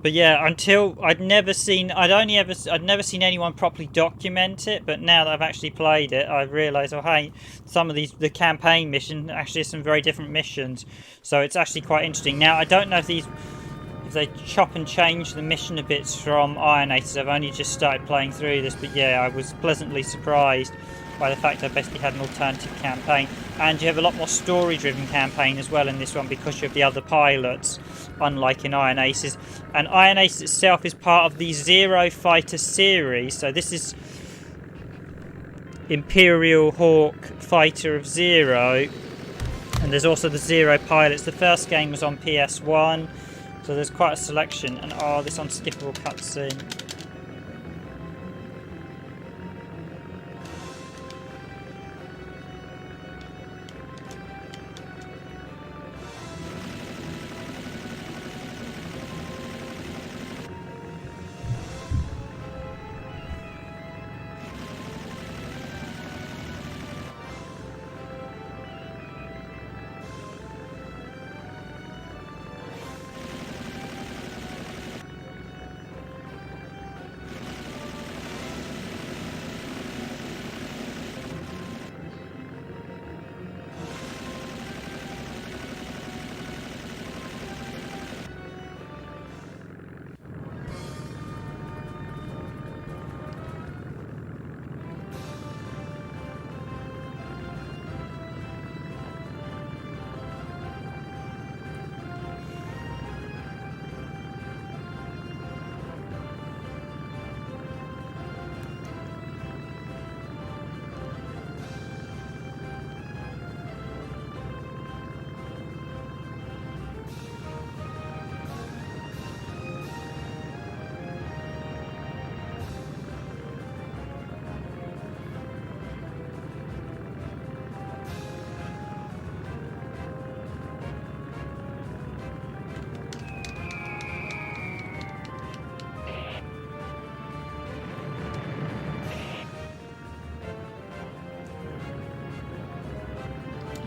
S1: But yeah, until I'd never seen anyone properly document it. But now that I've actually played it, I realised, oh hey, some of the campaign mission actually has some very different missions. So it's actually quite interesting. Now I don't know if they chop and change the mission a bit from Iron Aces. I've only just started playing through this, but yeah, I was pleasantly surprised by the fact I basically had an alternative campaign. And you have a lot more story-driven campaign as well in this one because you have the other pilots, unlike in Iron Aces. And Iron Aces itself is part of the Zero Fighter series. So this is Imperial Hawk Fighter of Zero. And there's also the Zero Pilots. The first game was on PS1. So there's quite a selection. And oh, this unskippable cutscene.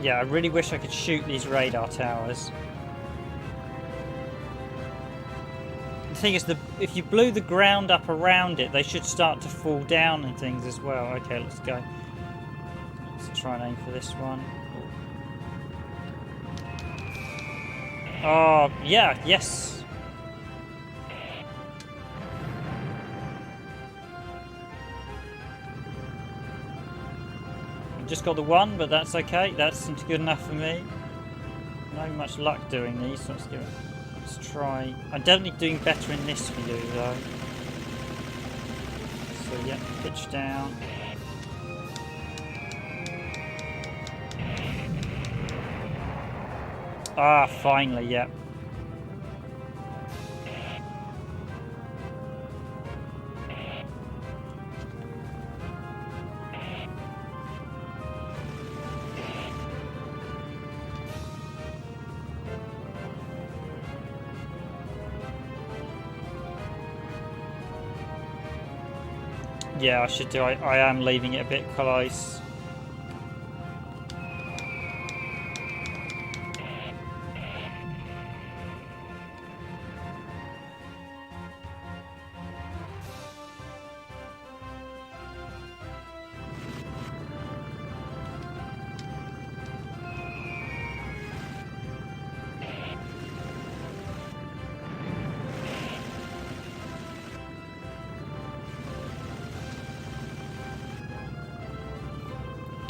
S1: Yeah, I really wish I could shoot these radar towers. The thing is, if you blew the ground up around it, they should start to fall down and things as well. Okay, let's go. Let's try and aim for this one. Oh, yeah, yes. Just got the one, but that's okay. That's good enough for me. No much luck doing these, so let's try. I'm definitely doing better in this view though. So yeah, pitch down. Ah, finally, yeah. Yeah, I should do. I am leaving it a bit close.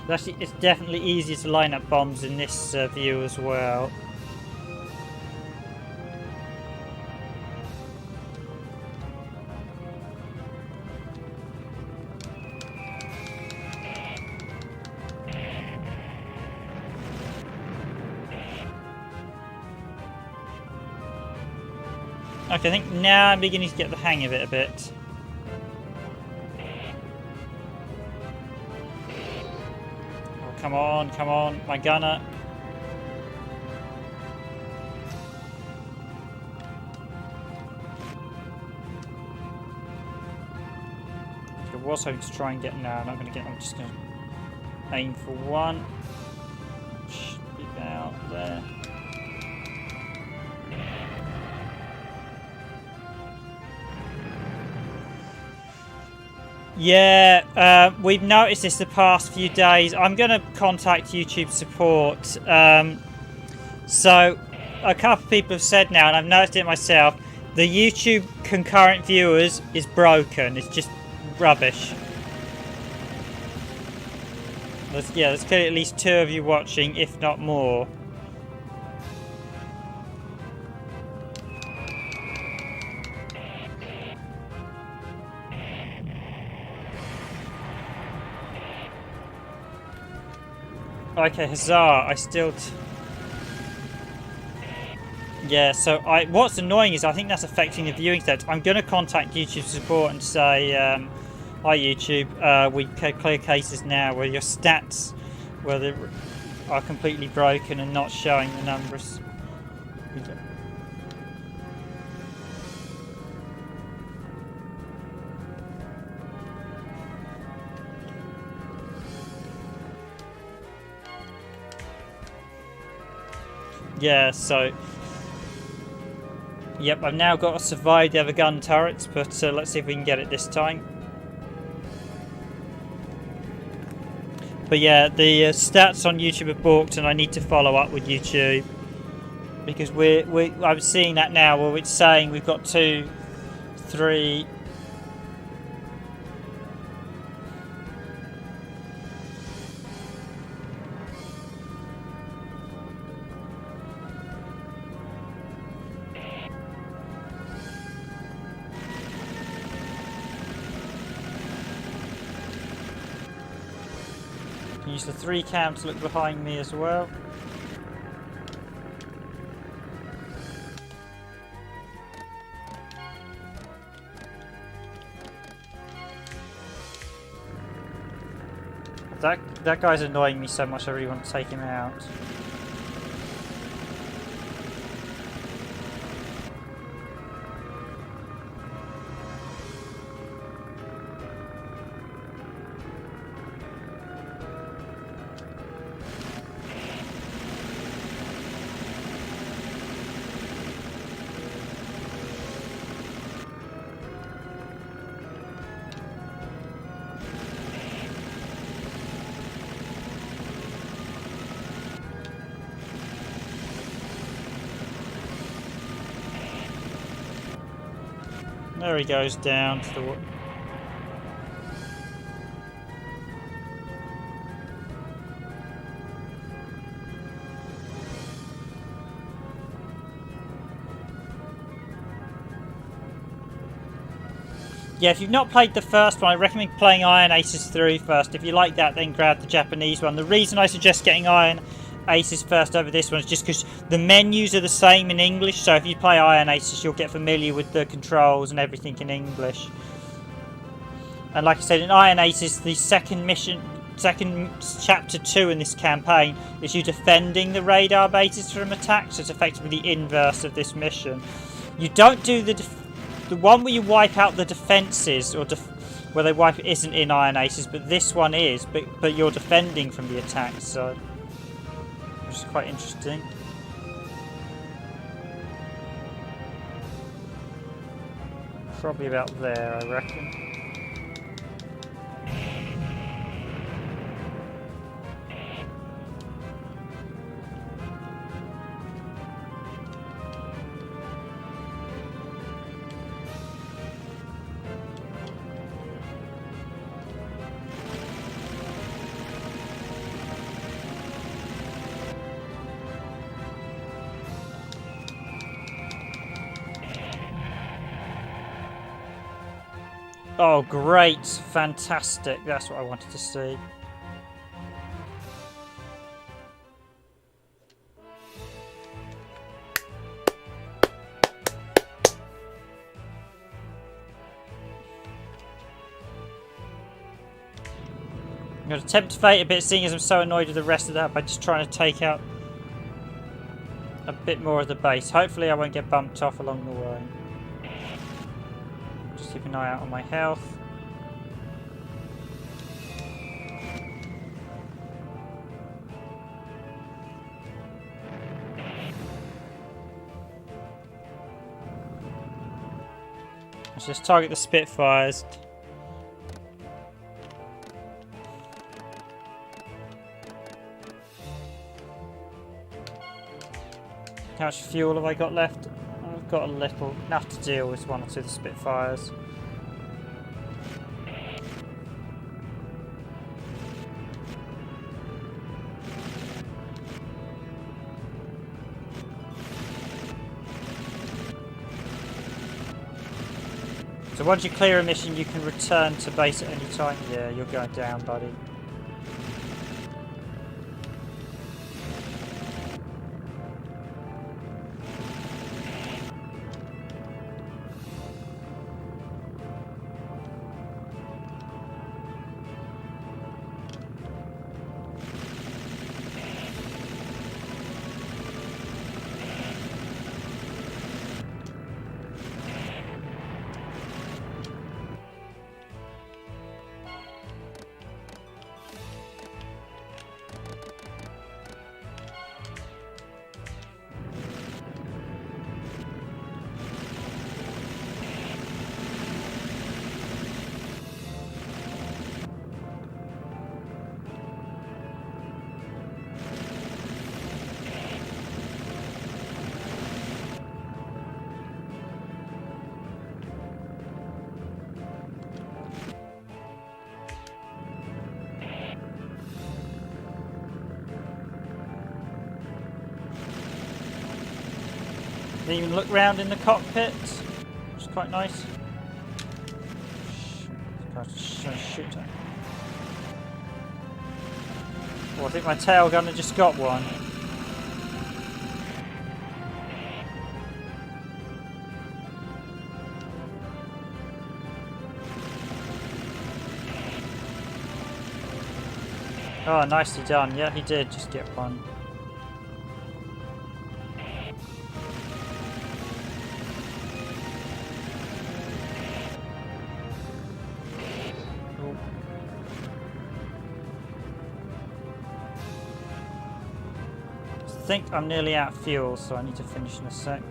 S1: Actually, it's definitely easier to line up bombs in this view as well. Okay, I think now I'm beginning to get the hang of it a bit. Oh, come on, my gunner. I was hoping to try and get... No, I'm not going to get... I'm just going to aim for one. Should be about there. Yeah, we've noticed this the past few days. I'm going to contact YouTube support. So, a couple of people have said now, and I've noticed it myself, the YouTube concurrent viewers is broken. It's just rubbish. There's clearly at least 2 of you watching, if not more. Okay, huzzah! I still... Yeah, so what's annoying is I think that's affecting the viewing stats. I'm going to contact YouTube support and say, hi YouTube, we clear cases now where your stats are completely broken and not showing the numbers. Yeah, so... Yep, I've now got to survive the other gun turrets, but let's see if we can get it this time. But yeah, the stats on YouTube are balked, and I need to follow up with YouTube. Because I'm seeing that now, where it's saying we've got 2, 3... Use the 3 cam to look behind me as well. That guy's annoying me so much I really want to take him out. There he goes down to the... Yeah, if you've not played the first one, I recommend playing Iron Aces 3 first. If you like that, then grab the Japanese one. The reason I suggest getting Iron Aces first over this one is just because the menus are the same in English, so if you play Iron Aces you'll get familiar with the controls and everything in English. And like I said, in Iron Aces, the second chapter 2 in this campaign is you defending the radar bases from attacks, so it's effectively the inverse of this mission. You don't do the one where you wipe out the defences, or where they wipe it isn't in Iron Aces, but this one is, but you're defending from the attacks, so... which is quite interesting. Probably about there, I reckon. Oh, great. Fantastic. That's what I wanted to see. going to tempt fate a bit, seeing as I'm so annoyed with the rest of that, by just trying to take out a bit more of the base. Hopefully I won't get bumped off along the way. Just keep an eye out on my health. Let's just target the Spitfires. How much fuel have I got left? I've got a little, enough to deal with one or two of the Spitfires. So once you clear a mission, you can return to base at any time. Yeah, you're going down, buddy. They even look round in the cockpit, which is quite nice. Shoot. Oh, I think my tail gunner just got one. Oh, nicely done. Yeah, he did just get one. I think I'm nearly out of fuel, so I need to finish in a sec.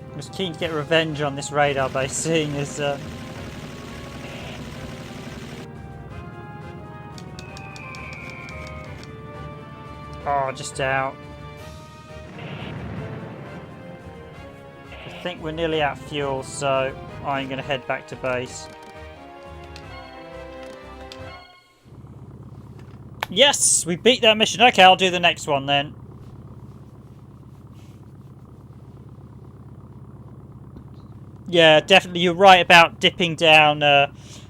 S1: I was keen to get revenge on this radar base, seeing as oh, just out. I think we're nearly out of fuel, so I'm going to head back to base. Yes, we beat that mission. Okay, I'll do the next one then. Yeah, definitely. You're right about dipping down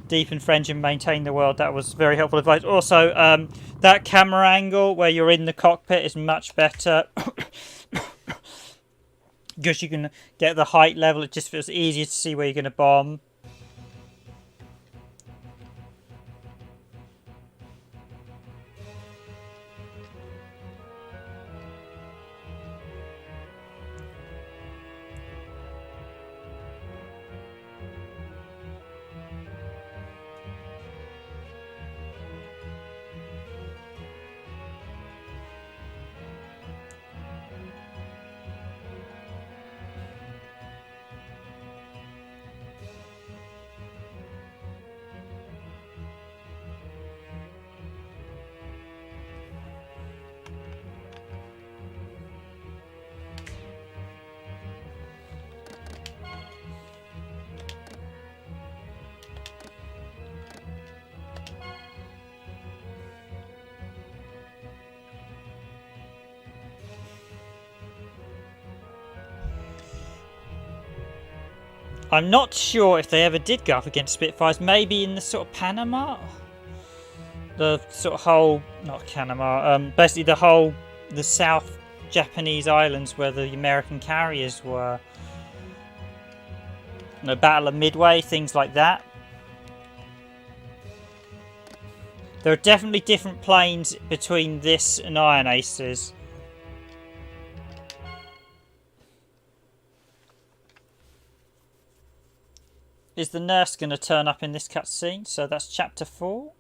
S1: deep in French and maintain the world. That was very helpful advice. Also, that camera angle where you're in the cockpit is much better. Because you can get the height level. It just feels easier to see where you're going to bomb. I'm not sure if they ever did go up against Spitfires. Maybe in the sort of Panama, the sort of whole, not Panama, basically the South Japanese islands where the American carriers were. The Battle of Midway, things like that. There are definitely different planes between this and Iron Aces. Is the nurse going to turn up in this cutscene? So that's chapter 4.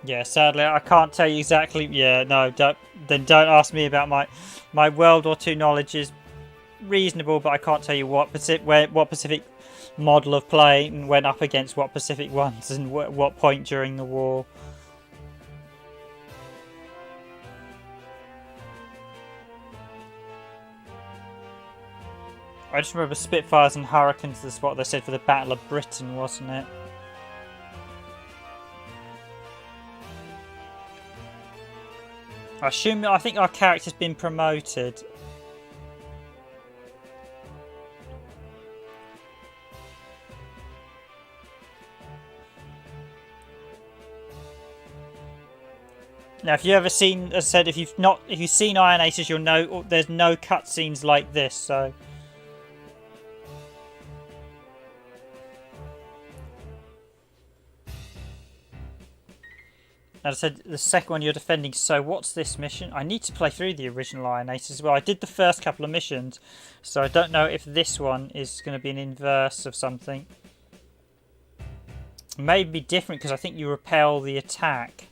S1: Yeah, sadly, I can't tell you exactly. Yeah, no, don't ask me about my World War II knowledge is reasonable, but I can't tell you what Pacific model of plane went up against what Pacific ones and what point during the war. I just remember Spitfires and Hurricanes is what they said for the Battle of Britain, wasn't it? I think our character's been promoted. Now, if you've ever seen, as I said, if you've seen Iron Aces, you'll know there's no cutscenes like this. So. As I said, the second one you're defending, so what's this mission? I need to play through the original Iron Aces as well. I did the first couple of missions, so I don't know if this one is going to be an inverse of something. It may be different because I think you repel the attack.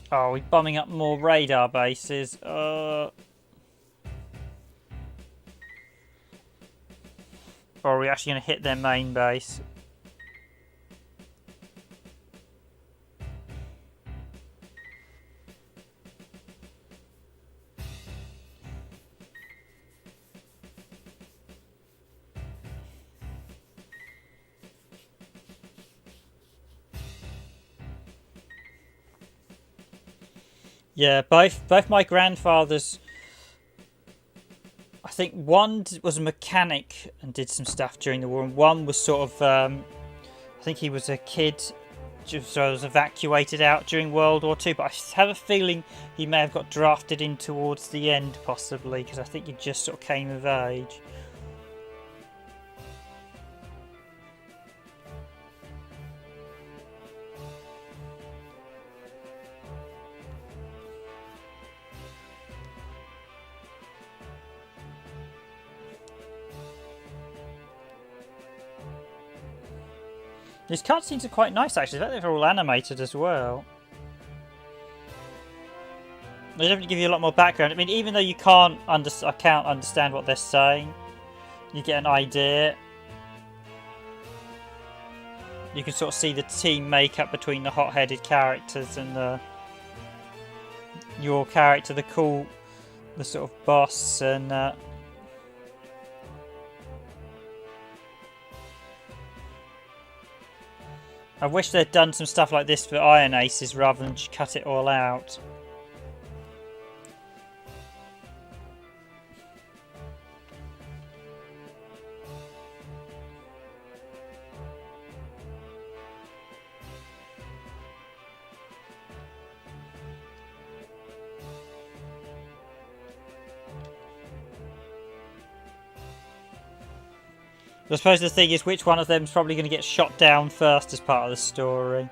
S1: Oh, we're bombing up more radar bases. Or are we actually going to hit their main base? Yeah, both my grandfathers. I think one was a mechanic and did some stuff during the war, and one was sort of. I think he was a kid, so was evacuated out during World War II. But I have a feeling he may have got drafted in towards the end, possibly, because I think he just sort of came of age. These cutscenes are quite nice, actually. I think they're all animated as well. They definitely give you a lot more background. I mean, even though I can't understand what they're saying, you get an idea. You can sort of see the team makeup between the hot-headed characters and your character, the sort of boss, and I wish they'd done some stuff like this for Iron Aces rather than just cut it all out. I suppose the thing is, which one of them is probably going to get shot down first as part of the story.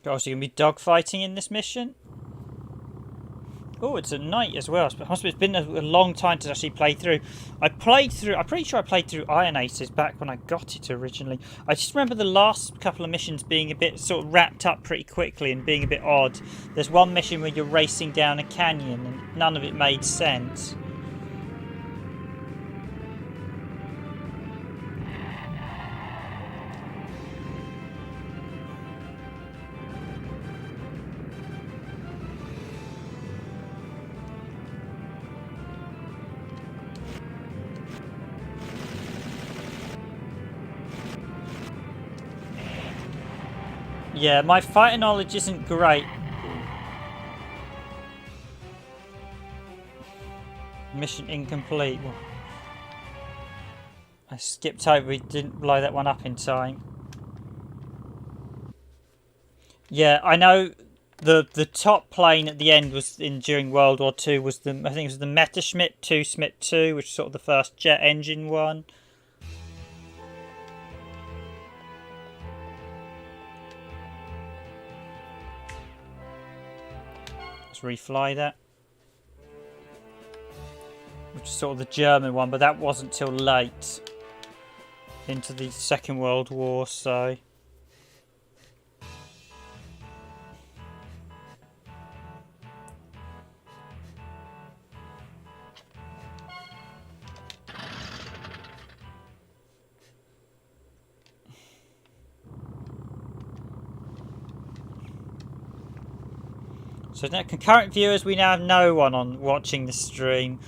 S1: Also, going to be dogfighting in this mission. Oh, it's a night as well. It's been a long time to actually play through. I'm pretty sure I played through Iron Aces back when I got it originally. I just remember the last couple of missions being a bit sort of wrapped up pretty quickly and being a bit odd. There's one mission where you're racing down a canyon and none of it made sense. Yeah, my fighting knowledge isn't great. Mission incomplete. I skipped over, we didn't blow that one up in time. Yeah, I know the top plane at the end was during World War II was I think it was the Messerschmitt 2 Schmidt 2, which is sort of the first jet engine one. Refly that, which is sort of the German one, but that wasn't till late into the Second World War, so So now, concurrent viewers, we now have no one on watching the stream.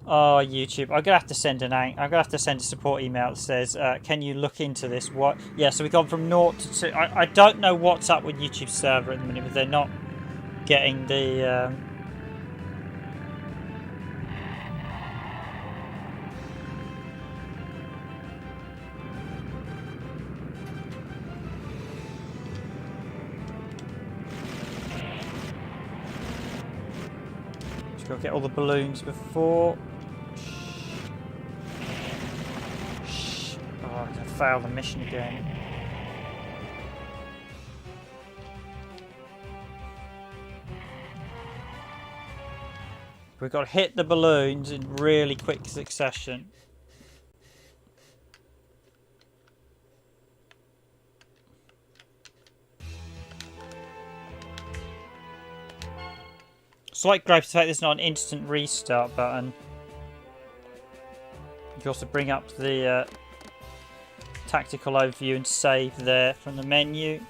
S1: Oh, YouTube! I'm gonna have to send a support email that says, "Can you look into this?" What? Yeah. So we've gone from 0 to 2. I don't know what's up with YouTube server at the minute, but they're not getting the. Got to get all the balloons before. Oh, I failed the mission again. We've got to hit the balloons in really quick succession. Slight gripe to the fact there's not an instant restart button. You can also bring up the tactical overview and save there from the menu.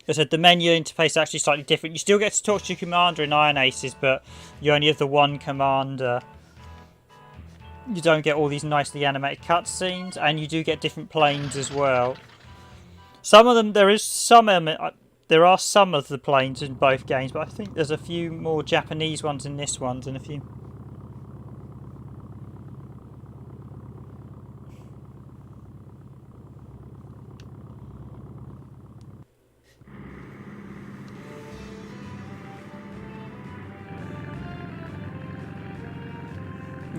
S1: As I said, the menu interface is actually slightly different. You still get to talk to your commander in Iron Aces, but you only have the one commander. You don't get all these nicely animated cutscenes, and you do get different planes as well. Some of them, there are some of the planes in both games, but I think there's a few more Japanese ones in this one than a few.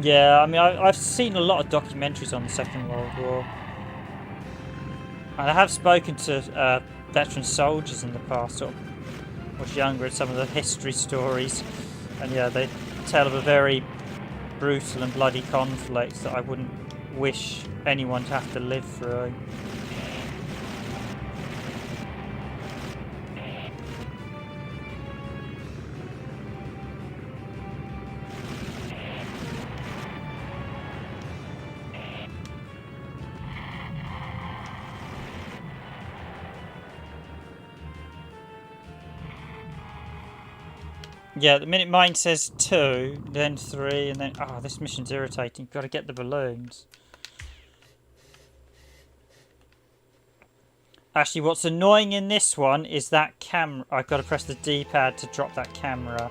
S1: Yeah, I mean, I've seen a lot of documentaries on the Second World War. And I have spoken to veteran soldiers in the past, sort of, when I was younger, at some of the history stories, and yeah, they tell of a very brutal and bloody conflict that I wouldn't wish anyone to have to live through. Yeah, the minute mine says 2, then 3, and then... Oh, this mission's irritating. Got to get the balloons. Actually, what's annoying in this one is that camera... I've got to press the D-pad to drop that camera.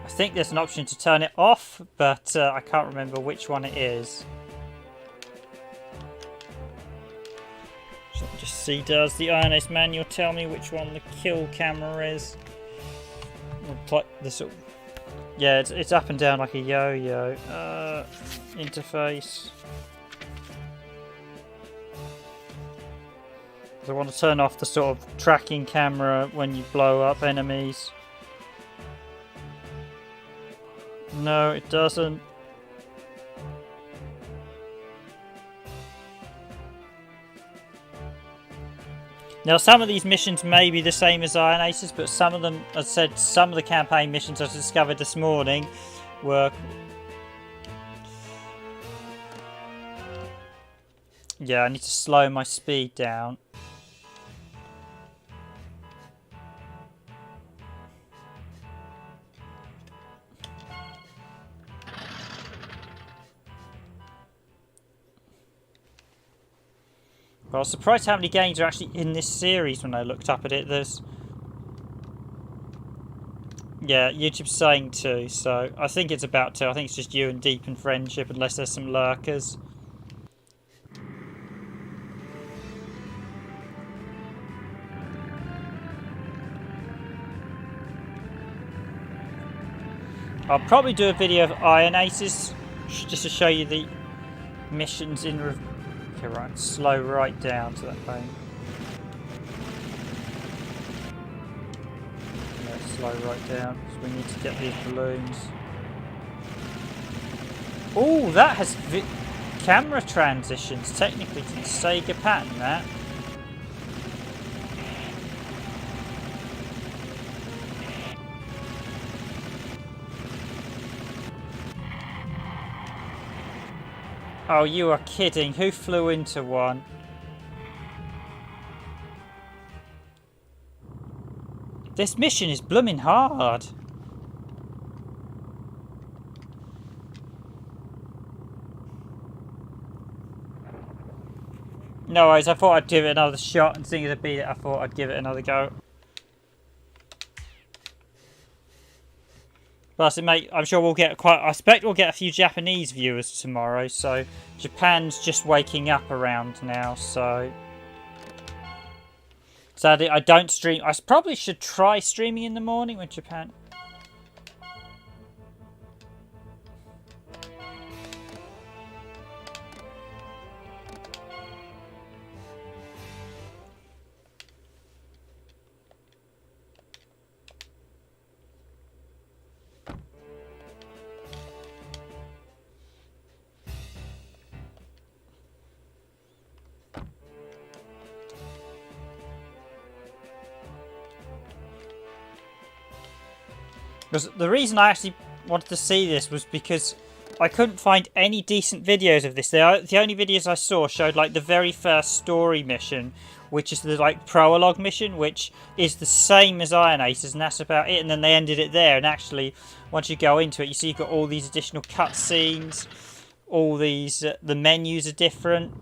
S1: I think there's an option to turn it off, but I can't remember which one it is. So just see, does the INS manual tell me which one the kill camera is? Yeah, it's up and down like a yo-yo. Interface. I want to turn off the sort of tracking camera when you blow up enemies. No, it doesn't. Now, some of these missions may be the same as Iron Aces, but some of them, as I said, some of the campaign missions I discovered this morning were... Yeah, I need to slow my speed down. I was surprised how many games are actually in this series when I looked up at it. There's... Yeah, YouTube's saying 2, so I think it's about 2. I think it's just you and Deep in Friendship, unless there's some lurkers. I'll probably do a video of Iron Aces, just to show you the missions in... Okay, right, slow right down to that point. Yeah, slow right down, because we need to get these balloons. Oh, that has camera transitions, technically to the Sega pattern, that. Oh, you are kidding. Who flew into one? This mission is blooming hard. No worries, I thought I'd give it another shot, and seeing as I beat it, I thought I'd give it another go. Plus, I'm sure we'll get I expect we'll get a few Japanese viewers tomorrow, so Japan's just waking up around now, so... Sadly, I don't stream. I probably should try streaming in the morning with Japan. Because the reason I actually wanted to see this was because I couldn't find any decent videos of this. The only videos I saw showed like the very first story mission, which is the like prologue mission, which is the same as Iron Aces, and that's about it. And then they ended it there. And actually, once you go into it, you see you've got all these additional cutscenes. All these the menus are different.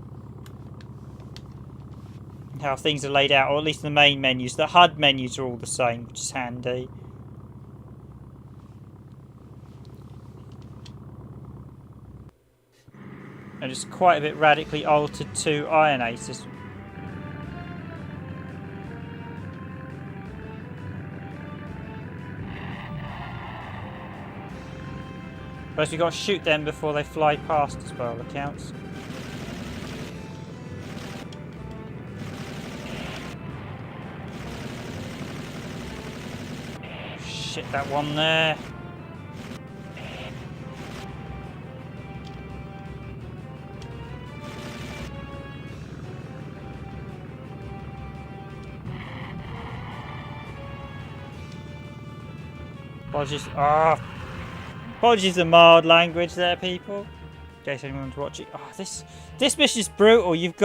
S1: How things are laid out, or at least the main menus. The HUD menus are all the same, which is handy. And it's quite a bit radically altered to Iron Aces. But you've got to shoot them before they fly past, as by all accounts. shit, that one there. Apologies. Apologies the mild language there, people. In case anyone's watching. Oh, this mission is brutal. You've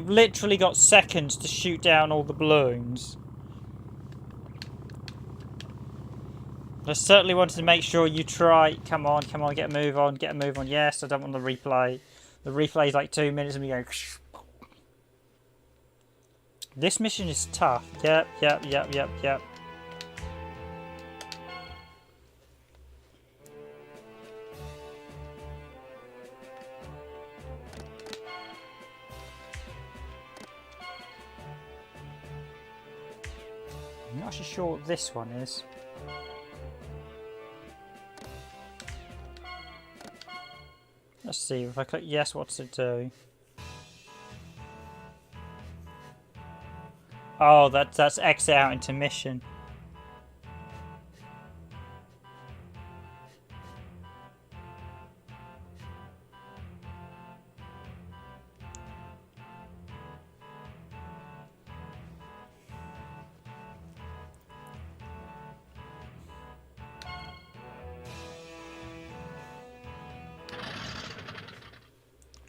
S1: literally got seconds to shoot down all the balloons. I certainly wanted to make sure you try. Come on, get a move on, Yes, I don't want the replay. The replay is like 2 minutes and we go. This mission is tough. Yep. I'm not actually sure what this one is. Let's see, if I click yes, what's it do? Oh, that's exit out into mission.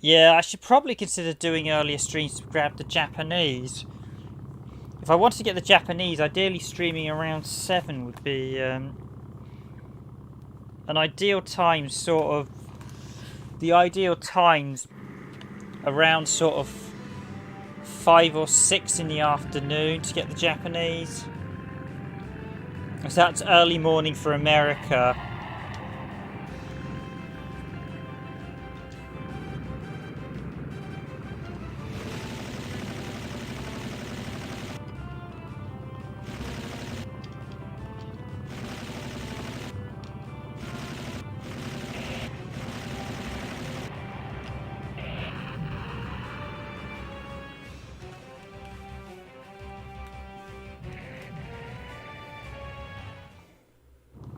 S1: Yeah, I should probably consider doing earlier streams to grab the Japanese. If I wanted to get the Japanese, ideally streaming around 7 would be an ideal time, sort of. The ideal times around sort of 5 or 6 in the afternoon to get the Japanese. So that's early morning for America.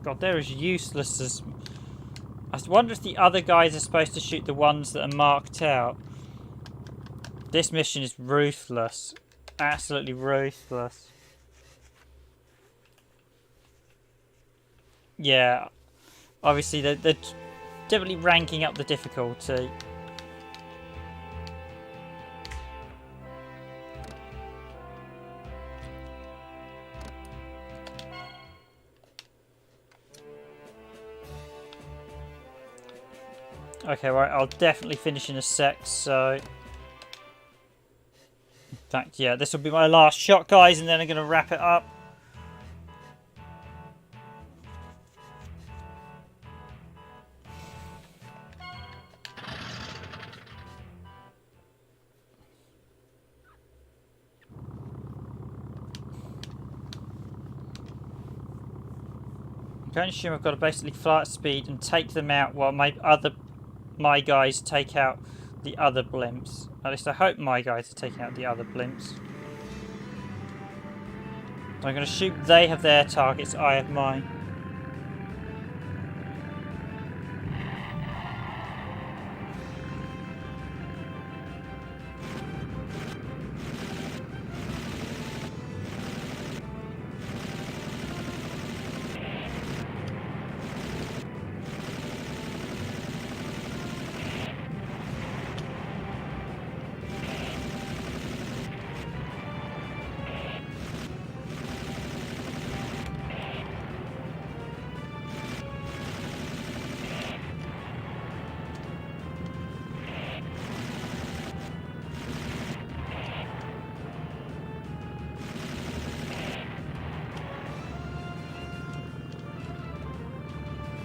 S1: God, they're as useless as... I wonder if the other guys are supposed to shoot the ones that are marked out. This mission is ruthless. Absolutely ruthless. Yeah. Obviously, they're definitely ranking up the difficulty. Okay, right, I'll definitely finish in a sec, so... In fact, yeah, this will be my last shot, guys, and then I'm going to wrap it up. I'm going to assume I've got to basically fly at speed and take them out while my guys take out the other blimps. At least I hope my guys are taking out the other blimps. So I'm going to assume they have their targets, I have mine.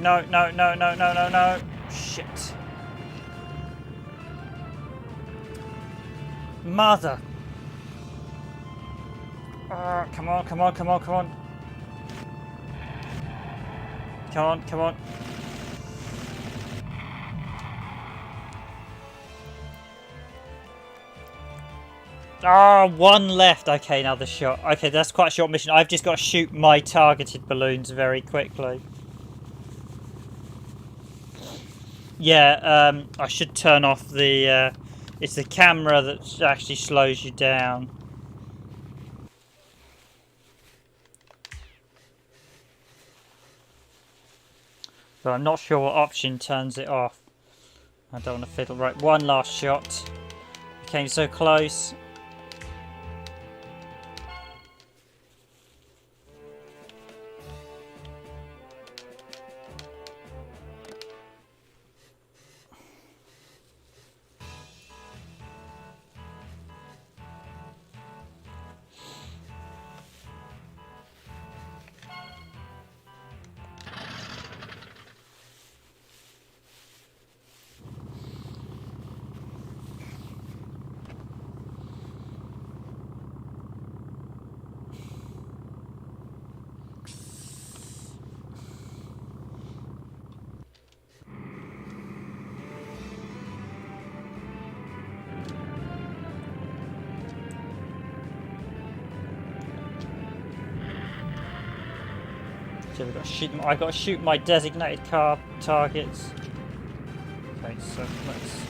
S1: No. Shit. Mother. Come on. Come on. Ah, one left. Okay, another shot. Okay, that's quite a short mission. I've just got to shoot my targeted balloons very quickly. Yeah, I should turn off the... it's the camera that actually slows you down. But I'm not sure what option turns it off. I don't want to fiddle. Right, one last shot. Came so close. So I've got to shoot my designated car targets. Okay, so let's...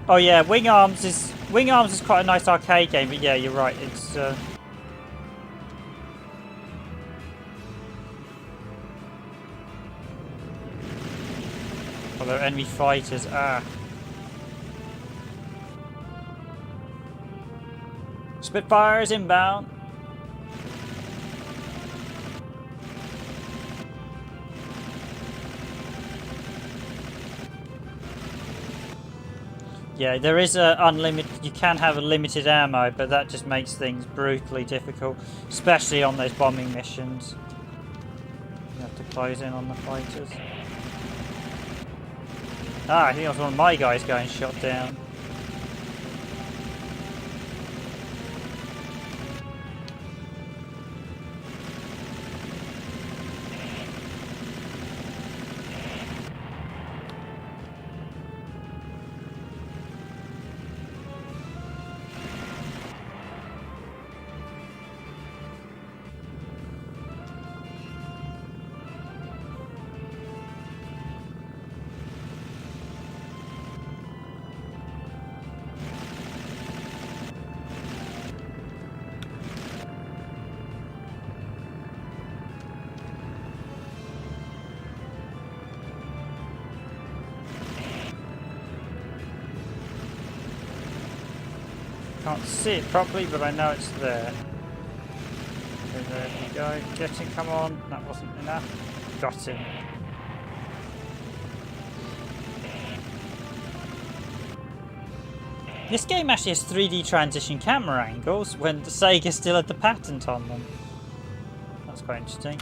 S1: Oh yeah, Wing Arms is quite a nice arcade game, but yeah, you're right. It's although enemy fighters, Spitfires inbound. Yeah, there is a unlimited. You can have a limited ammo, but that just makes things brutally difficult, especially on those bombing missions. You have to close in on the fighters. I think it was one of my guys getting shot down. Can't see it properly, but I know it's there. Okay, there we go. Get him, come on. That wasn't enough. Got him. This game actually has 3D transition camera angles when the Sega still had the patent on them. That's quite interesting.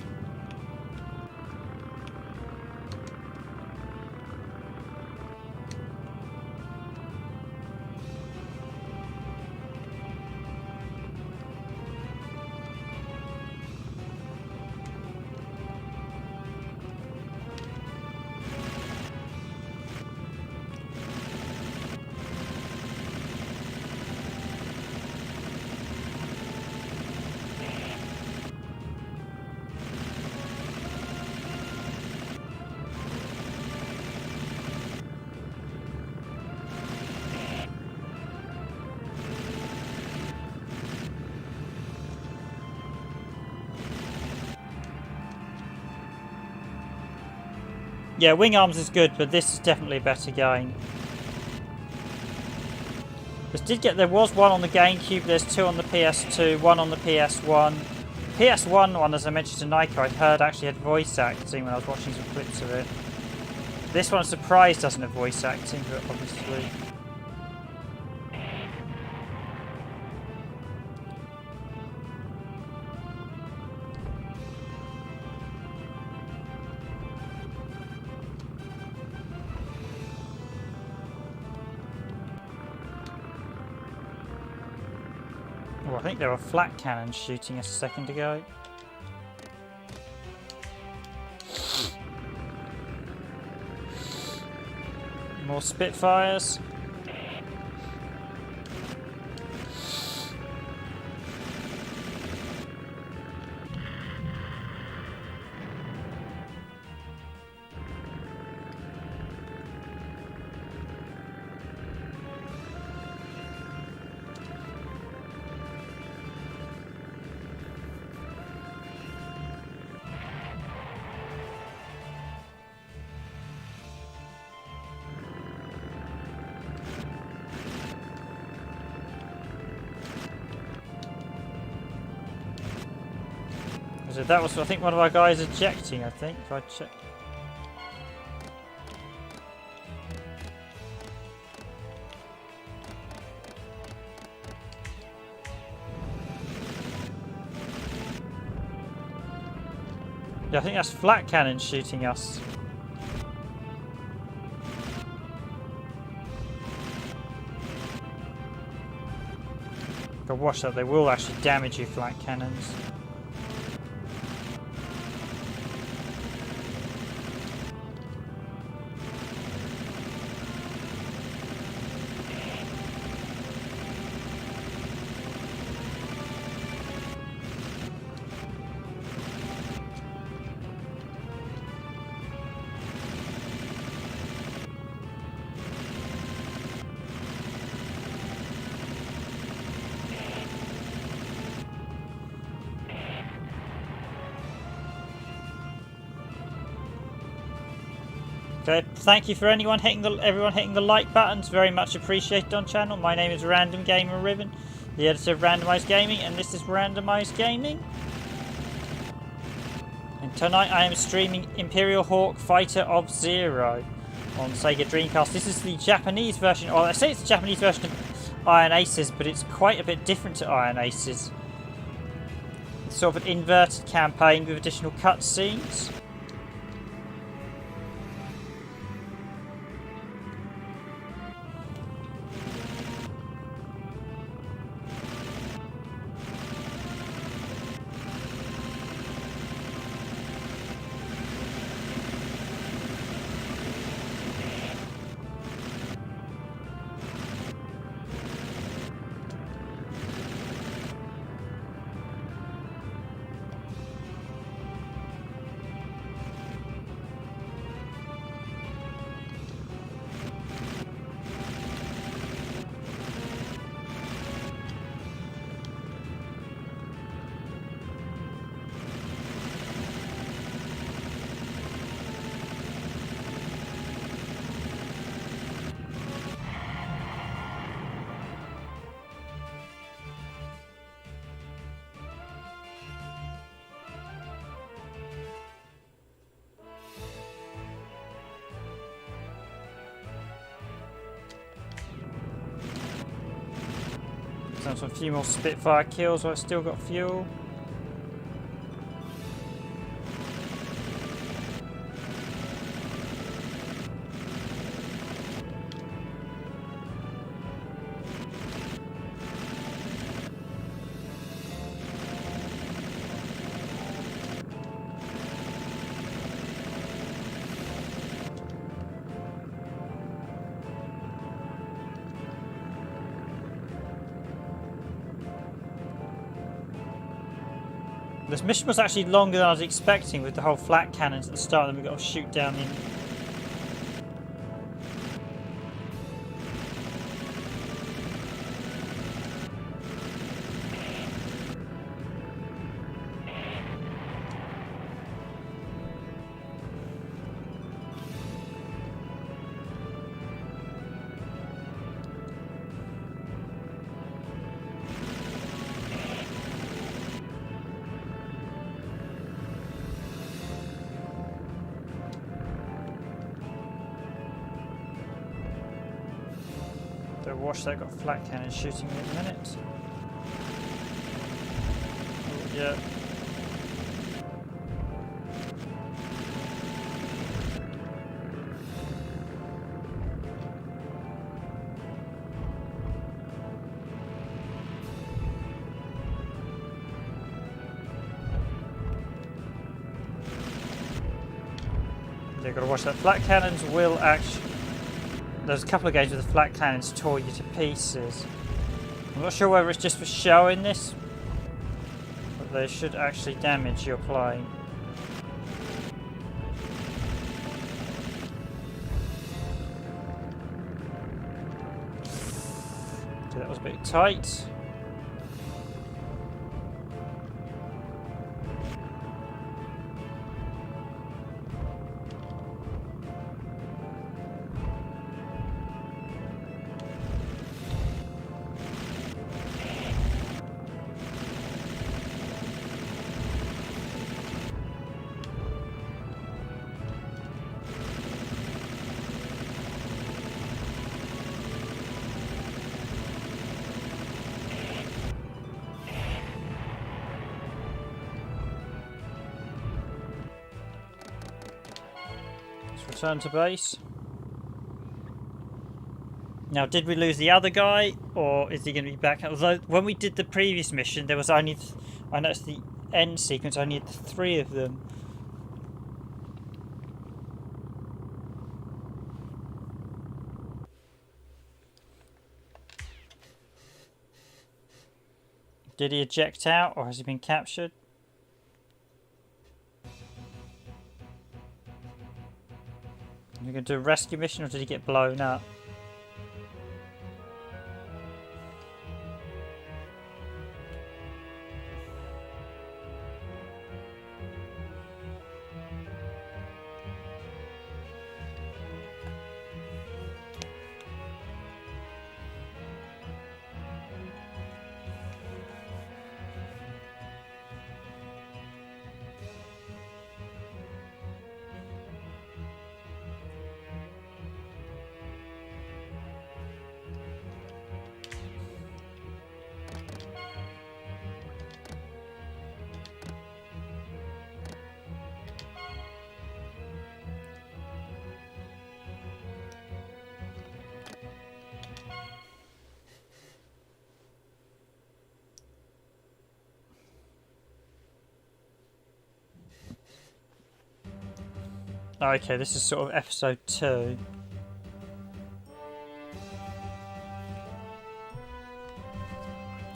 S1: Yeah, Wing Arms is good, but this is definitely a better game. There was one on the Gamecube, there's 2 on the PS2, 1 on the PS1. PS1 one, as I mentioned to Nike, I'd heard actually had voice acting when I was watching some clips of it. This one, surprised, doesn't have voice acting, but obviously... Oh, I think there were flat cannons shooting us a second ago. More Spitfires. So that was, I think, one of our guys ejecting, I think, if I check. Yeah, I think that's flat cannon shooting us. But watch that, they will actually damage you, flat cannons. Okay, thank you for everyone hitting the like buttons. Very much appreciated on channel. My name is Random Gamer Ribbon, the editor of Randomised Gaming, and this is Randomised Gaming. And tonight I am streaming Imperial Hawk Fighter of Zero on Sega Dreamcast. This is the Japanese version. Well, I say it's the Japanese version of Iron Aces, but it's quite a bit different to Iron Aces. It's sort of an inverted campaign with additional cutscenes. A few more Spitfire kills while I've still got fuel. This mission was actually longer than I was expecting with the whole flat cannons at the start, and then we got to shoot down the... Better watch that, got flat cannon shooting me at the minute. Oh, yeah. You've got to watch that. Flat cannons will actually... There's a couple of games where the flat cannons tore you to pieces. I'm not sure whether it's just for showing this, but they should actually damage your plane. Okay, that was a bit tight. Return to base. Now, did we lose the other guy, or is he going to be back? Although, when we did the previous mission, there was only... I noticed the end sequence only had 3 of them. Did he eject out, or has he been captured? Are you going to do a rescue mission, or did he get blown up? Okay, this is sort of episode 2.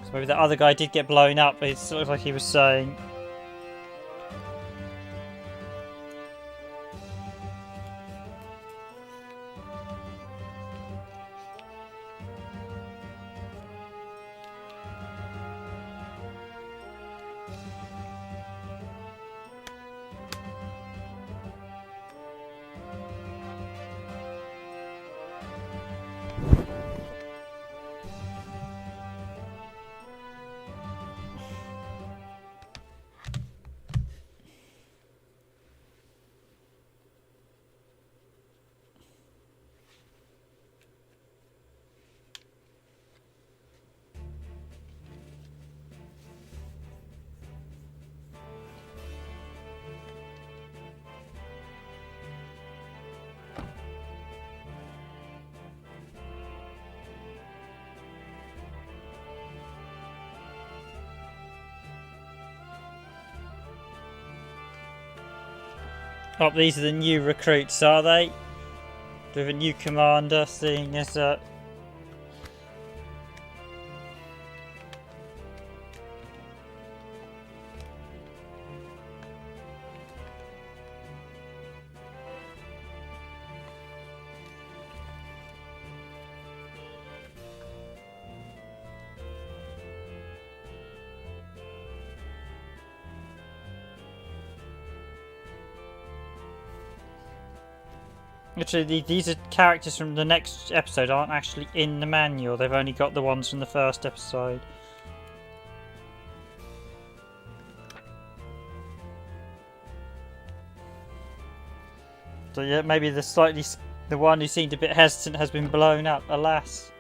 S1: So maybe the other guy did get blown up, but it looks like he was saying... Oh, these are the new recruits, are they? With a new commander, seeing as Actually, these are characters from the next episode aren't actually in the manual. They've only got the ones from the first episode. So yeah, maybe the one who seemed a bit hesitant has been blown up. Alas.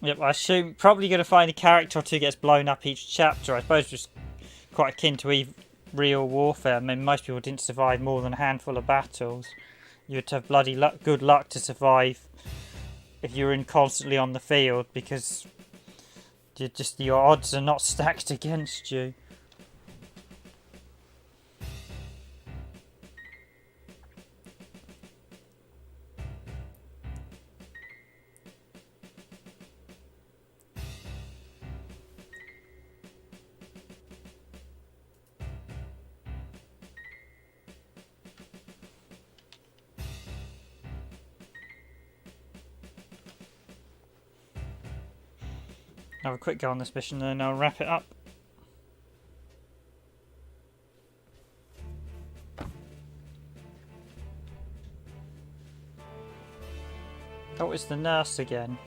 S1: Yep, I assume probably going to find a character or two gets blown up each chapter. I suppose just quite akin to real warfare. I mean, most people didn't survive more than a handful of battles. You had to have bloody good luck to survive if you were in constantly on the field, because your odds are not stacked against you. Have a quick go on this mission and then I'll wrap it up. Oh, it's the nurse again.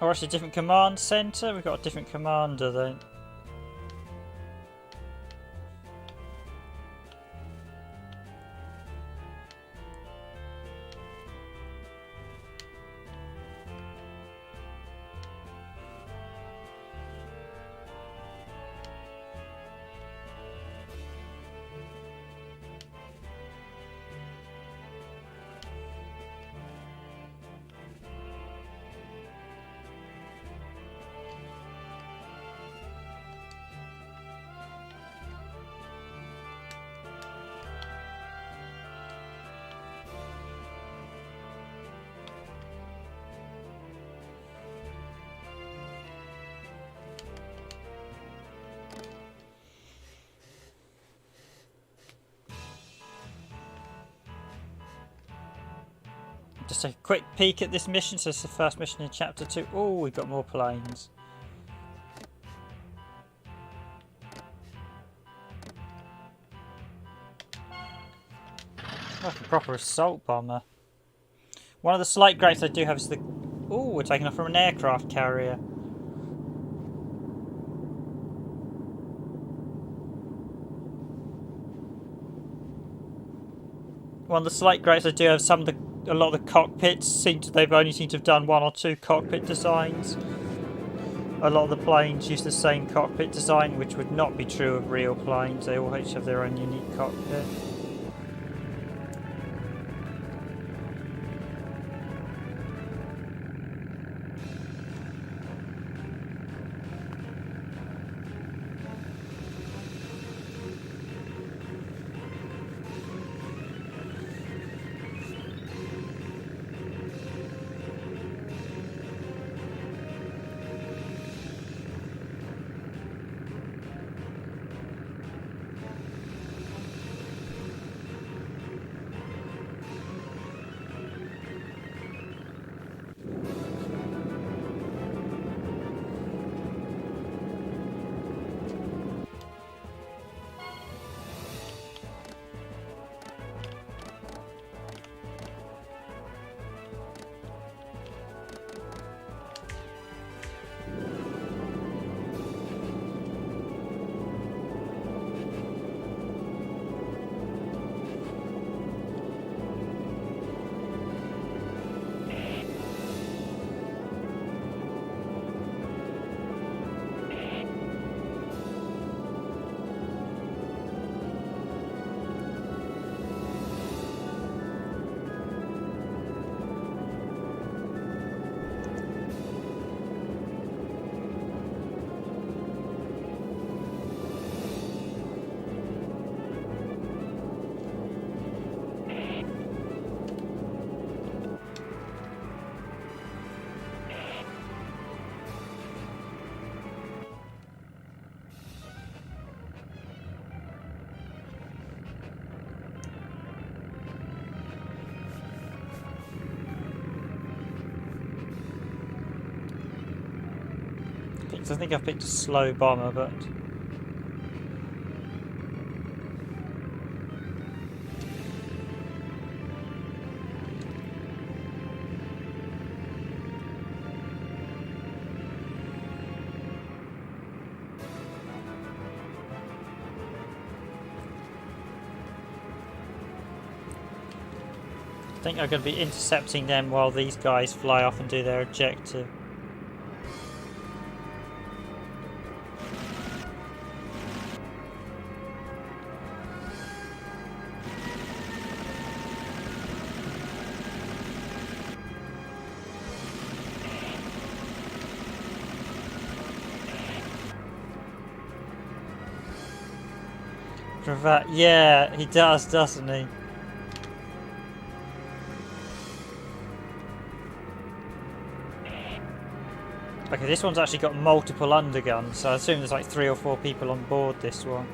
S1: Or it's a different command centre? We've got a different commander then. Just take a quick peek at this mission. So it's the first mission in Chapter 2. Oh, we've got more planes. Like a proper assault bomber. One of the slight gripes I do have is the... Oh, we're taking off from an aircraft carrier. One of the slight gripes I do have, a lot of the cockpits they've only seemed to have done one or two cockpit designs. A lot of the planes use the same cockpit design, which would not be true of real planes. They all each have their own unique cockpit. because I think I've picked a slow bomber, but... I think I'm going to be intercepting them while these guys fly off and do their objective. Yeah, he does, doesn't he? Okay, this one's actually got multiple underguns, so I assume there's like 3 or 4 people on board this one.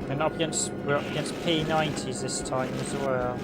S1: And we're up against P90s this time as well.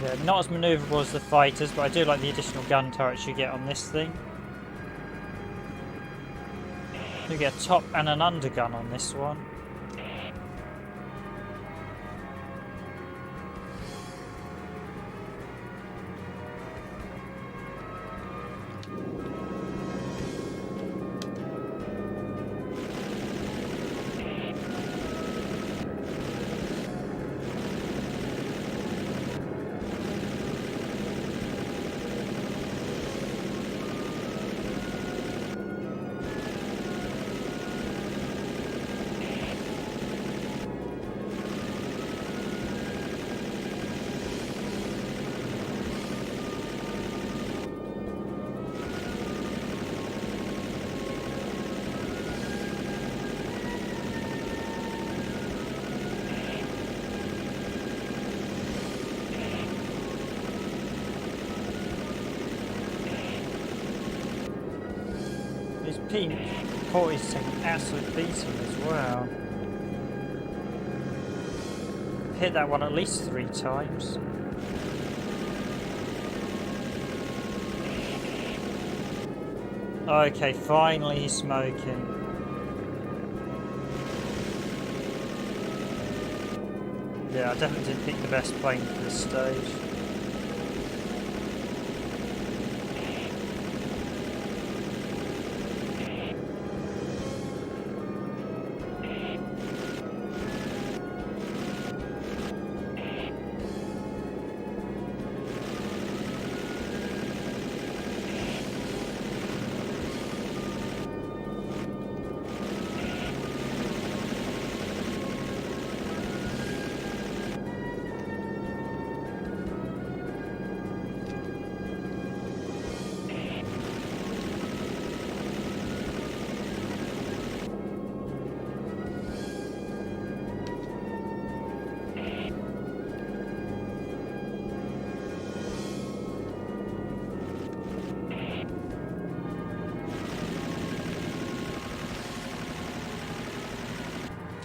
S1: Yeah, not as manoeuvrable as the fighters, but I do like the additional gun turrets you get on this thing. You get a top and an undergun on this one. P40's taking an absolute beating as well. Hit that one at least 3 times. Okay, finally he's smoking. Yeah, I definitely didn't pick the best plane for this stage.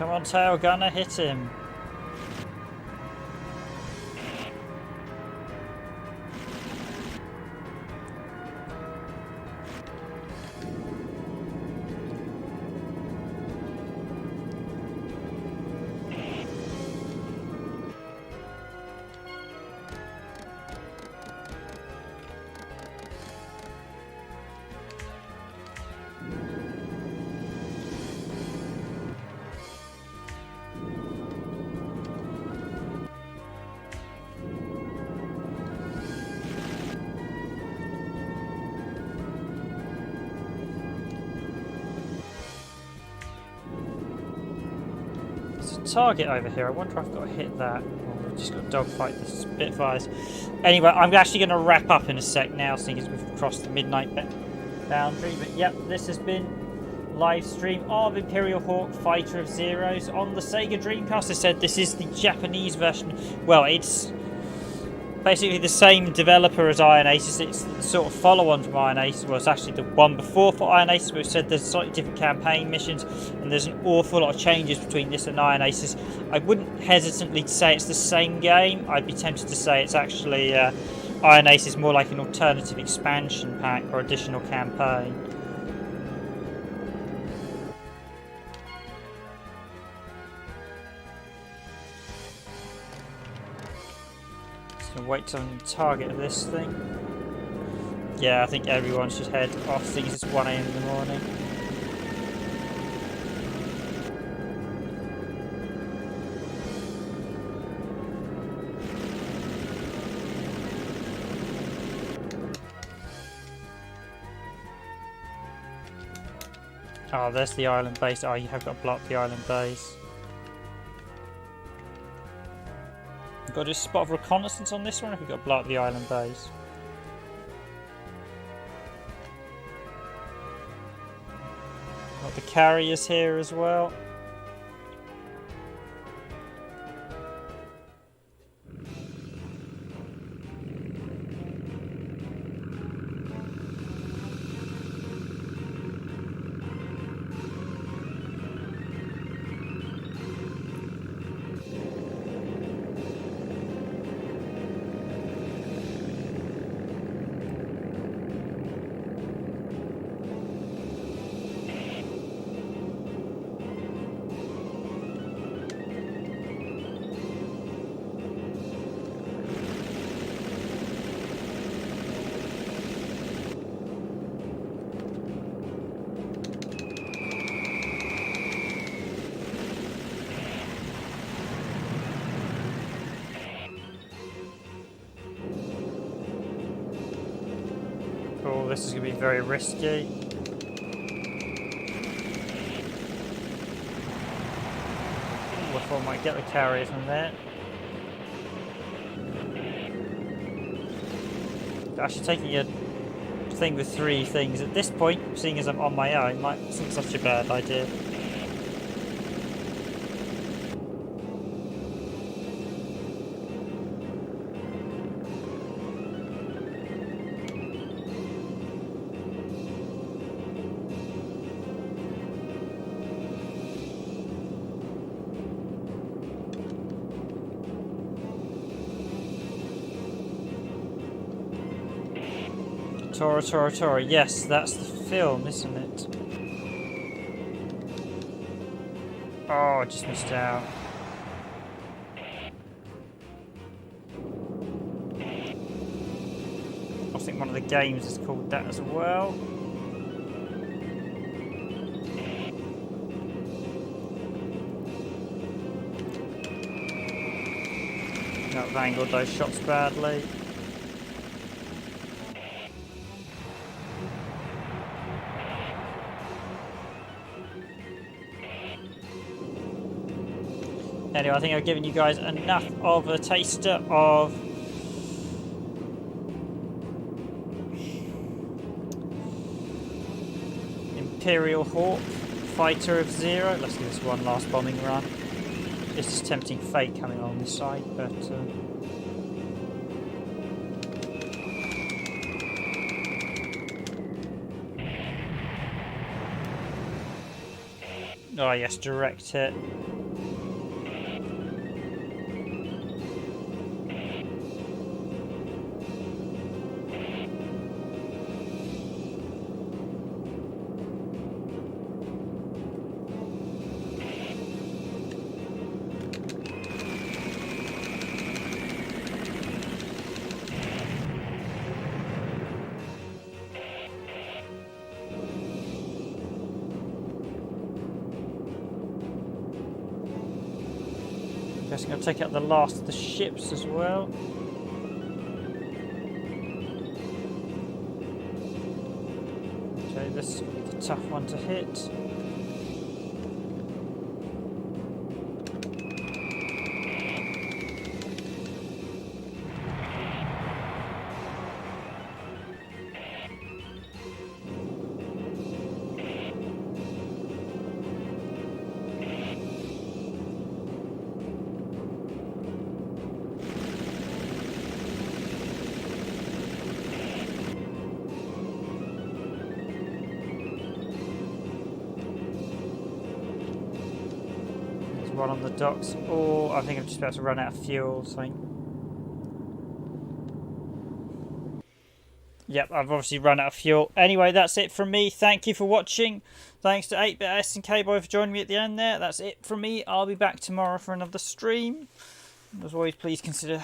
S1: Come on, tail gunner, hit him. Target over here. I wonder if I've got to hit that. Or I've just got to dogfight the Spitfires. Anyway, I'm actually going to wrap up in a sec now, seeing as we've crossed the midnight boundary. But yep, this has been live stream of Imperial Hawk Fighter of Zeros on the Sega Dreamcast. I said this is the Japanese version. Well, it's basically the same developer as Iron Aces. It's the sort of follow-on from Iron Aces. Well, it's actually the one before for Iron Aces, but we said there's slightly different campaign missions, and there's an awful lot of changes between this and Iron Aces. I wouldn't hesitantly say it's the same game. I'd be tempted to say it's actually Iron Aces more like an alternative expansion pack or additional campaign. Wait till the target of this thing. Yeah, I think everyone should head off, seeing it's 1 AM in the morning. Oh, there's the island base. Oh, you have got to block the island base. Got to do a spot of reconnaissance on this one, or have we got to blow up the island base? Got the carriers here as well. Oh, this is going to be very risky. Ooh, I thought I might get the carrier from there. Actually taking a thing with 3 things at this point, seeing as I'm on my own, might isn't such a bad idea. Tora. Yes, that's the film, isn't it? Oh, I just missed out. I think one of the games is called that as well. No, I've angled those shots badly. Anyway, I think I've given you guys enough of a taster of Imperial Hawk Fighter of Zero. Let's give this one last bombing run. This is tempting fate coming on this side, but Oh yes, direct hit. I'm guessing I'll take out the last of the ships as well. Okay, this is a tough one to hit. One on the docks. Oh, I think I'm just about to run out of fuel. So, yep, I've obviously run out of fuel. Anyway, that's it from me. Thank you for watching. Thanks to 8BitS and K-Boy for joining me at the end there. That's it from me. I'll be back tomorrow for another stream. As always, please consider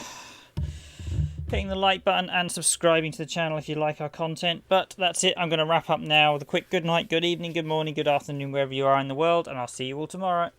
S1: hitting the like button and subscribing to the channel if you like our content. But that's it. I'm going to wrap up now with a quick good night, good evening, good morning, good afternoon, wherever you are in the world. And I'll see you all tomorrow.